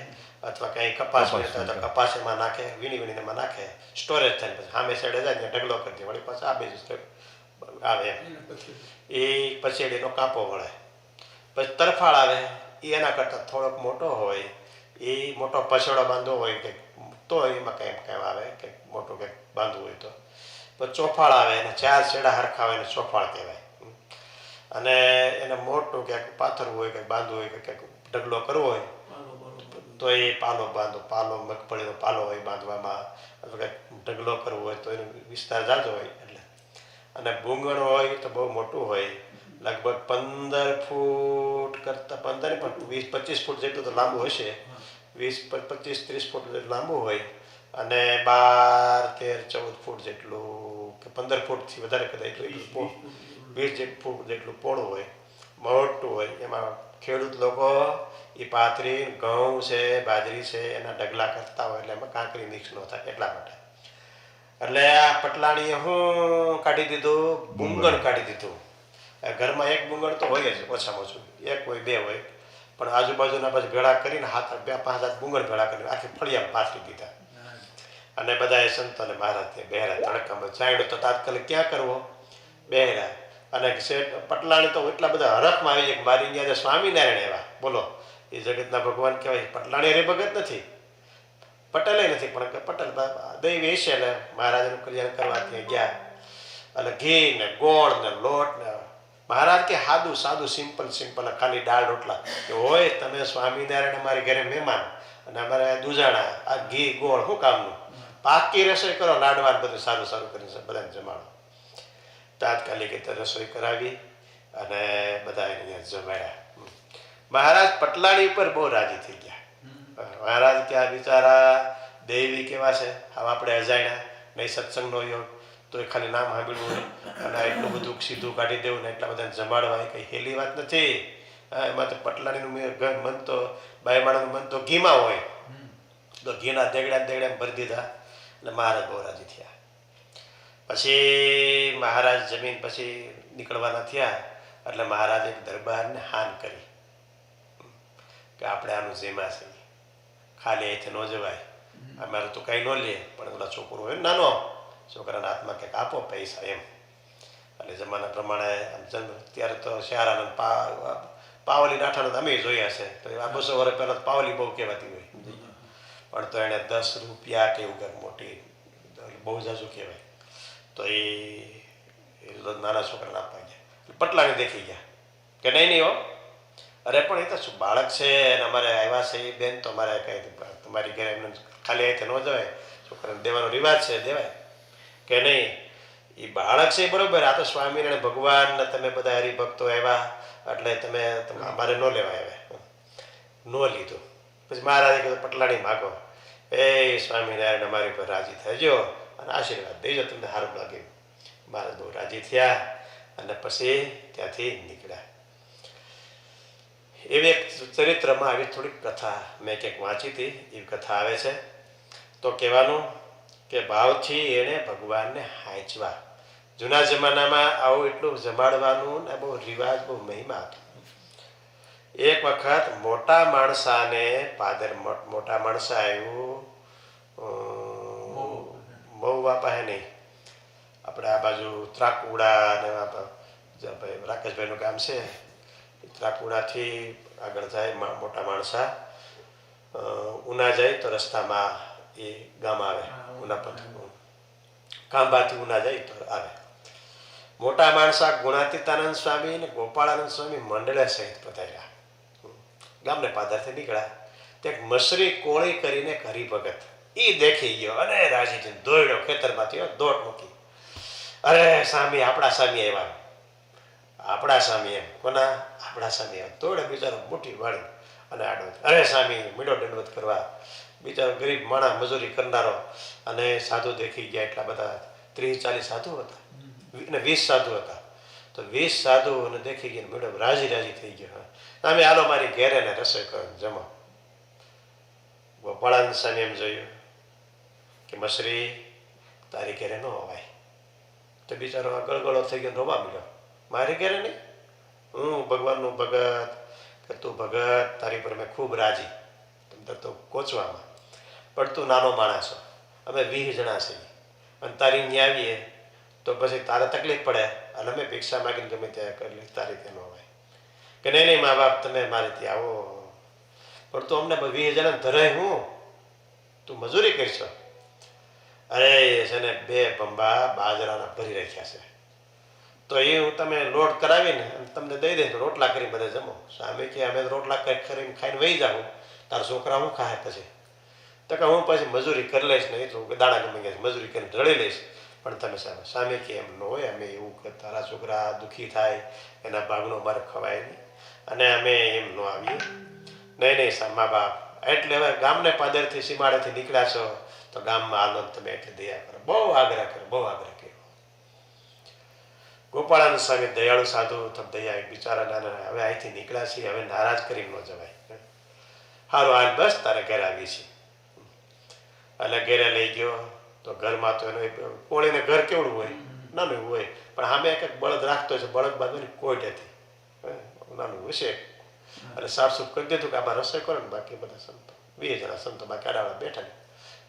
અથવા કંઈ કપાસ વીણતા હોય તો કપાસ એમાં નાખે, વીણીને એમાં નાખે, સ્ટોરેજ થાય. પછી સામે સાઈડે જાય ને ઢગલો કરી દે, વળી પાછા આ બાજુ આવે એમ. એ પછેડીનો કાપો વળે. પછી તરફાળ આવે, એ એના કરતાં થોડોક મોટો હોય, એ મોટો પછેડો બાંધવો હોય કે તો એમાં કંઈક આવે કે મોટું કંઈક બાંધવું હોય તો. પછી ચોફાળ આવે, એને 4 છેડા હરખા હોય એને ચોફાળ કહેવાય. અને એને મોટું ક્યાંક પાથરવું હોય, કંઈક બાંધવું હોય, કે ક્યાંક ઢગલો કરવો હોય તો એ પાલો બાંધો, પાલો મગફળીનો પાલો હોય બાંધવામાં, અથવા કંઈક ઢગલો કરવો હોય તો એનો વિસ્તાર જાજો હોય એટલે. અને ભૂંગણ હોય તો બહુ મોટું હોય, લગભગ 15 ફૂટ કરતાં 15 પણ 20-25 ફૂટ જેટલું તો લાંબુ હશે, 20-25-30 ફૂટ જેટલું લાંબુ હોય, અને 12-13-14 ફૂટ જેટલું કે 15 ફૂટથી વધારે કદાચ એટલું 20 ફૂટ જેટલું પહોળું હોય, મોટું હોય. એમાં ખેડૂત લોકો એ પાથરી ઘઉં છે, બાજરી છે એના ઢગલા કરતા હોય, એટલે એમાં કાંકરી મિક્સ ન થાય એટલા માટે. એટલે આ પટલાણીએ હું કાઢી દીધું, બુંગણ કાઢી દીધું. ઘરમાં એક બુંગણ તો હોય જ ઓછામાં ઓછું, 1 હોય 2 હોય, પણ આજુબાજુના પછી ભેળા કરીને 5-7 બુંગણ ભેળા કરીને આખી ફળિયામાં પાથરી દીધા. અને બધાએ સંતોને મહારાજને બેહરા તડકામાં ચાયડો તો તાત્કાલિક ક્યાં કરવો, બેહરા. અને શેઠ પટલાણી તો એટલા બધા હરખમાં આવી જાય કે મારી ત્યાં સ્વામિનારાયણ એવા, બોલો, એ જગતના ભગવાન કહેવાય. પટલાણી રે ભગત નથી, પટેલે નથી, પણ પટેલ દૈવી હશે ને મહારાજનું કલ્યાણ કરવા ત્યાં ગયા. અને ઘી ને ગોળ ને લોટ ને મહારાજ કે સાદું સાદું સિમ્પલ ખાલી દાળ રોટલા કે હોય. તમે સ્વામિનારાયણ અમારી ઘરે મહેમાન અને અમારે દુજાણા, આ ઘી ગોળ શું કામનું, પાકી રસોઈ કરો, લાડવા બધું સારું સારું કરીને બધાને જમાડો. તાત્કાલિક રસોઈ કરાવી અને બધા અહીંયા જમાડ્યા. મહારાજ પટલાણી ઉપર બહુ રાજી થઈ ગયા. મહારાજ કે આ બિચારા દેવી કેવા છે, હવે આપણે અજાણ્યા નહીં, સત્સંગનો યોગ તો એ ખાલી નામ સાંભળવું હોય અને એટલું બધું સીધું કાઢી દેવું ને એટલા બધાને જમાડવા, એ કંઈ હેલી વાત નથી. એમાં તો પટલાણીનું મન તો બાયમાણાનું મન તો ઘીમાં હોય, તો ઘીના દેગડા ભરી દીધા અને મહારાજ બહુ રાજી થયા. પછી મહારાજ જમીન પછી નીકળવાના થયા એટલે મહારાજે દરબારને હાન કરી કે આપણે આનું જેમા છે, ખાલી અહીંથી ન જવાય, અમારે તો કાંઈ ન લે, પણ ઓલા છોકરો હોય નાનો, છોકરાના હાથમાં કંઈક આપો પૈસા એમ. એટલે જમાના પ્રમાણે ત્યારે તો શિયાળાનો પાવલી નાઠાનો તો અમે જોયા છે, તો આ 200 વર્ષ પહેલાં પાવલી બહુ કહેવાતી હોય, પણ તો એણે 10 રૂપિયા કે એવું કંઈક મોટી બહુ જાજુ કહેવાય, તો એ નાના છોકરાને આપવા ગયા. પટલાણી દેખી ગયા કે નહીં હો, અરે પણ એ તો શું બાળક છે અને અમારે આવ્યા છે એ બેન, તો અમારે કંઈ તમારી ઘરે એમને ખાલી અહીંથી ન જવાય, છોકરાને દેવાનો રિવાજ છે, દેવાય કે નહીં. એ બાળક છે બરોબર, આ તો સ્વામિનારાયણ ભગવાનને તમે બધા હરિભક્તો આવ્યા એટલે તમે અમારે ન લેવાય, હવે ન લીધું. પછી મહારાજે કીધું પટલાણી માગો, એ સ્વામિનારાયણ અમારી પર રાજી થજો અને આશીર્વાદ દેજો, તમને સારું લાગે. મહારાજ બહુ રાજી થયા અને પછી ત્યાંથી નીકળ્યા. એવી એક ચરિત્રમાં આવી થોડીક કથા મેં ક્યાંક વાંચી હતી, એવી કથા આવે છે. તો કહેવાનું કે ભાવથી એણે ભગવાનને હાંચવા. જૂના જમાનામાં આવું એટલું જમાડવાનું ને બહુ રિવાજ, બહુ મહિમા હતો. એક વખત મોટા માણસાને પાદર, મોટા માણસા આવ્યું બહુ બાપા હે નહીં, આપણે આ બાજુ ત્રાકુડા ને રાકેશભાઈનું ગામ છે, ત્રાકુડાથી આગળ જાય મોટા માણસા, ઉના જાય તો રસ્તામાં એ ગામ આવે, ઉના પંથક કાંબાથી ઉના જાય તો આવે. મોટા માણસા ગુણાતીતાનંદ સ્વામી ને ગોપાળાનંદ સ્વામી મંડળે સહિત પધાર્યા. ગામને પાદરથી નીકળ્યા, ત્યાં મસરી કોળી કરીને હરિભગત એ દેખી ગયો અને રાજી થઈને દોડ્યો ખેતરમાંથી, દોડ મૂકી. અરે સ્વામી, આપણા સ્વામી આવ્યા, આપણા સ્વામી, એમ કોના, આપણા સ્વામી આવ્યા. દોડે બિચારો મુઠ્ઠી વાળી અને આડો, અરે સ્વામી મીઠો દંડવત કરવા. બિચારો ગરીબ માણસ, મજૂરી કરનારો, અને સાધુ દેખી ગયા એટલા બધા, 30-40 સાધુ હતા ને 20 સાધુ હતા. તો 20 સાધુઓને દેખી ગયા મેડમ રાજી રાજી થઈ ગયો. તમે હાલો મારી ઘેરે ને રસોઈ કરો જમો. ગોપાળાનંદ સ્વામી એમ જોયું કે મસરી તારી ઘેરે ન હોવાય. તો બિચારો ગળગળો થઈ ગયો, રોવા મળ્યો. મારી ઘેરે નહીં, હું ભગવાનનું ભગત કે તું ભગત, તારી પર મેં ખૂબ રાજી, તમ તો કોચવામાં, પણ તું નાનો માણસ છો, અમે 20 જણા છીએ અને તારી ત્યાં આવીએ તો પછી તારે તકલીફ પડે અને અમે ભિક્ષા માગીને ગમે ત્યાં કરી તારી ત્યાં ન હોય કે નહીં નહીં મા બાપ તમે મારે ત્યાં આવો, પણ તું અમને 20 જણા ધરાય હું, તું મજૂરી કરશો. અરે છે ને 2 ભંબા બાજરાના ભરી રાખ્યા છે, તો એ હું તમે લોટ કરાવીને અને તમને દઈ દઈ તો રોટલા કરી બધા જમો. સામે કે અમે રોટલા કરીને ખાઈને વહી જાઉં, તારા છોકરા હું ખાય પછી? તો કે હું પછી મજૂરી કરી લઈશ ને, એટલું દાણા ગમી ગયા મજૂરી કરીને ઢળી લઈશ, પણ તમે સામે કે એમ ન હોય, અમે એવું કે તારા છોકરા દુઃખી થાય એના ભાગનો મારે ખવાય નહીં અને અમે એમ ન આવીએ. નહીં મા બાપ, એટલે હવે ગામને પાદરથી સીમાડેથી નીકળ્યા છો તો ગામમાં હાલો તમે એટલે દયા કરો. બહુ આગ્રહ કર્યો, બહુ આગ્રહ કર્યો. ગોપાળાનંદ સ્વામી દયાળુ સાધુ, તમ દયા બિચારા નાના, હવે અહીંથી નીકળ્યા છીએ, હવે નારાજ કરી ન જવાય. સારું હાલ બસ તારે ઘરે આવી છે. એટલે ઘેરે લઈ ગયો તો ઘરમાં તો એનો કોળીને ઘર કેવડું હોય, નાનું હોય, પણ સામે એક બળદ રાખતો છે, બળદ બાંધવાની કોઈટેથી નાનું હશે. અને સાફ સૂફ કરી દીધું કે આમાં રસોઈ કરો ને, બાકી બધા સંતો 20 જણા સંતો બાકી આડાવાળા બેઠા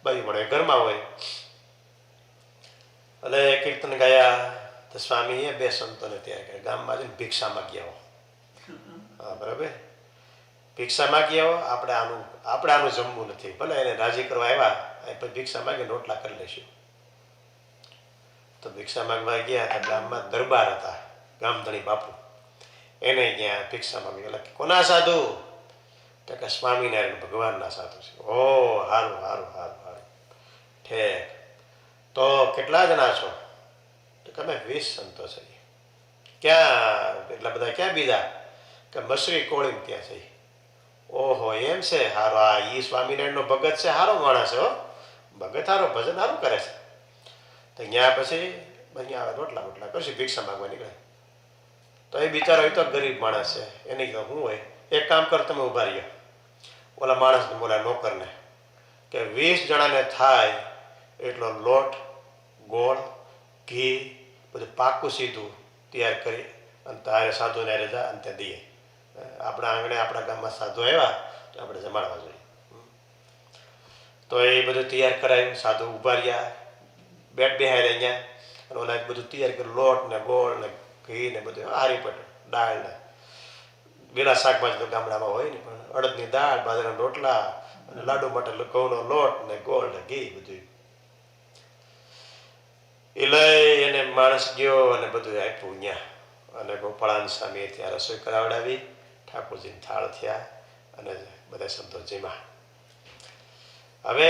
બાજુ મળે ઘરમાં હોય. એટલે કીર્તન ગાયા તો સ્વામીએ 2 સંતોને તૈયાર કર્યા, ગામમાં જઈને ભિક્ષા માગી આવો. હા બરાબર, ભિક્ષા માગી આવો, આપણે આનું જમવું નથી, ભલે એને રાજી કરવા આવ્યા, પછી ભિક્ષા માગીને રોટલા કરી લઈશું. તો ભિક્ષા માગવા ગયા હતા, ગામમાં દરબાર હતા, ગામધણી બાપુ, એને ત્યાં ભિક્ષા માગી. એટલે કોના સાધુ? તો કે સ્વામિનારાયણ ભગવાનના સાધુ છે. ઓ સારું સારું સારું સારું, ઠેક. તો કેટલા જણા છો? તો કે અમે 20 સંતો છે. ક્યાં એટલા બધા ક્યાં બીજા? કે મસરી કોળીને ત્યાં છે. ઓહો એમ છે, હારો, આ ઈ સ્વામિનારાયણનો ભગત છે, સારો માણસ છે હો, ભગત સારો, ભજન સારું કરે છે. તો ત્યાં પછી અહીંયા રોટલા બોટલા કરશે, ભિક્ષા માગવા નીકળે. તો એ બિચારો એ તો ગરીબ માણસ છે, એને કીધું શું હોય, એક કામ કર, તમે ઉભા રહ્યો, ઓલા માણસને બોલા નોકરને કે 20 જણાને થાય એટલો લોટ, ગોળ, ઘી બધું પાકું સીધું તૈયાર કરી અને તારે સાધુને રજા અને ત્યાં દઈએ. આપણા આંગણે આપણા ગામમાં સાધુ આવ્યા તો આપણે જમાડવા જોઈએ. તો એ બધું તૈયાર કરાયું, સાધુ ઉભા રહ્યા, બેહારે અહીંયા, અને ઓલા બધું તૈયાર કર્યું, લોટ ને ગોળ ને ઘી ને બધું, હારી પટ દાળ ને લીલા શાકભાજી તો ગામડામાં હોય ને, પણ અડદની દાળ, બાજરાના રોટલા અને લાડુ માટે ઘઉંનો લોટ ને ગોળ ને ઘી બધું એ લઈ એને માણસ ગયો અને બધું આપ્યું અહીંયા. અને ગોપાળાનંદ સ્વામીએ ત્યાં રસોઈ કરાવડાવી, ઠાકોરજીને થાળ થયા અને બધા સંતો જેમાં. હવે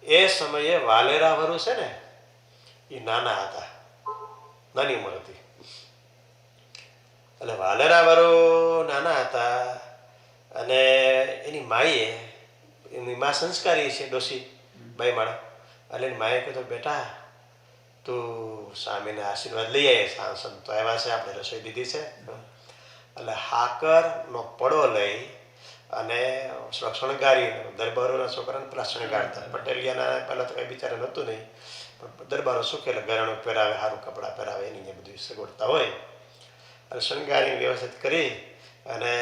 એ સમયે વાલેરાવરું છે ને, એ નાના હતા, નાની ઉંમર હતી. એટલે વાલેરાવરું નાના હતા અને એની માએ, એની મા સંસ્કારી છે, ડોસી બાઈ માળા. એટલે એની માએ કીધું બેટા તું સ્વામીને આશીર્વાદ લઈ આવે, સંતો આવ્યા છે, આપણે રસોઈ દીધી છે. એટલે હાકરનો પડો લઈ અને શણગારી, દરબારોના છોકરાને પેલા શણગારતા, પટેલિયાના પહેલાં તો કંઈ બિચારા નહોતું નહીં, પણ દરબારો સુખેલા ઘરેણું પહેરાવે, સારું કપડાં પહેરાવે, એની બધી સગવડતા હોય. અને શણગારીને વ્યવસ્થિત કરી અને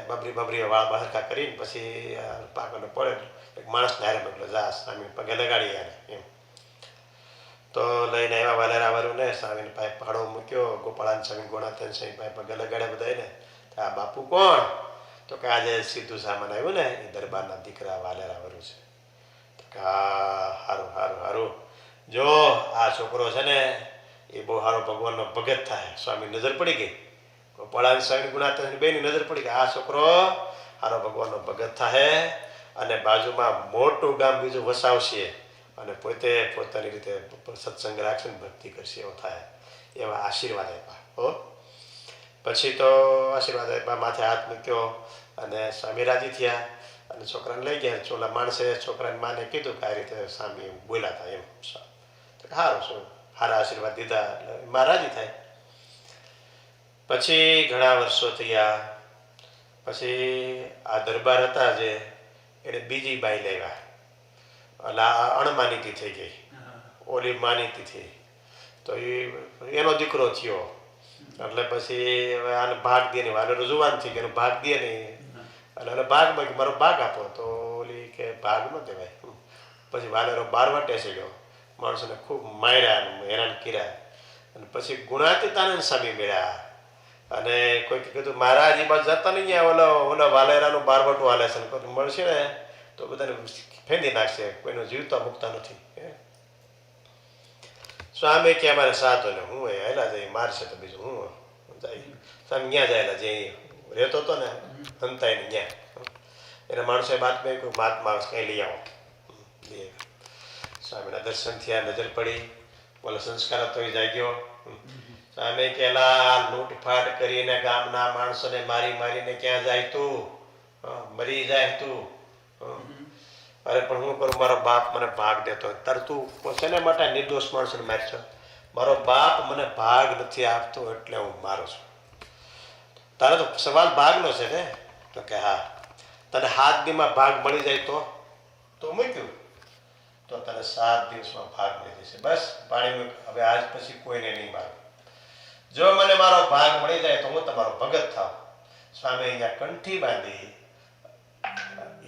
બબરી વાળ બહારકા કરીને પછી પાકને પડે એક માણસને હારે મોકલો, જા સ્વામી પગે લગાડી યાર એમ. તો લઈને આવ્યા વાલેરાવરું ને, સ્વામીને પાસે ભાડો મૂક્યો, ગોપાળાનંદ સ્વામી, ગુણાતીન સ્વામી પાસે પગે લગાડ્યા બધાને. આ બાપુ કોણ? તો કે આજે સીધું સામાન આવ્યું ને, એ દરબારના દીકરા વાલેરાવરું છે. તો કે હા સારું સારું સારું, જો આ છોકરો છે ને એ બહુ સારો ભગવાનનો ભગત થાય. સ્વામી નજર પડી ગઈ, ગોપાળાનંદ સ્વામી, ગુણાતીન બેની નજર પડી ગઈ, આ છોકરો સારો ભગવાનનો ભગત થાય અને બાજુમાં મોટું ગામ બીજું વસાવશે અને પોતે પોતાની રીતે સત્સંગ રાખશે ને ભક્તિ કરશે, એવો થાય. એવા આશીર્વાદ આપ્યા હો. પછી તો આશીર્વાદ આપ્યા, માથે હાથ મૂક્યો અને સ્વામી રાજી થયા અને છોકરાને લઈ ગયા. ચોલા માણસે છોકરાની માને કીધું કે આ રીતે સ્વામી બોલ્યા હતા એમ. સારું શું, સારા આશીર્વાદ દીધા એટલે માં રાજી થાય. પછી ઘણા વર્ષો થયા. પછી આ દરબાર હતા જે એને બીજી બાઈ લાવ્યા. એટલે આ અણમાનીતી થઈ ગઈ, ઓલી માનીતી થઈ. તો એનો દીકરો થયો. એટલે પછી હવે આને ભાગ દે નહીં, વાલો જુવાન થઈ ગયો, ભાગ દે નહીં. એટલે ભાગમાં કે મારો ભાગ આપો. તો ઓલી કે ભાગ ન દેવાય. પછી વાલેરો બારવટે ચડ્યો, માણસોને ખૂબ માર્યા, હેરાન કર્યા. અને પછી ગુણાતીતાનંદ સ્વામી મળ્યા. અને કોઈ કીધું મહારાજ એ બાજુ જતા નહીં, ઓલો વાલેરાનું બારવટું હાલે છે, કોઈ મળશે ને તો બધાને ફેંદી નાખશે, કોઈનો જીવતા મૂકતા નથી. સ્વામી કે અમારે સાધુને હું હેલા જાય મારશે તો બીજું હું જાય. સ્વામી ત્યાં જાયેલા જે રહેતો હતો ને હંતાય ને ત્યાં એના માણસોએ વાત કરી કોઈ મહાત્મા કંઈ લઈ આવો. સ્વામીના દર્શન થયા, નજર પડી, બોલો સંસ્કાર હતો એ જાગ્યો. સ્વામી કેલા લૂંટફાટ કરીને ગામના માણસોને મારી મારીને ક્યાં જાય તું? મરી જાય તું? અરે પણ હું કરું, મારો બાપ મને ભાગ દેતો. તારે તું શેને માટે નિર્દોષ માણસોને મારશો? મારો બાપ મને ભાગ નથી આપતો એટલે હું મારું છું. તારે તો સવાલ ભાગનો છે ને? તો કે હા. તને 7 દીમાં ભાગ મળી જાય તો મૂક્યું તો તને 7 દિવસમાં ભાગ મળી જશે. બસ પાણી મૂક, હવે આજ પછી કોઈને નહીં મારું. જો મને મારો ભાગ મળી જાય તો હું તમારો ભગત થાવ. સ્વામી અહીંયા કંઠી બાંધી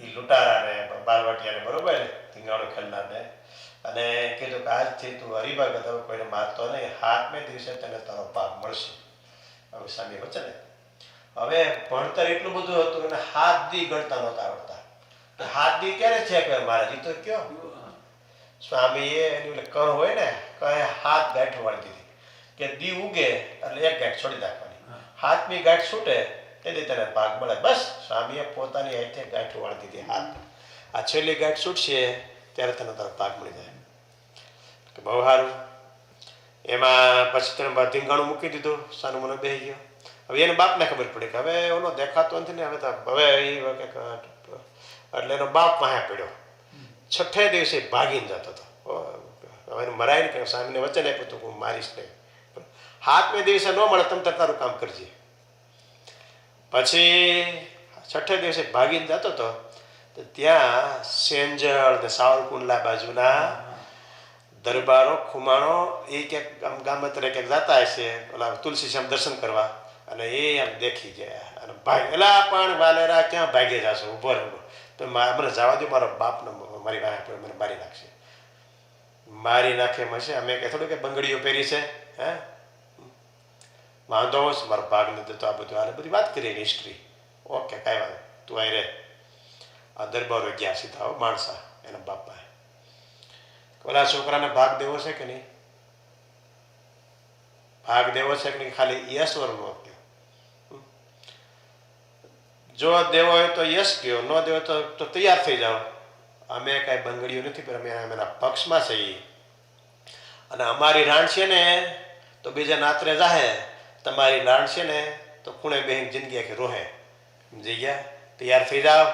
એ લૂંટારાને બારવટિયાને બરોબર ધીંગાણું ખેલનારને અને કીધું કે આજથી તું હરિભગત, હવે કોઈને મારતો નહીં, 7મે દિવસે તને તારો ભાગ મળશે. હવે સ્વામી વચન હવે ભણતર એટલું બધું હતું અને 7 દી ગણતા નહોતા આવડતા. 7 દી ક્યારે છે કે મારા તો કયો? સ્વામીએ એની કણ હોય ને કહે 7 ગાંઠો વાળી દીધી કે દી ઉગે એટલે 1 ગાંઠ છોડી નાખવાની, 7મી ગાંઠ છૂટે તેથી તને ભાગ મળે. બસ સ્વામીએ પોતાની હાથે ગાંઠો વાળી દીધી 7. આ છેલ્લી ગાંઠ છૂટશે ત્યારે તને તારો ભાગ મળી જાય. કે બહુ સારું. એમાં પછી તેને ધીંગાણું મૂકી દીધું, સાનું મને બેસી ગયો. હવે એને બાપને ખબર પડી કે હવે ઓલો દેખાતો નથી ને, હવે એ એટલે એનો બાપ વાહે પડ્યો. 6ઠે દિવસે ભાગીને જતો હતો. હવે એને મરાય ને કે સ્વામીને વચન આપ્યું હતું હું મારીશ નહીં, 7મે દિવસે ન મળે તમ તારું કામ કરજે. પછી 6ઠે દિવસે ભાગીને જતો હતો તો ત્યાં સેંજળ ને સાવરકુંડલા બાજુના દરબારો ખુમાણો એ ક્યાંક આમ ગામત્રે ક્યાંક જતા હશે ઓલા તુલસી શ્યામ દર્શન કરવા, અને એ આમ દેખી ગયા અને ભાગેલા પણ વાલેરા ક્યાં ભાગે જશો, ઉભો રહો તો મને જવા દો, મારો બાપનો મારી પાસે મને મારી નાખશે. મારી નાખે મશે અમે કે થોડું કે બંગડીઓ પહેરી છે, હે વાંધો હશે મારો ભાગ નથી દેતો, આ બધું આને બધી વાત કરી હિસ્ટ્રી. ઓકે કાંઈ વાંધો, તું અહીં રહે. આ દરબારો ગયા સીધા માણસા એના બાપા ઓલા છોકરાને ભાગ દેવો છે કે નહીં? ભાગ દેવો છે કે નહીં? ખાલી યસ ઓર નો કહો. જો દેવો હોય તો યસ કહો, ન દેવો તો તૈયાર થઈ જાઓ. અમે કાંઈ બંગડીઓ નથી પણ અમે એના પક્ષમાં છીએ અને અમારી રાણ છે ને તો બીજા નાતરે જાહે, તમારી રાણ છે ને તો ખૂણે બેહીને જિંદગી આખી રોહે. સમજી ગયા? તૈયાર થઈ જાઓ.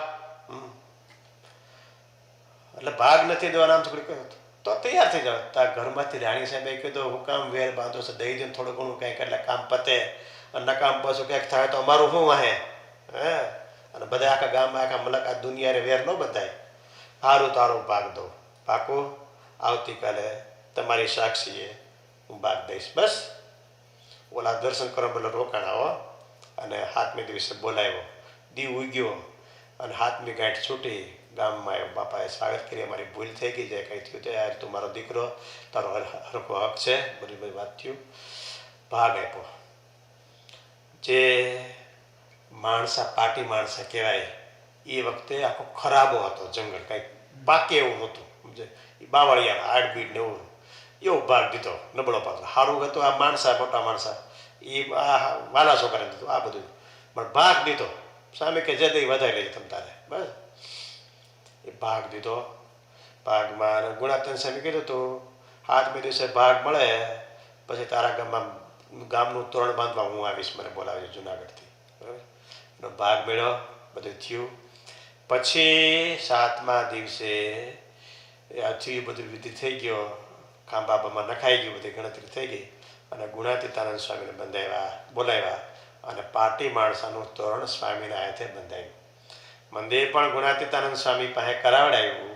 એટલે ભાગ નથી દેવાના આમ થોડી કહ્યું તો તૈયાર થઈ જાઓ. તાર ઘરમાંથી રાણી સાહેબે કીધું હું કામ વેર બાંધો છે, દઈ દઈને થોડું ઘણું કંઈક એટલે કામ પતે અને નકામ પાછું કંઈક થાય તો અમારું શું વાહે? હે અને બધા આખા ગામમાં આખા મુલાકાત દુનિયાને વેર ન બધાય. સારું તારું ભાગ દો, પાકું આવતીકાલે તમારી સાક્ષીએ હું ભાગ દઈશ. બસ ઓલા દર્શન કરવા પેલો રોકાણ આવો અને 7મે દિવસે બોલાવ્યો. દી ઉગ્યો અને 7મી ગાંઠ છૂટી. ગામમાં આવ્યો, બાપાએ સ્વાગત કરી, અમારી ભૂલ થઈ ગઈ છે, કંઈ થયું તો યાર તું મારો દીકરો, તારો હરખો હક છે, બધી વાત થયું. ભાગ આપ્યો. જે માણસા પાટી માણસા કહેવાય એ વખતે આખો ખરાબો હતો જંગલ, કાંઈ પાકે એવું નહોતું. સમજે એ બાવળિયા આડબીડ ને એવું એવો ભાગ દીધો, નબળો પાક. સારું હતું આ માણસા, મોટા માણસા એ આ વાલા છોકરાને દીધું આ બધું, પણ ભાગ દીધો. સામે કે જે દઈ વધારી લેજે તમ તારે. બસ એ ભાગ દીધો. ભાગમાં ગુણાતન સ્વામી કીધું હતું 7મે દિવસે ભાગ મળે પછી તારા ગામનું તોરણ બાંધવા હું આવીશ, મને બોલાવજો જુનાગઢથી. બરાબર? એનો ભાગ મળ્યો, બધું થયું. પછી 7મા દિવસે આ થયું, બધું વિધિ થઈ ગયો, ખાંભાબામાં નખાઈ ગયું, બધી ગણતરી થઈ ગઈ અને ગુણાતીતાનંદ સ્વામીને બંધાવ્યા, બોલાવ્યા અને પાટી માણસાનું તોરણ સ્વામીના હાથે બંધાયું. મંદિર પણ ગુણાતીતાનંદ સ્વામી પાસે કરાવડાવ્યું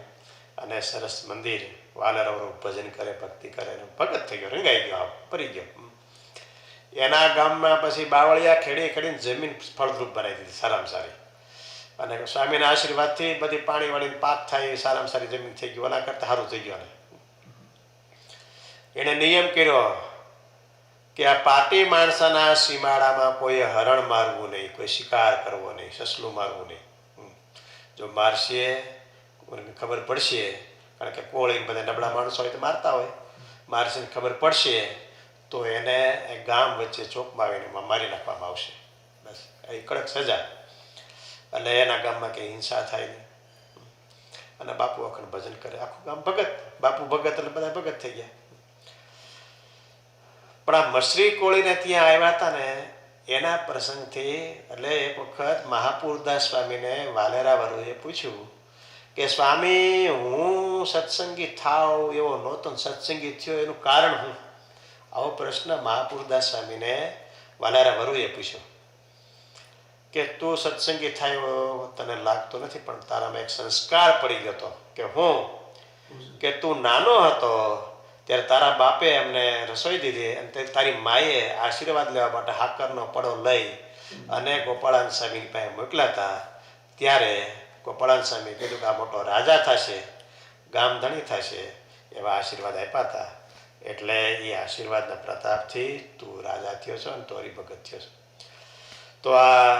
અને સરસ મંદિર વાલરવરું ભજન કરે, ભક્તિ કરે, ભગત થઈ ગયો, રંગાઈ ગયો, ફરી ગયો. એના ગામમાં પછી બાવળિયા ખેડી ખેડીને જમીન ફળદ્રુપ બનાવી દીધી સારામાં સારી. અને સ્વામીના આશીર્વાદથી બધી પાણી વાળીને પાક થાય એ સારામાં સારી જમીન થઈ ગઈ. ઓલા કરતાં સારું થઈ ગયું. એણે નિયમ કર્યો કે આ પાટી માણસાના સીમાડામાં કોઈ હરણ મારવું નહીં, કોઈ શિકાર કરવો નહીં, સસલું મારવું નહીં. જો મારશે ખબર પડશે, કારણ કે કોળી બધા નબળા માણસો હોય તો મારતા હોય, મારશે ખબર પડશે તો એને ગામ વચ્ચે ચોકમાં આવીને મારી નાખવામાં આવશે. બસ એ કડક સજા. એટલે એના ગામમાં કંઈ હિંસા થાય નહીં. અને બાપુ અખંડ ભજન કરે, આખું ગામ ભગત. બાપુ ભગત એટલે બધા ભગત થઈ ગયા. પણ આ મસરી કોળીને ત્યાં આવ્યા હતા ને એના પ્રસંગથી, એટલે એક વખત મહાપુરદાસ સ્વામીને વાલેરા વરુએ પૂછ્યું કે સ્વામી, હું સત્સંગી થાવ એવો નહોતો, સત્સંગી થયો એનું કારણ શું? આવો પ્રશ્ન મહાપુરદાસ સ્વામીને વાલેરા વરુએ પૂછ્યો કે તું સત્સંગી થાય તને લાગતો નથી, પણ તારામાં એક સંસ્કાર પડી ગયો હતો. કે હું કે તું નાનો હતો ત્યારે તારા બાપે અમને રસોઈ દીધી અને તારી માએ આશીર્વાદ લેવા માટે હાકરનો પડો લઈ અને ગોપાળાન સ્વામીની પાસે મોકલ્યા હતા. ત્યારે ગોપાળાન સ્વામી કીધું કે આ મોટો રાજા થશે, ગામધણી થશે, એવા આશીર્વાદ આપ્યા હતા. એટલે એ આશીર્વાદના પ્રતાપથી તું રાજા થયો છો અને તોરી ભગત થયો છો. તો આ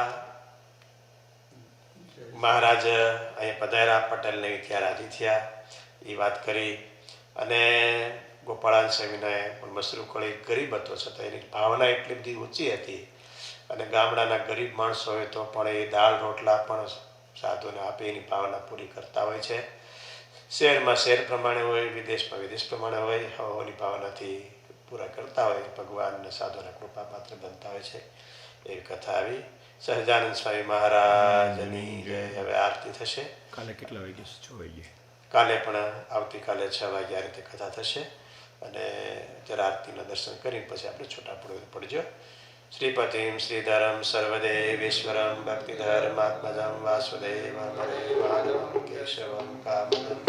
મહારાજ અહીંયા પધાર્યા, પટેલને ત્યાં રાજી થયા, એ વાત કરી. અને ગોપાળાન સ્વામીને પણ મસરૂ કોળી ગરીબ હતો છતાં એની ભાવના એટલી બધી ઊંચી હતી. અને ગામડાના ગરીબ માણસો હોય તો પણ એ દાળ રોટલા પણ સાધુને આપે એની ભાવના પૂરી કરતા હોય છે. શહેરમાં શહેર પ્રમાણે હોય, વિદેશમાં વિદેશ પ્રમાણે હોય, હવાની ભાવનાથી પૂરા કરતા હોય, ભગવાનને સાધુના કૃપા પાત્ર બનતા હોય છે. એવી કથા આવી. સહજાનંદ સ્વામી મહારાજની જય. હવે આરતી થશે.
કાલે કેટલા વાગે? 6 વાગે.
કાલે પણ આવતીકાલે 6 વાગે આ રીતે કથા થશે. અને જરા આરતીના દર્શન કરીને પછી આપણે છૂટા પડજો. શ્રીપતિમ શ્રીધરમ સર્વદેવેશ્વરમ ભક્તિધર્માત્મજમ વાસુદેવમ હરે માધવમ કેશવમ કામદમ